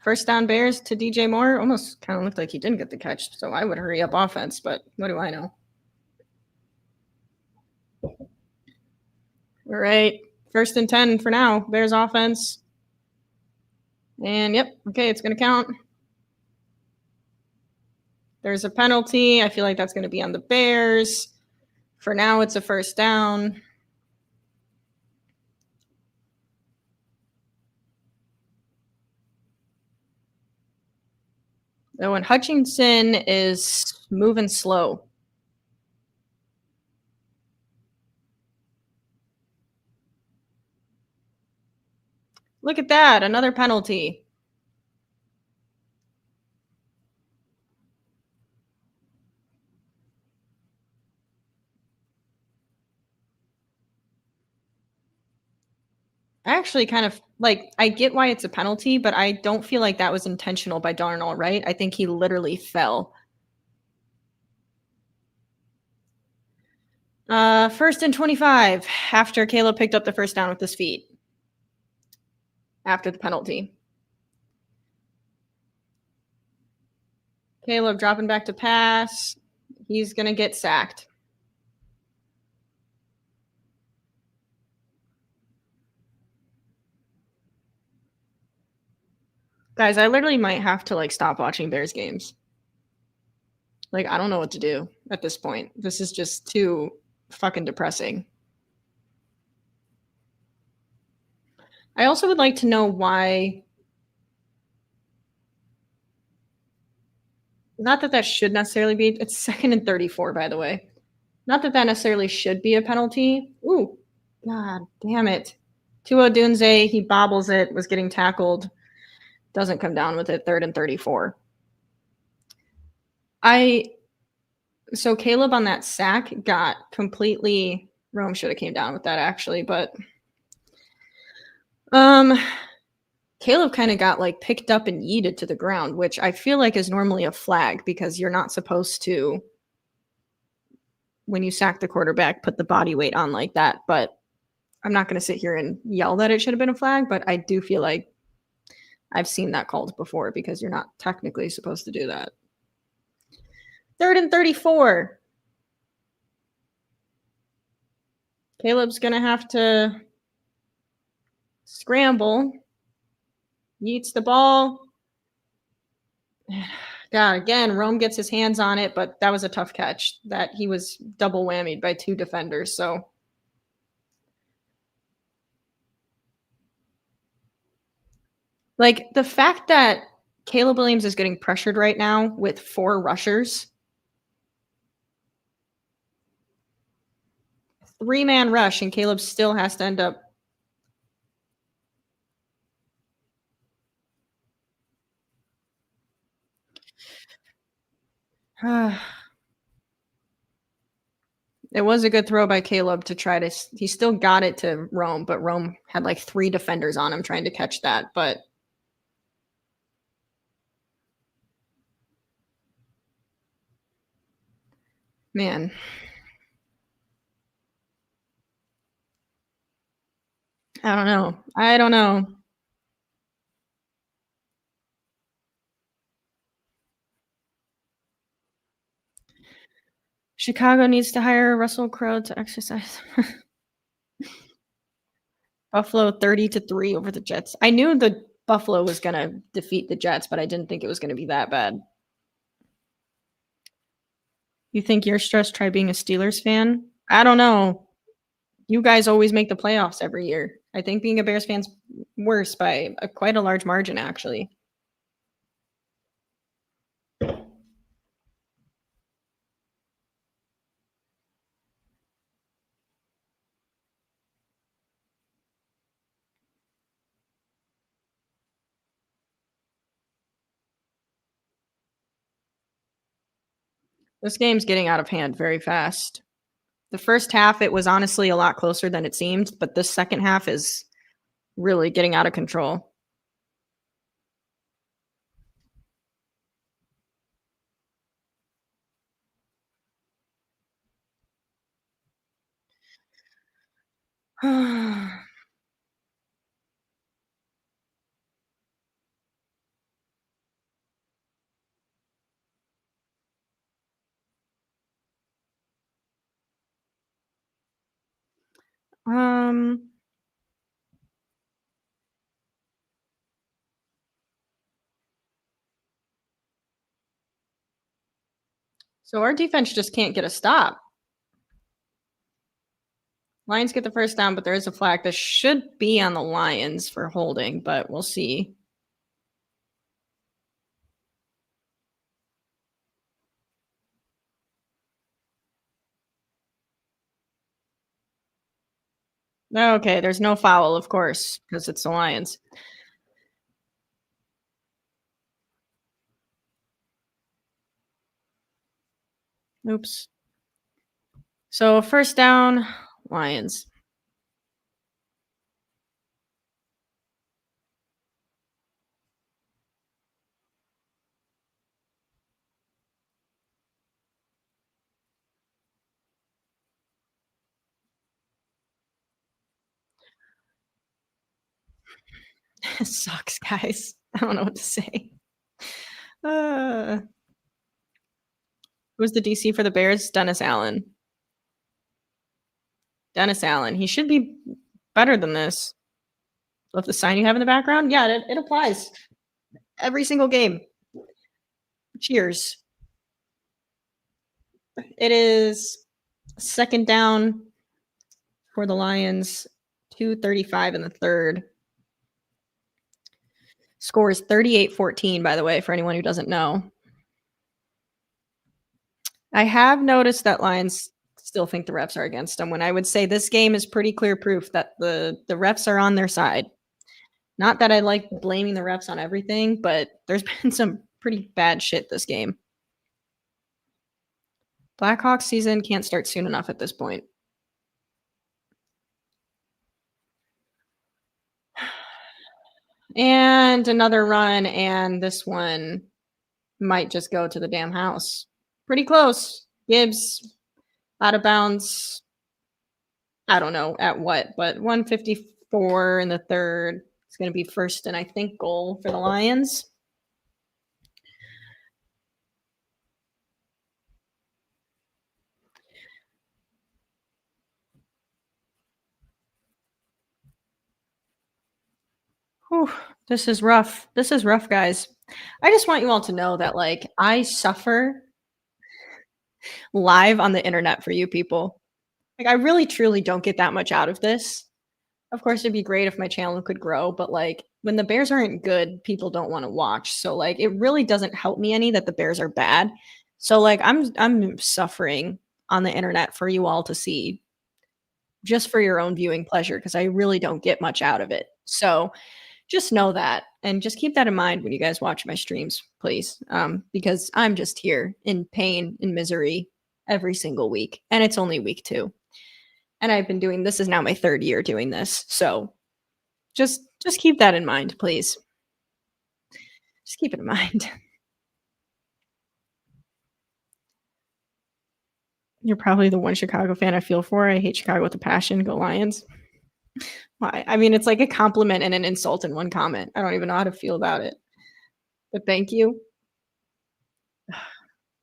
First down Bears to DJ Moore. Almost kind of looked like he didn't get the catch, so I would hurry up offense, but what do I know? All right. First and 10 for now. Bears offense. And yep, okay, it's going to count. There's a penalty. I feel like that's going to be on the Bears. For now, it's a first down. Oh, and Hutchinson is moving slow. Look at that, another penalty. I actually kind of like, I get why it's a penalty, but I don't feel like that was intentional by Darnold, right? I think he literally fell. First and 25 after Caleb picked up the first down with his feet after the penalty. Caleb dropping back to pass. He's going to get sacked. Guys, I literally might have to like stop watching Bears games. Like, I don't know what to do at this point. This is just too fucking depressing. I also would like to know why. Not that that should necessarily be. It's second and 34, by the way. Not that that necessarily should be a penalty. Ooh, God damn it. Tua Dunze, he bobbles it, was getting tackled, doesn't come down with it, third and 34. So Caleb on that sack got completely, Rome should have came down with that actually, but Caleb kind of got like picked up and yeeted to the ground, which I feel like is normally a flag because you're not supposed to, when you sack the quarterback, put the body weight on like that. But I'm not going to sit here and yell that it should have been a flag, but I do feel like I've seen that called before because you're not technically supposed to do that. Third and 34. Caleb's going to have to scramble. Yeets the ball. God, again, Rome gets his hands on it, but that was a tough catch. That he was double whammied by two defenders. So like the fact that Caleb Williams is getting pressured right now with 4 rushers, 3-man rush, and Caleb still has to end up. It was a good throw by Caleb to try to. He still got it to Rome, but Rome had like 3 defenders on him trying to catch that. But man, I don't know. I don't know. Chicago needs to hire Russell Crowe to exercise. Buffalo 30-3 over the Jets. I knew the Buffalo was going to defeat the Jets, but I didn't think it was going to be that bad. You think you're stressed? Try being a Steelers fan. I don't know. You guys always make the playoffs every year. I think being a Bears fan's worse by quite a large margin, actually. This game's getting out of hand very fast. The first half, it was honestly a lot closer than it seemed, but this second half is really getting out of control. Um, so our defense just can't get a stop. Lions get the first down, but there is a flag that should be on the Lions for holding, but we'll see. Okay, there's no foul, of course, because it's the Lions. Oops. So first down, Lions. Sucks, guys. I don't know what to say. Uh, who's the DC for the Bears? Dennis Allen. Dennis Allen. He should be better than this. Love the sign you have in the background. Yeah, it applies every single game. Cheers. It is second down for the Lions, 2:35 in the third. Score is 38-14, by the way, for anyone who doesn't know. I have noticed that Lions still think the refs are against them when I would say this game is pretty clear proof that the refs are on their side. Not that I like blaming the refs on everything, but there's been some pretty bad shit this game. Blackhawks season can't start soon enough at this point. And another run, and this one might just go to the damn house. Pretty close. Gibbs out of bounds. I don't know at what, but 154 in the third. It's going to be first and I think goal for the Lions. Whew, this is rough. This is rough, guys. I just want you all to know that, like, I suffer live on the internet for you people. Like, I really, truly don't get that much out of this. Of course, it'd be great if my channel could grow, but like, when the Bears aren't good, people don't want to watch. So, like, it really doesn't help me any that the Bears are bad. So, like, I'm suffering on the internet for you all to see just for your own viewing pleasure because I really don't get much out of it. So, just know that and just keep that in mind when you guys watch my streams, please. Because I'm just here in pain and misery every single week. And it's only week 2. And I've been doing this is now my 3rd year doing this. So just keep that in mind, please. Just keep it in mind. You're probably the one Chicago fan I feel for. I hate Chicago with a passion. Go Lions. Why? I mean, it's like a compliment and an insult in one comment. I don't even know how to feel about it. But thank you.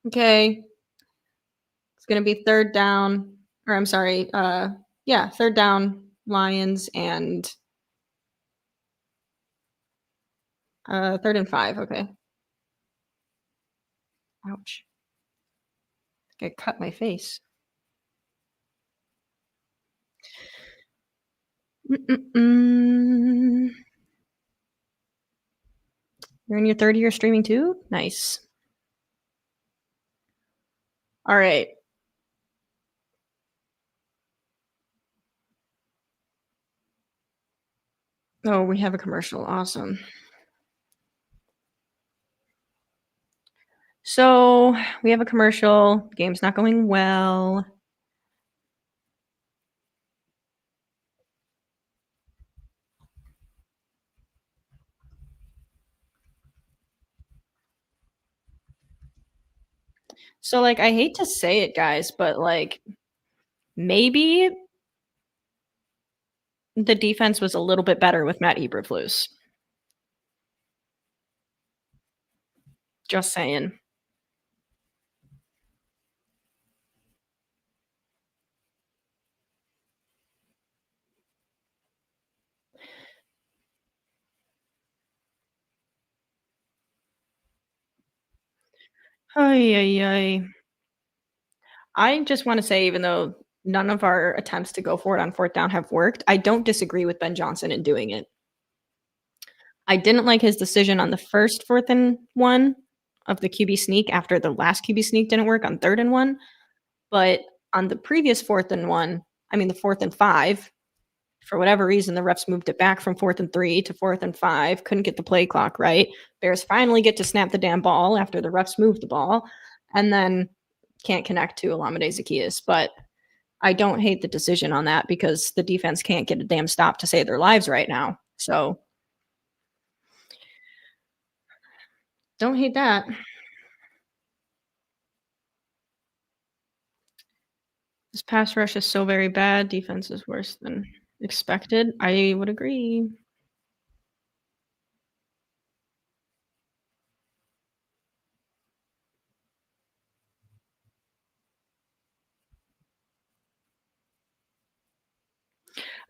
Okay. It's gonna be 3rd down, or I'm sorry, yeah, 3rd down, Lions, and 3rd and 5. Okay. Ouch! I cut my face. Mm-mm-mm. You're in your 3rd year streaming too? Nice. All right. Oh, we have a commercial. Awesome. So we have a commercial. Game's not going well. So, like, I hate to say it, guys, but like, maybe the defense was a little bit better with Matt Eberflus. Just saying. Ay, ay, ay. I just wanna say, even though none of our attempts to go for it on 4th down have worked, I don't disagree with Ben Johnson in doing it. I didn't like his decision on the first 4th and 1 of the QB sneak after the last QB sneak didn't work on 3rd and 1, but on the previous 4th and 1, I mean, the 4th and 5, for whatever reason, the refs moved it back from 4th and 3 to 4th and 5, couldn't get the play clock right. Bears finally get to snap the damn ball after the refs moved the ball, and then can't connect to Olamide Zaccheaus, but I don't hate the decision on that because the defense can't get a damn stop to save their lives right now. So don't hate that. This pass rush is so very bad. Defense is worse than expected. I would agree.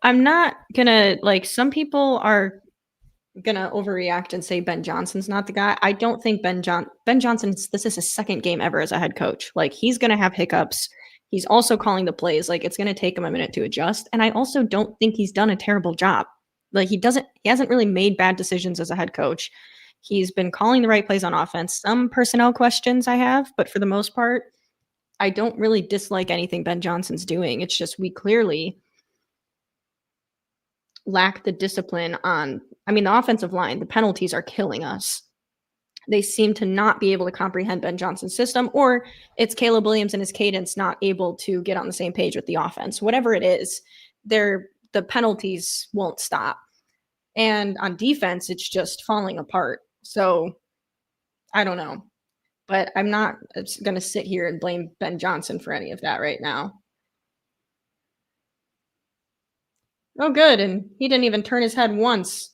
I'm not gonna like some people are gonna overreact and say Ben Johnson's not the guy. I don't think Ben Johnson's this is his second game ever as a head coach. Like he's gonna have hiccups. He's also calling the plays. Like it's gonna take him a minute to adjust. And I also don't think he's done a terrible job. Like he hasn't really made bad decisions as a head coach. He's been calling the right plays on offense. Some personnel questions I have, but for the most part, I don't really dislike anything Ben Johnson's doing. It's just we clearly lack the discipline on I mean, the offensive line, the penalties are killing us. They seem to not be able to comprehend Ben Johnson's system, or it's Caleb Williams and his cadence not able to get on the same page with the offense. Whatever it is, the penalties won't stop. And on defense, it's just falling apart. So I don't know. But I'm not going to sit here and blame Ben Johnson for any of that right now. Oh, good. And he didn't even turn his head once.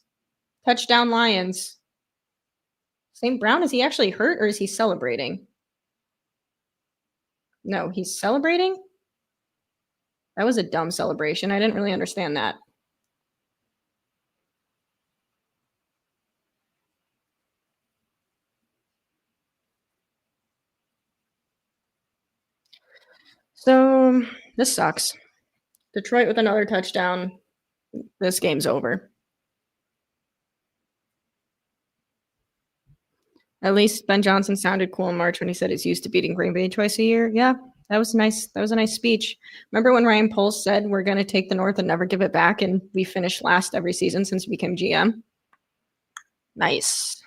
Touchdown Lions. St. Brown, is he actually hurt or is he celebrating? No, he's celebrating? That was a dumb celebration. I didn't really understand that. So this sucks. Detroit with another touchdown. This game's over. At least Ben Johnson sounded cool in March when he said he's used to beating Green Bay twice a year. Yeah, that was nice. That was a nice speech. Remember when Ryan Poles said we're going to take the North and never give it back, and we finished last every season since we became GM? Nice.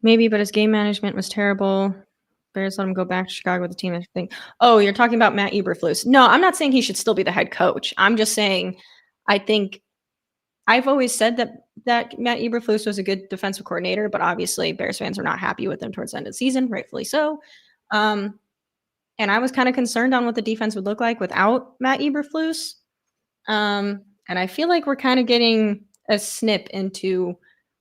Maybe, but his game management was terrible. Bears let him go back to Chicago with the team. I think. Oh, you're talking about Matt Eberflus. No, I'm not saying he should still be the head coach. I'm just saying I think I've always said that Matt Eberflus was a good defensive coordinator, but obviously Bears fans are not happy with him towards the end of the season, rightfully so. Um, and I was kind of concerned on what the defense would look like without Matt Eberflus. And I feel like we're kind of getting a snip into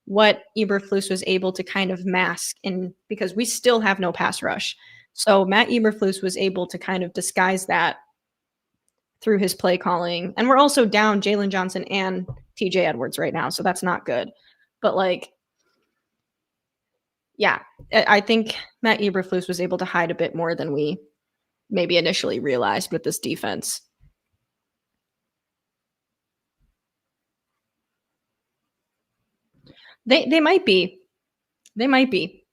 what Eberflus was able to kind of mask in because we still have no pass rush. So Matt Eberflus was able to kind of disguise that through his play calling. And we're also down Jalen Johnson and TJ Edwards right now. So that's not good. But like, yeah, I think Matt Eberflus was able to hide a bit more than we maybe initially realized with this defense. They might be. They might be.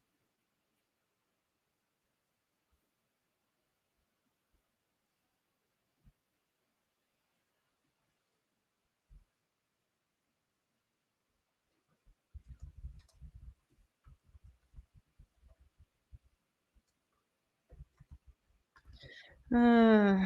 Uh,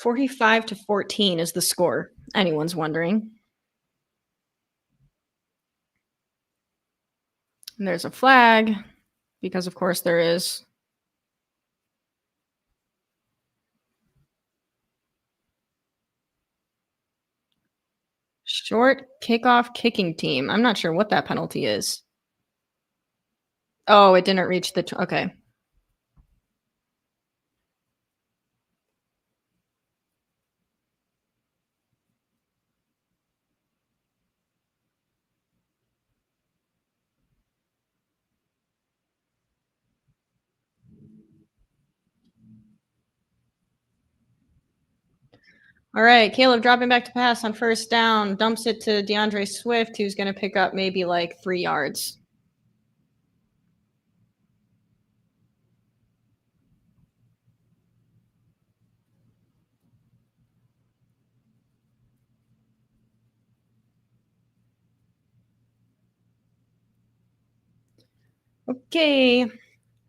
45-14 is the score. Anyone's wondering. And there's a flag, because of course there is. Short kickoff kicking team. I'm not sure what that penalty is. Oh, it didn't reach the okay. All right, Caleb dropping back to pass on first down, dumps it to DeAndre Swift, who's going to pick up maybe like 3 yards. Okay,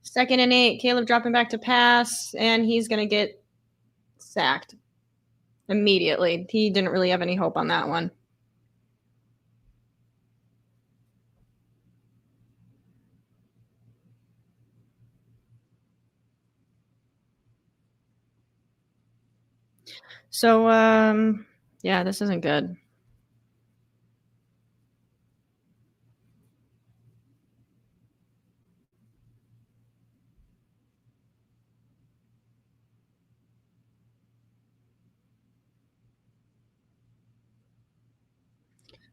2nd and 8. Caleb dropping back to pass, and he's going to get sacked immediately. He didn't really have any hope on that one. So, yeah, this isn't good.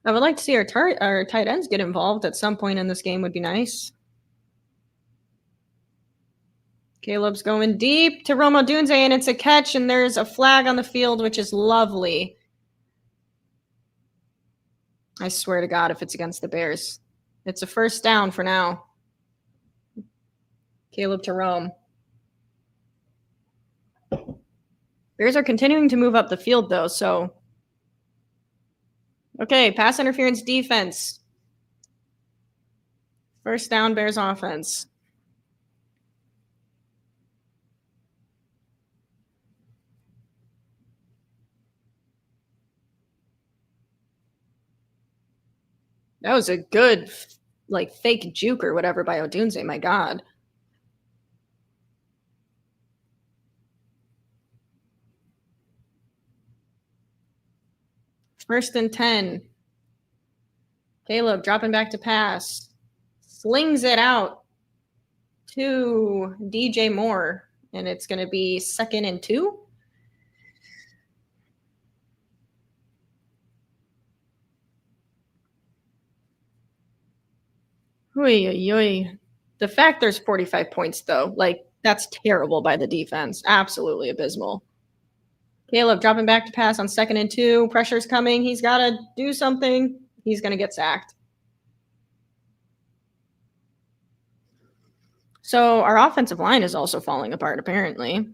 I would like to see our tight ends get involved at some point in this game. Would be nice. Caleb's going deep to Rome Odunze, and it's a catch, and there's a flag on the field, which is lovely. I swear to God, if it's against the Bears. It's a first down for now. Caleb to Rome. Bears are continuing to move up the field, though, so. Okay, pass interference defense. First down, Bears offense. That was a good, like, fake juke or whatever by Odunze. My God. First and 10. Caleb dropping back to pass. Slings it out to DJ Moore, and it's going to be 2nd and 2. Oy, oy, oy. The fact there's 45 points, though, like, that's terrible by the defense. Absolutely abysmal. Caleb dropping back to pass on 2nd and 2. Pressure's coming. He's got to do something. He's going to get sacked. So our offensive line is also falling apart, apparently.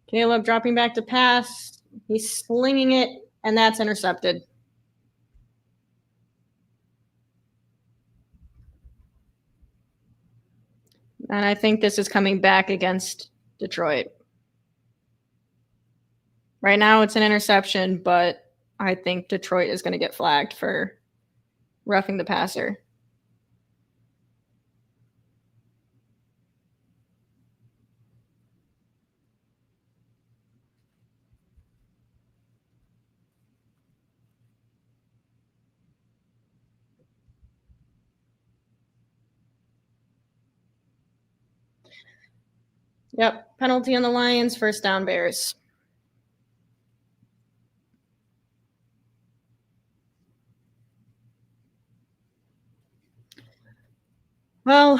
Caleb dropping back to pass. He's slinging it, and that's intercepted. And I think this is coming back against Detroit. Right now it's an interception, but I think Detroit is going to get flagged for roughing the passer. Yep, penalty on the Lions, first down Bears. Well,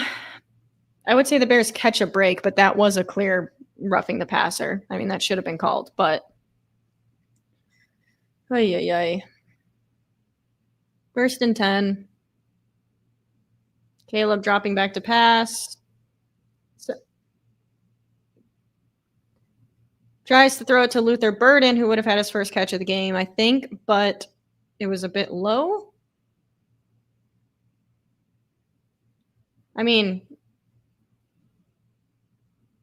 I would say the Bears catch a break, but that was a clear roughing the passer. I mean, that should have been called, but. Ay, ay, ay. First and 10. Caleb dropping back to pass. Tries to throw it to Luther Burden, who would have had his first catch of the game, I think, but it was a bit low. I mean,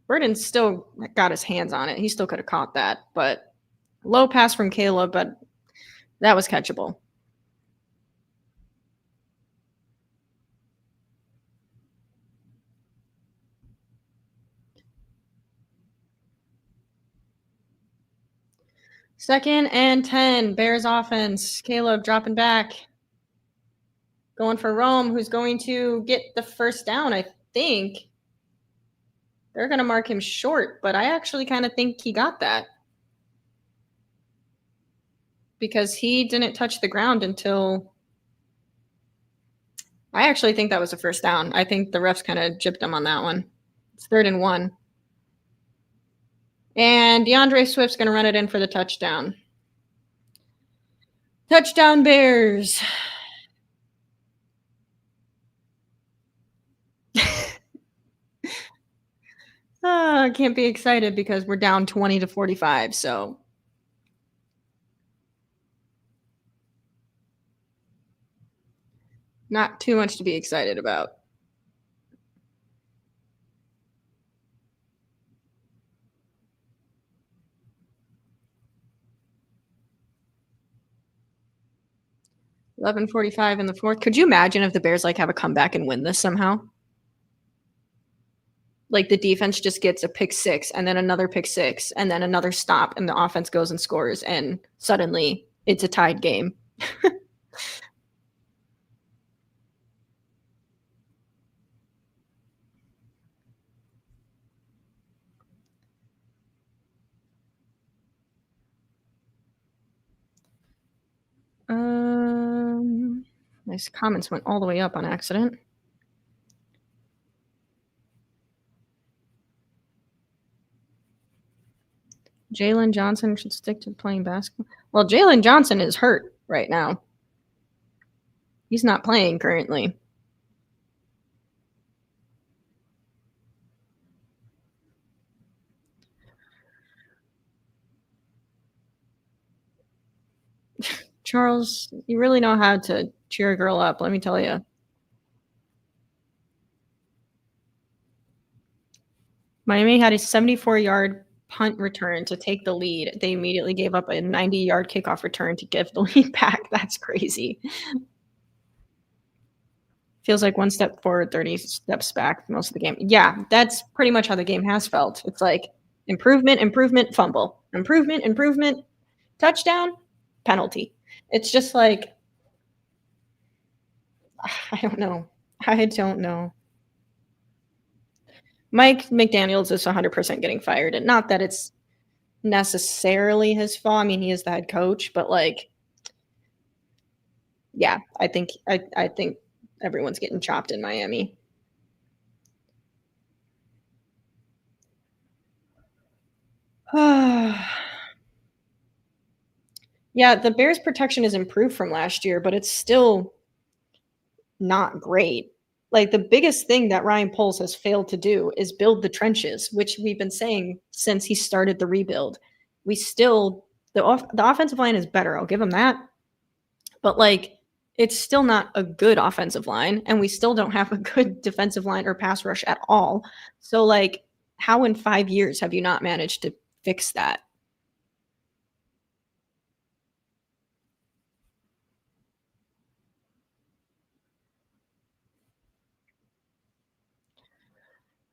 Burden still got his hands on it. He still could have caught that, but low pass from Caleb, but that was catchable. Second and 10, Bears offense. Caleb dropping back. Going for Rome, who's going to get the first down, I think. They're going to mark him short, but I actually kind of think he got that. Because he didn't touch the ground until... I actually think that was a first down. I think the refs kind of gypped him on that one. It's 3rd and 1. And DeAndre Swift's going to run it in for the touchdown. Touchdown, Bears. I can't be excited because we're down 20-45, so... Not too much to be excited about. $11:45 in the fourth. Could you imagine if the Bears have a comeback and win this somehow? Like the defense just gets a pick six and then another pick six and then another stop and the offense goes and scores and suddenly it's a tied game. Nice comments went all the way up on accident. Jalen Johnson should stick to playing basketball. Well, Jalen Johnson is hurt right now. He's not playing currently. Charles, you really know how to cheer a girl up, let me tell you. Miami had a 74-yard punt return to take the lead. They immediately gave up a 90-yard kickoff return to give the lead back. That's crazy. Feels like one step forward, 30 steps back most of the game. Yeah, that's pretty much how the game has felt. It's like improvement, improvement, fumble. Improvement, improvement, touchdown, penalty. It's just like, I don't know. I don't know. Mike McDaniels is 100% getting fired. And not that it's necessarily his fault. I mean, he is the head coach, but yeah, I think everyone's getting chopped in Miami. Yeah, the Bears' protection has improved from last year, but it's still not great. Like the biggest thing that Ryan Poles has failed to do is build the trenches, which we've been saying since he started the rebuild. We still the offensive line is better. I'll give him that. But it's still not a good offensive line, and we still don't have a good defensive line or pass rush at all. So how in 5 years have you not managed to fix that?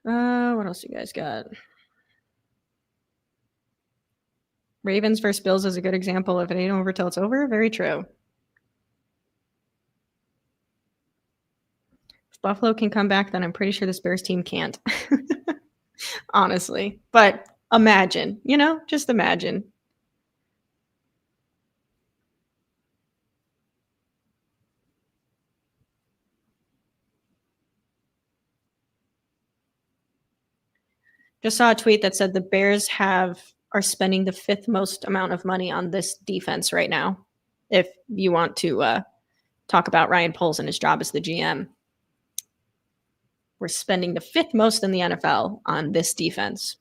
What else you guys got? Ravens versus Bills is a good example. If it ain't over till it's over, very true. If Buffalo can come back, then I'm pretty sure this Bears team can't. Honestly. But imagine, just imagine. Just saw a tweet that said the Bears are spending the 5th most amount of money on this defense right now. If you want to talk about Ryan Poles and his job as the GM. We're spending the 5th most in the NFL on this defense.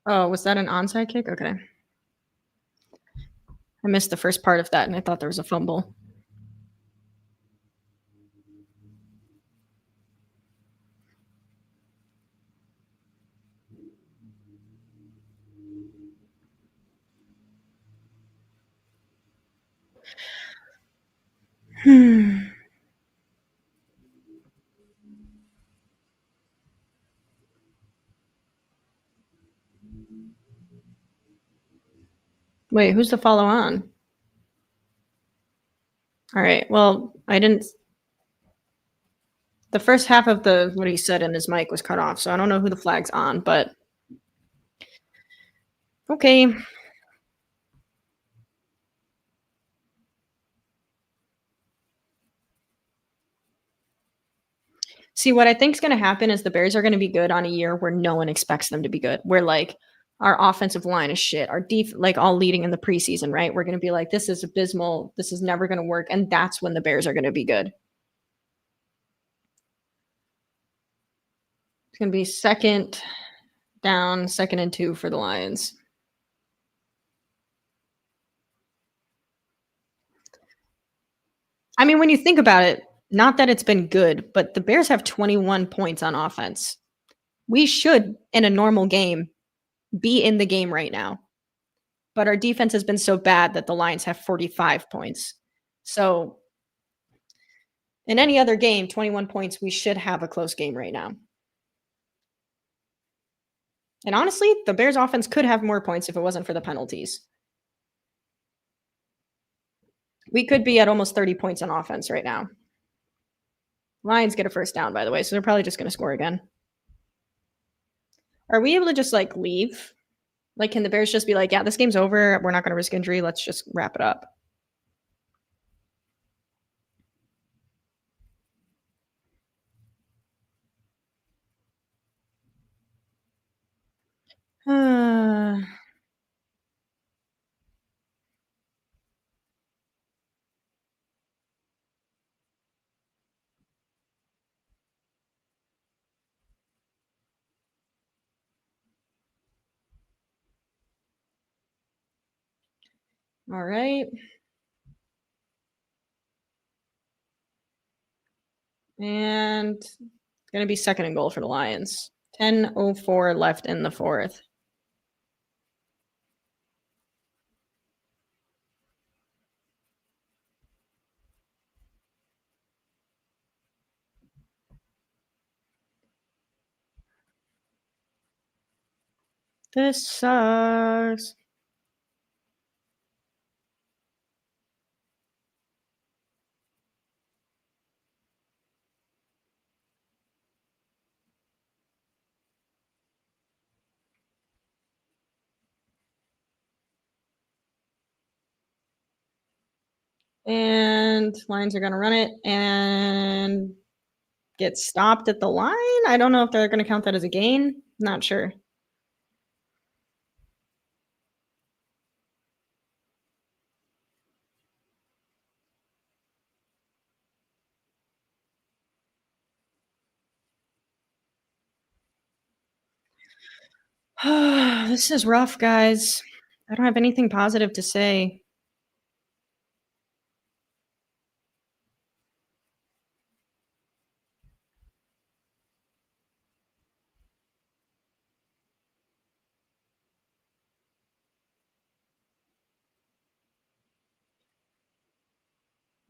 Oh, was that an onside kick? Okay. I missed the first part of that, and I thought there was a fumble. Wait, who's the follow on? All right. Well, I didn't. The first half of what he said in his mic was cut off, so I don't know who the flag's on, but okay. See, what I think is going to happen is the Bears are going to be good on a year where no one expects them to be good. Where like our offensive line is shit, our like all leading in the preseason, right? We're going to be like, this is abysmal. This is never going to work, and that's when the Bears are going to be good. It's going to be second down, 2nd and 2 for the Lions. I mean, when you think about it, not that it's been good, but the Bears have 21 points on offense. We should, in a normal game, be in the game right now. But our defense has been so bad that the Lions have 45 points. So in any other game, 21 points, we should have a close game right now. And honestly, the Bears offense could have more points if it wasn't for the penalties. We could be at almost 30 points on offense right now. Lions get a first down, by the way, so they're probably just going to score again. Are we able to just like leave? Like, can the Bears just be like, yeah, this game's over. We're not going to risk injury. Let's just wrap it up. All right. And it's going to be 2nd and goal for the Lions. 10:04 left in the 4th. This sucks. And Lions are going to run it and get stopped at the line. I don't know if they're going to count that as a gain. Not sure. This is rough, guys. I don't have anything positive to say.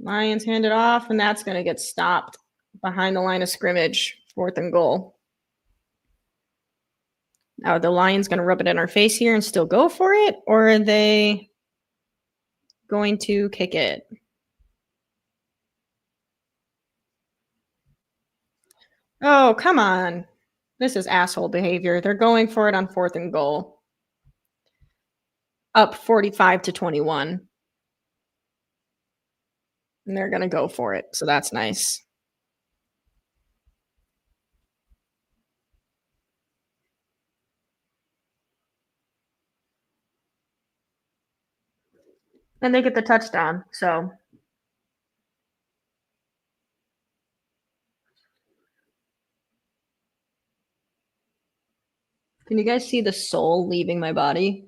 Lions hand it off, and that's going to get stopped behind the line of scrimmage. 4th and goal. Now, are the Lions going to rub it in our face here and still go for it, or are they going to kick it? Oh, come on. This is asshole behavior. They're going for it on 4th and goal. Up 45-21. And they're going to go for it. So that's nice. And they get the touchdown. So, can you guys see the soul leaving my body?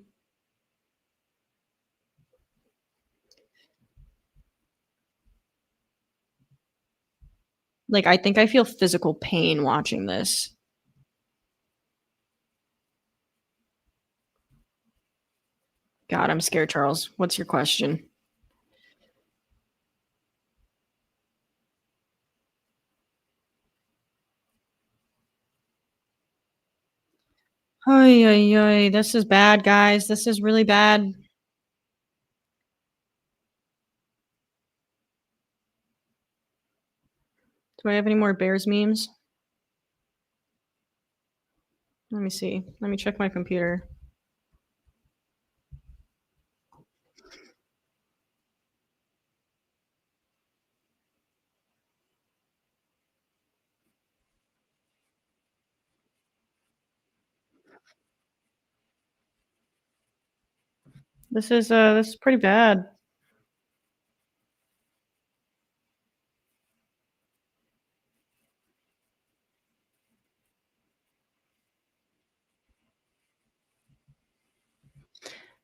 Like, I think I feel physical pain watching this. God, I'm scared, Charles. What's your question? Ay, ay, ay. This is bad, guys. This is really bad. Do I have any more Bears memes? Let me see. Let me check my computer. This is pretty bad.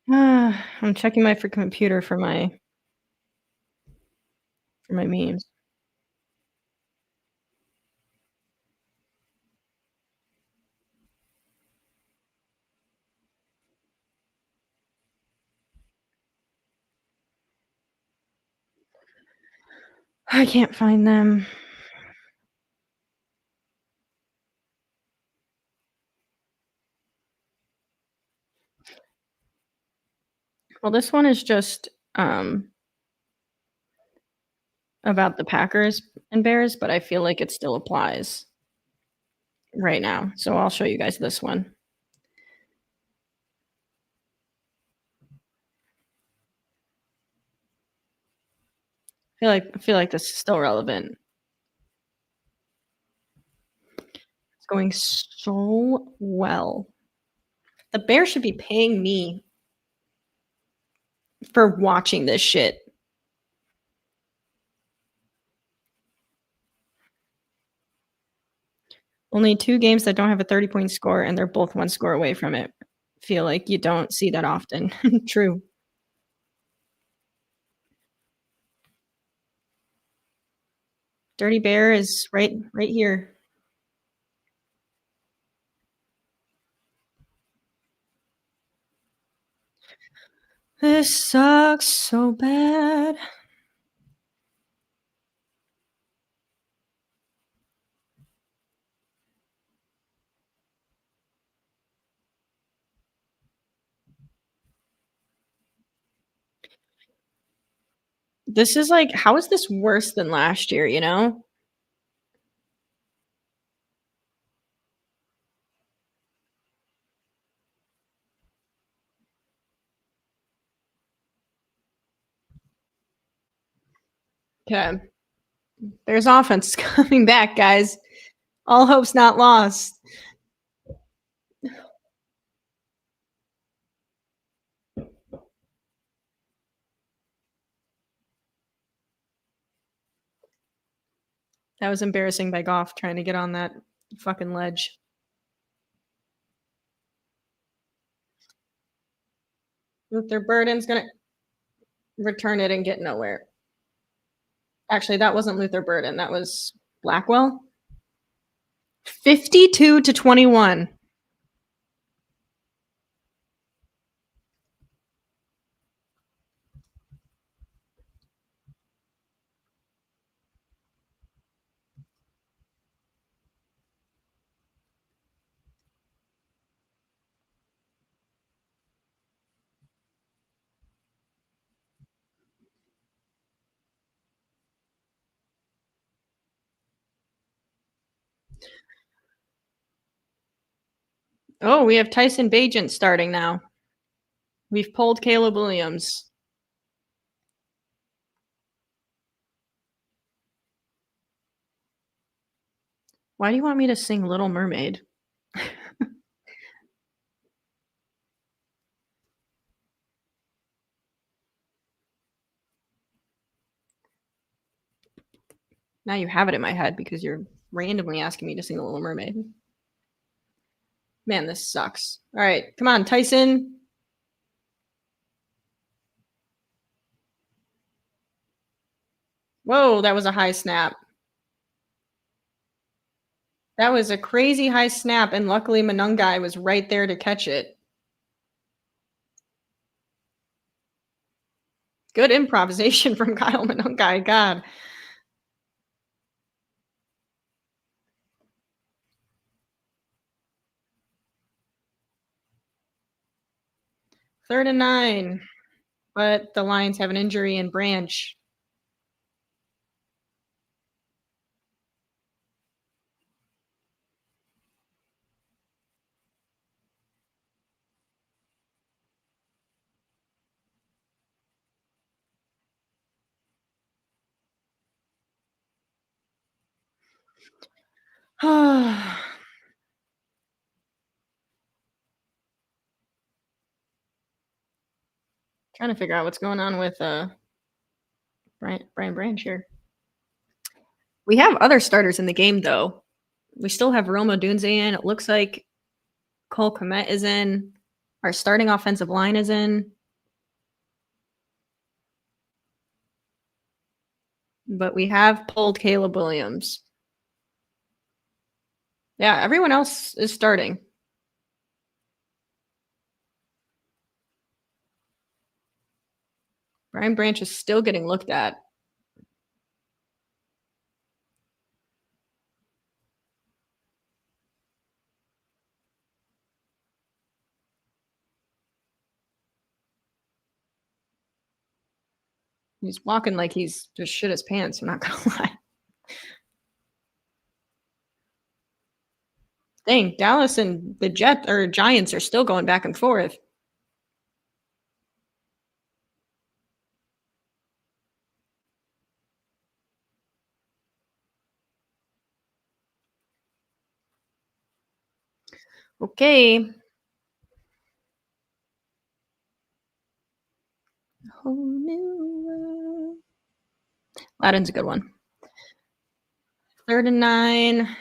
I'm checking my computer for my memes. I can't find them. Well, this one is just about the Packers and Bears, but I feel like it still applies right now. So I'll show you guys this one. I feel like this is still relevant. It's going so well. The Bears should be paying me for watching this shit. Only 2 games that don't have a 30-point score, and they're both 1 score away from it. Feel like you don't see that often. True. Dirty Bear is right here. This sucks so bad. This is like, how is this worse than last year, you know? Okay. There's offense coming back, guys. All hope's not lost. That was embarrassing by Goff trying to get on that fucking ledge. Luther Burden's gonna return it and get nowhere. Actually, that wasn't Luther Burden. That was Blackwell. 52-21. Oh, we have Tyson Bagent starting now. We've pulled Caleb Williams. Why do you want me to sing Little Mermaid? Now you have it in my head because you're randomly asking me to sing The Little Mermaid. Man, this sucks. All right, come on, Tyson. Whoa, that was a high snap. That was a crazy high snap, and luckily Manungai was right there to catch it. Good improvisation from Kyle Manungai. God. Third and 9. But the Lions have an injury in Branch. Trying to figure out what's going on with Brian Branch here. We have other starters in the game, though. We still have Roma Dunze in. It looks like Cole Kmet is in. Our starting offensive line is in. But we have pulled Caleb Williams. Yeah, everyone else is starting. Brian Branch is still getting looked at. He's walking like he's just shit his pants, I'm not gonna lie. Dang, Dallas and the Giants are still going back and forth. Okay. Whole new world. Aladdin's a good one. 3rd and 9.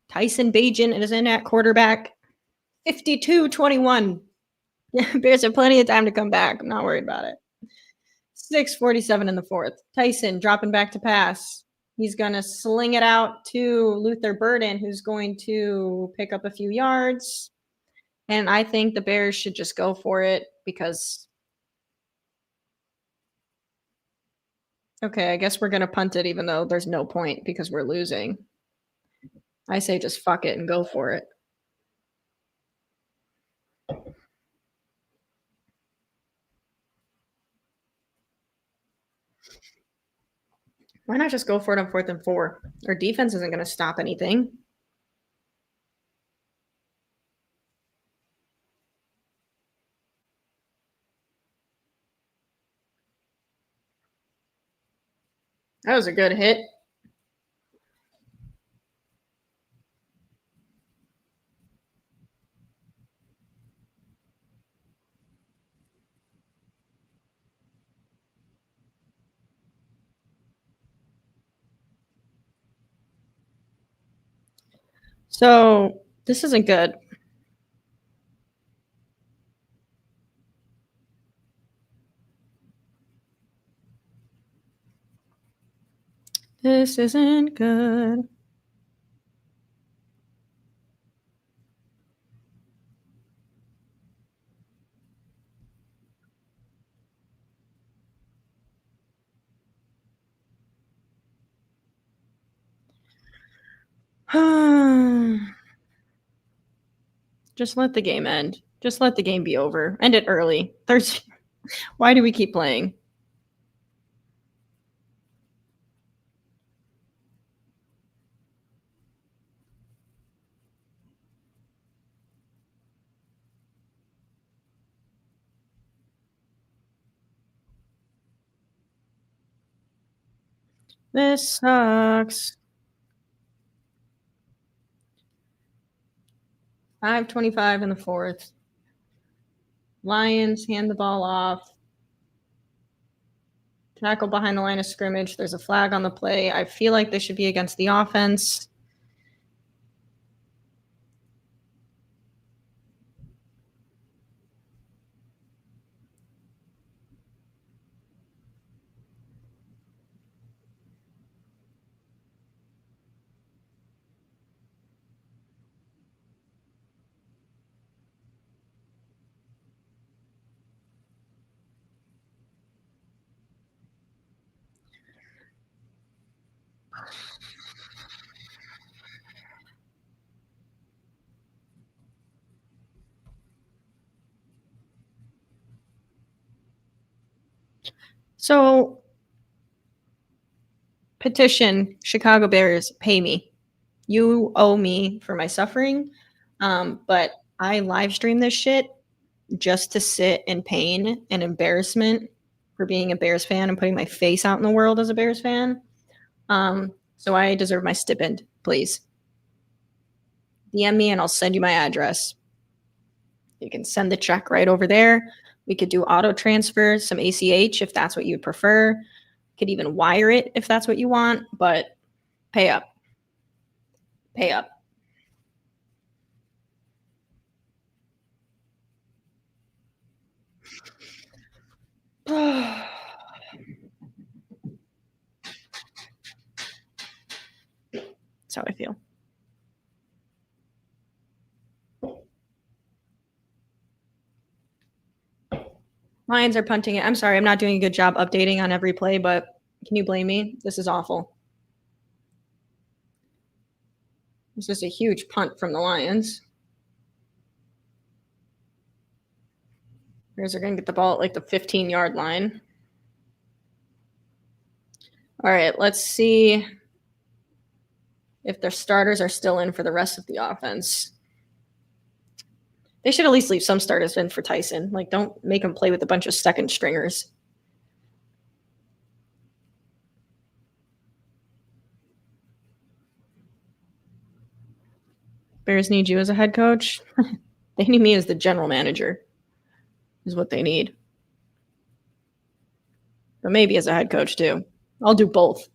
Tyson Bagent is in at quarterback. 52-21. Bears have plenty of time to come back. I'm not worried about it. 6:47 in the 4th. Tyson dropping back to pass. He's going to sling it out to Luther Burden, who's going to pick up a few yards. And I think the Bears should just go for it because... Okay, I guess we're going to punt it even though there's no point because we're losing. I say just fuck it and go for it. Why not just go for it on 4th and 4? Our defense isn't going to stop anything. That was a good hit. So this isn't good. This isn't good. Just let the game end. Just let the game be over. End it early. Why do we keep playing? This sucks. 5:25 in the 4th. Lions hand the ball off Tackle behind the line of scrimmage. There's a flag on the play. I feel like this should be against the offense. So, petition, Chicago Bears, pay me. You owe me for my suffering. But I live stream this shit just to sit in pain and embarrassment for being a Bears fan and putting my face out in the world as a Bears fan. So I deserve my stipend, please. DM me and I'll send you my address. You can send the check right over there. We could do auto transfer, some ACH if that's what you prefer. Could even wire it if that's what you want, but pay up. Pay up. That's how I feel. Lions are punting it. I'm sorry, I'm not doing a good job updating on every play, but can you blame me? This is awful. This is a huge punt from the Lions. Bears are going to get the ball at like the 15-yard line. All right, let's see if their starters are still in for the rest of the offense. They should at least leave some starters in for Tyson. Like, don't make him play with a bunch of second stringers. Bears need you as a head coach. They need me as the general manager, is what they need. But maybe as a head coach, too. I'll do both.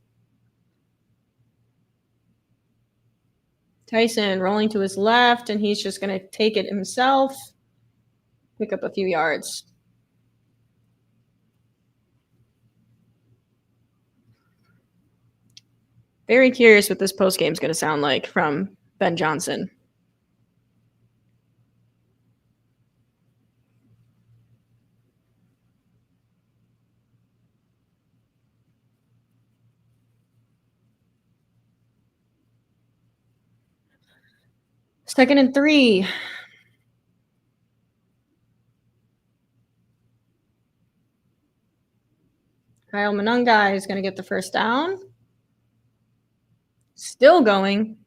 Tyson rolling to his left, and he's just going to take it himself, pick up a few yards. Very curious what this postgame is going to sound like from Ben Johnson. Second and 3. Kyle Monungai is going to get the first down. Still going.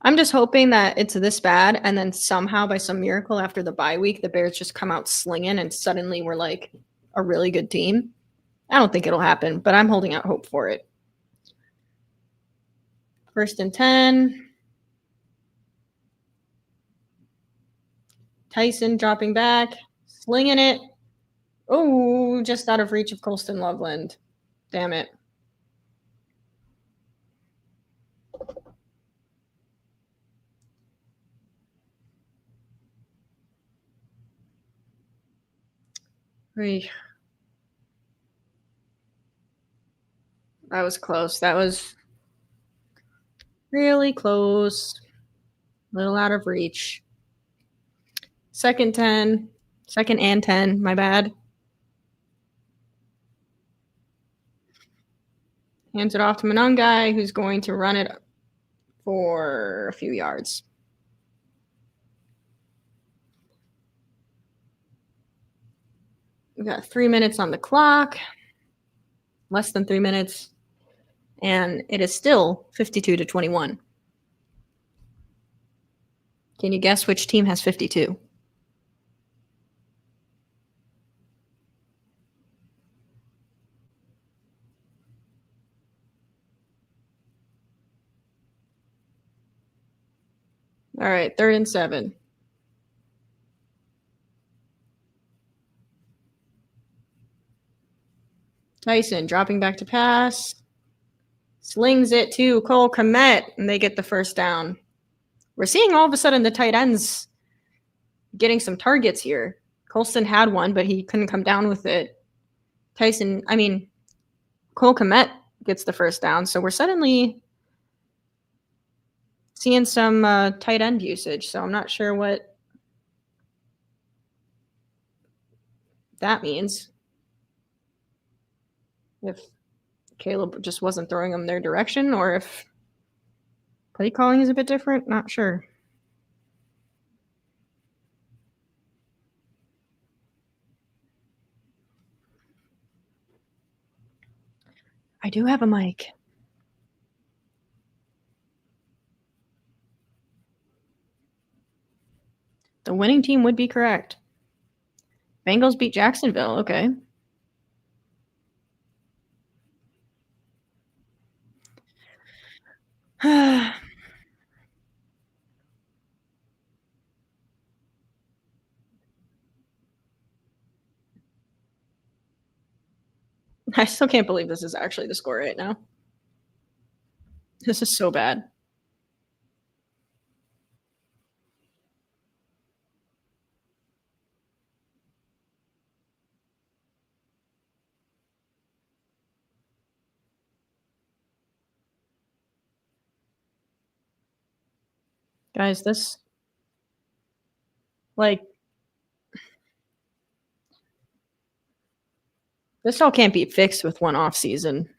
I'm just hoping that it's this bad, and then somehow by some miracle after the bye week, the Bears just come out slinging and suddenly we're like a really good team. I don't think it'll happen, but I'm holding out hope for it. 1st and 10. Tyson dropping back, slinging it. Oh, just out of reach of Colston Loveland. Damn it. That was close. That was really close. A little out of reach. 2nd and 10, my bad. Hands it off to Monungai, who's going to run it for a few yards. We've got 3 minutes on the clock. Less than 3 minutes. And it is still 52-21. Can you guess which team has 52? All right, 3rd and 7. Tyson dropping back to pass. Slings it to Cole Kmet, and they get the first down. We're seeing all of a sudden the tight ends getting some targets here. Colston had one, but he couldn't come down with it. Cole Kmet gets the first down, so we're suddenly seeing some tight end usage. So I'm not sure what that means. If Caleb just wasn't throwing them their direction, or if play calling is a bit different, not sure. I do have a mic. The winning team would be correct. Bengals beat Jacksonville. Okay. I still can't believe this is actually the score right now. This is so bad. Guys, this this all can't be fixed with one off season.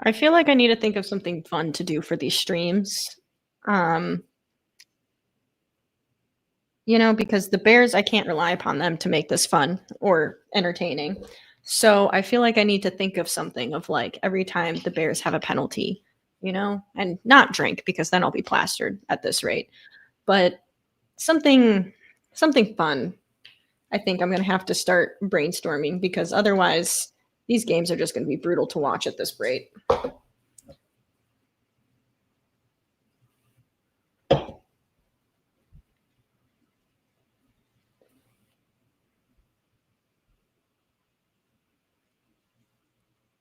I feel like I need to think of something fun to do for these streams. Because the Bears, I can't rely upon them to make this fun or entertaining. So I feel like I need to think of something of like every time the Bears have a penalty, and not drink because then I'll be plastered at this rate. But something fun. I think I'm going to have to start brainstorming because otherwise these games are just going to be brutal to watch at this rate.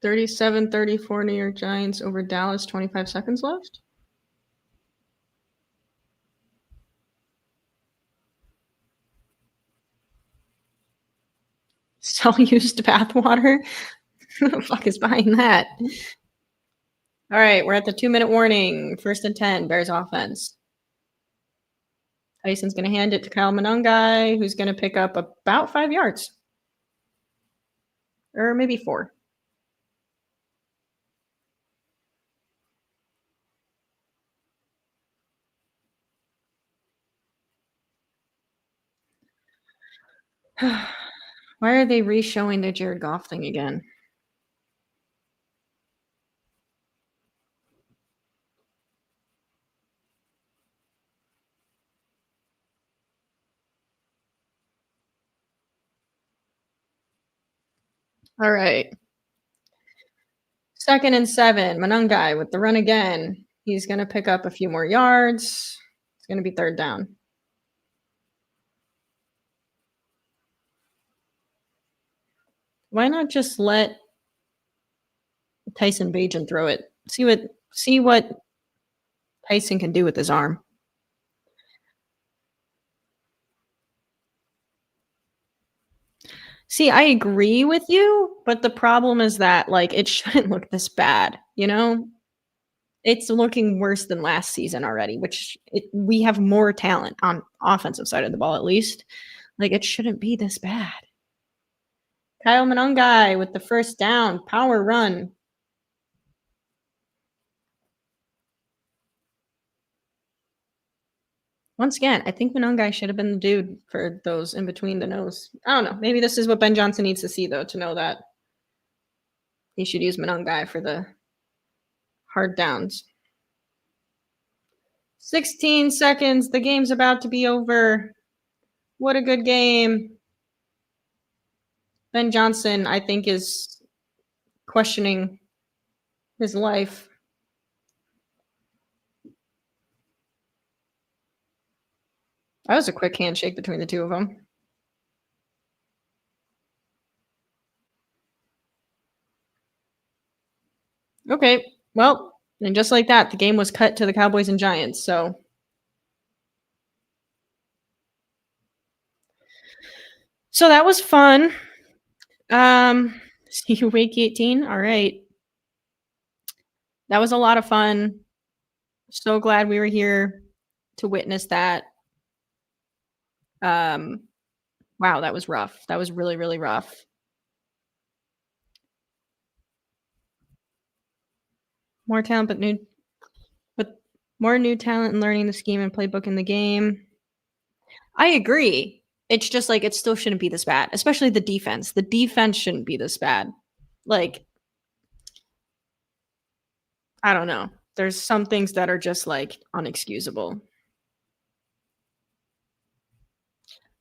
(37-34) New York Giants over Dallas, 25 seconds left. Sell used bathwater? Who the fuck is buying that? All right, we're at the 2-minute warning. 1st and 10, Bears offense. Tyson's going to hand it to Kyle Monangai, who's going to pick up about 5 yards. Or maybe 4. Why are they re-showing the Jared Goff thing again? All right. 2nd and 7, Monangai with the run again. He's going to pick up a few more yards. It's going to be 3rd down. Why not just let Tyson Bagent throw it? See what Tyson can do with his arm. See, I agree with you, but the problem is that it shouldn't look this bad, It's looking worse than last season already, which we have more talent on offensive side of the ball at least. It shouldn't be this bad. Kyle Monangai with the 1st down, power run. Once again, I think Monongai should have been the dude for those in between the nose. I don't know. Maybe this is what Ben Johnson needs to see, though, to know that he should use Monongai for the hard downs. 16 seconds. The game's about to be over. What a good game. Ben Johnson, I think, is questioning his life. That was a quick handshake between the two of them. Okay, well, and just like that, the game was cut to the Cowboys and Giants. So that was fun. See you week 18. All right. That was a lot of fun. So glad we were here to witness that. Wow, that was rough. That was really, really rough. More talent, but more new talent and learning the scheme and playbook in the game. I agree. It's just like it still shouldn't be this bad, especially the defense. The defense shouldn't be this bad. Like, I don't know. There's some things that are just like unexcusable.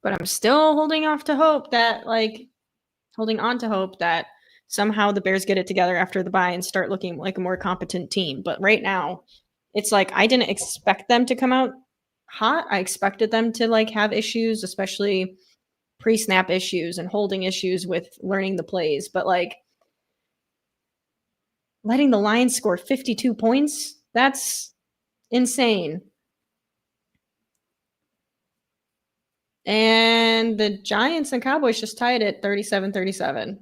But I'm still holding on to hope that somehow the Bears get it together after the bye and start looking like a more competent team. But right now, it's like I didn't expect them to come out hot. I expected them to like have issues, especially pre-snap issues and holding issues with learning the plays. But like letting the Lions score 52 points, that's insane. And the Giants and Cowboys just tied it 37-37.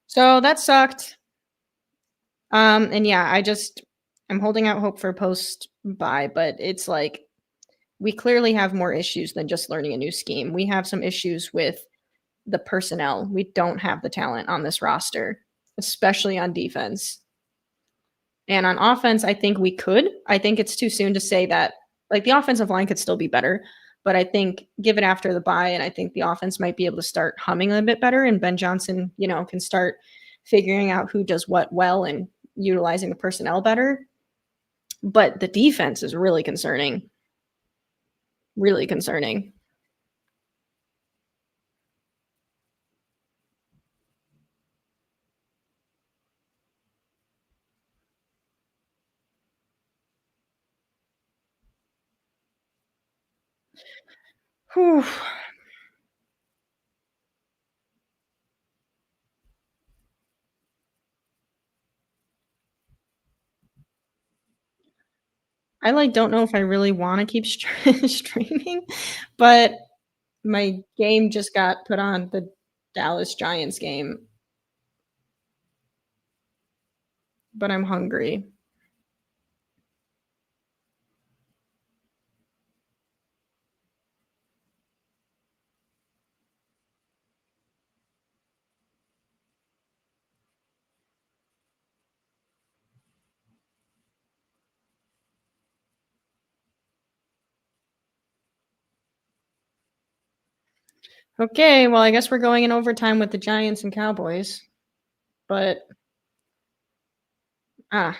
So that sucked. And yeah, I'm holding out hope for post bye, but it's like we clearly have more issues than just learning a new scheme. We have some issues with the personnel. We don't have the talent on this roster, especially on defense. And on offense, I think we could. I think it's too soon to say that like the offensive line could still be better, but I think give it after the bye, and I think the offense might be able to start humming a bit better, and Ben Johnson, can start figuring out who does what well and utilizing the personnel better. But the defense is really concerning. Really concerning. Whew. I like don't know if I really want to keep streaming, but my game just got put on the Dallas Giants game. But I'm hungry. Okay, well, I guess we're going in overtime with the Giants and Cowboys. But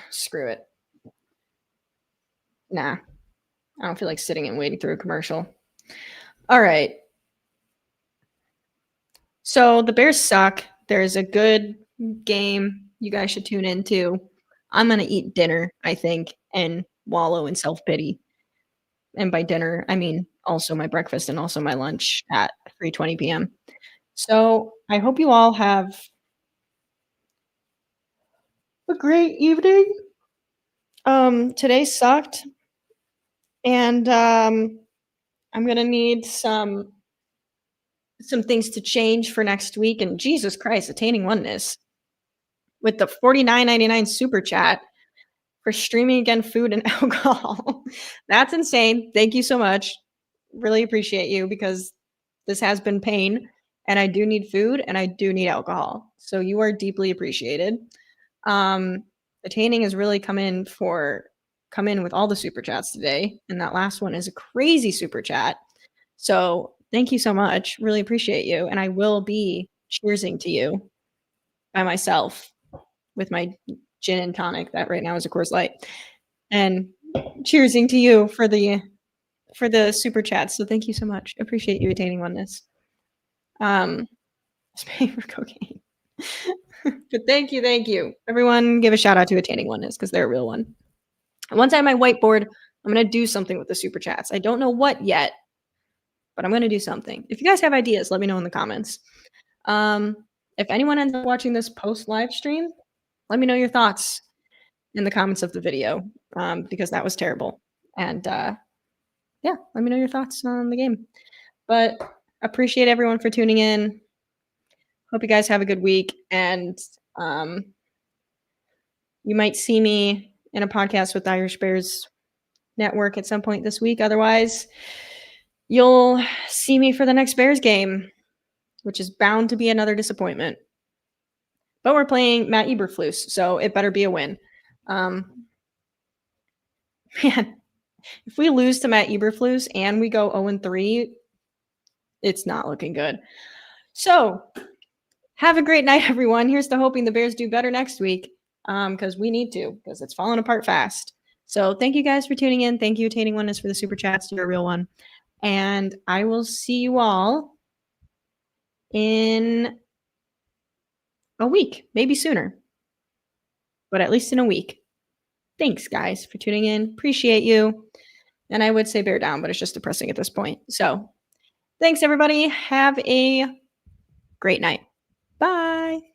screw it. Nah. I don't feel like sitting and waiting through a commercial. All right. So the Bears suck. There's a good game you guys should tune into. I'm going to eat dinner, I think, and wallow in self-pity. And by dinner, I mean also my breakfast and also my lunch at 3:20 p.m. So I hope you all have a great evening. Today sucked, and I'm gonna need some things to change for next week. And Jesus Christ, attaining oneness with the $49.99 super chat for streaming again food and alcohol. That's insane. Thank you so much. Really appreciate you because this has been pain, and I do need food and I do need alcohol. So you are deeply appreciated. Attaining has really come in for come in with all the super chats today. And that last one is a crazy super chat. So thank you so much. Really appreciate you. And I will be cheersing to you by myself with my gin and tonic that right now is a Coors Light. And cheersing to you for the super chat. So thank you so much. Appreciate you attaining oneness. Paying for cocaine. But thank you. Everyone give a shout out to attaining oneness because they're a real one. And once I have my whiteboard, I'm going to do something with the super chats. I don't know what yet, but I'm going to do something. If you guys have ideas, let me know in the comments. If anyone ends up watching this post live stream, let me know your thoughts in the comments of the video, because that was terrible. And yeah, let me know your thoughts on the game. But appreciate everyone for tuning in. Hope you guys have a good week. And you might see me in a podcast with the Irish Bears Network at some point this week. Otherwise, you'll see me for the next Bears game, which is bound to be another disappointment. But we're playing Matt Eberflus, so it better be a win. Man, if we lose to Matt Eberflus and we go 0-3, it's not looking good. So have a great night, everyone. Here's to hoping the Bears do better next week, because we need to, because it's falling apart fast. So thank you guys for tuning in. Thank you, Attaining Oneness, for the super chats. You're a real one. And I will see you all in a week, maybe sooner, but at least in a week. Thanks, guys, for tuning in. Appreciate you. And I would say bear down, but it's just depressing at this point. So thanks, everybody. Have a great night. Bye.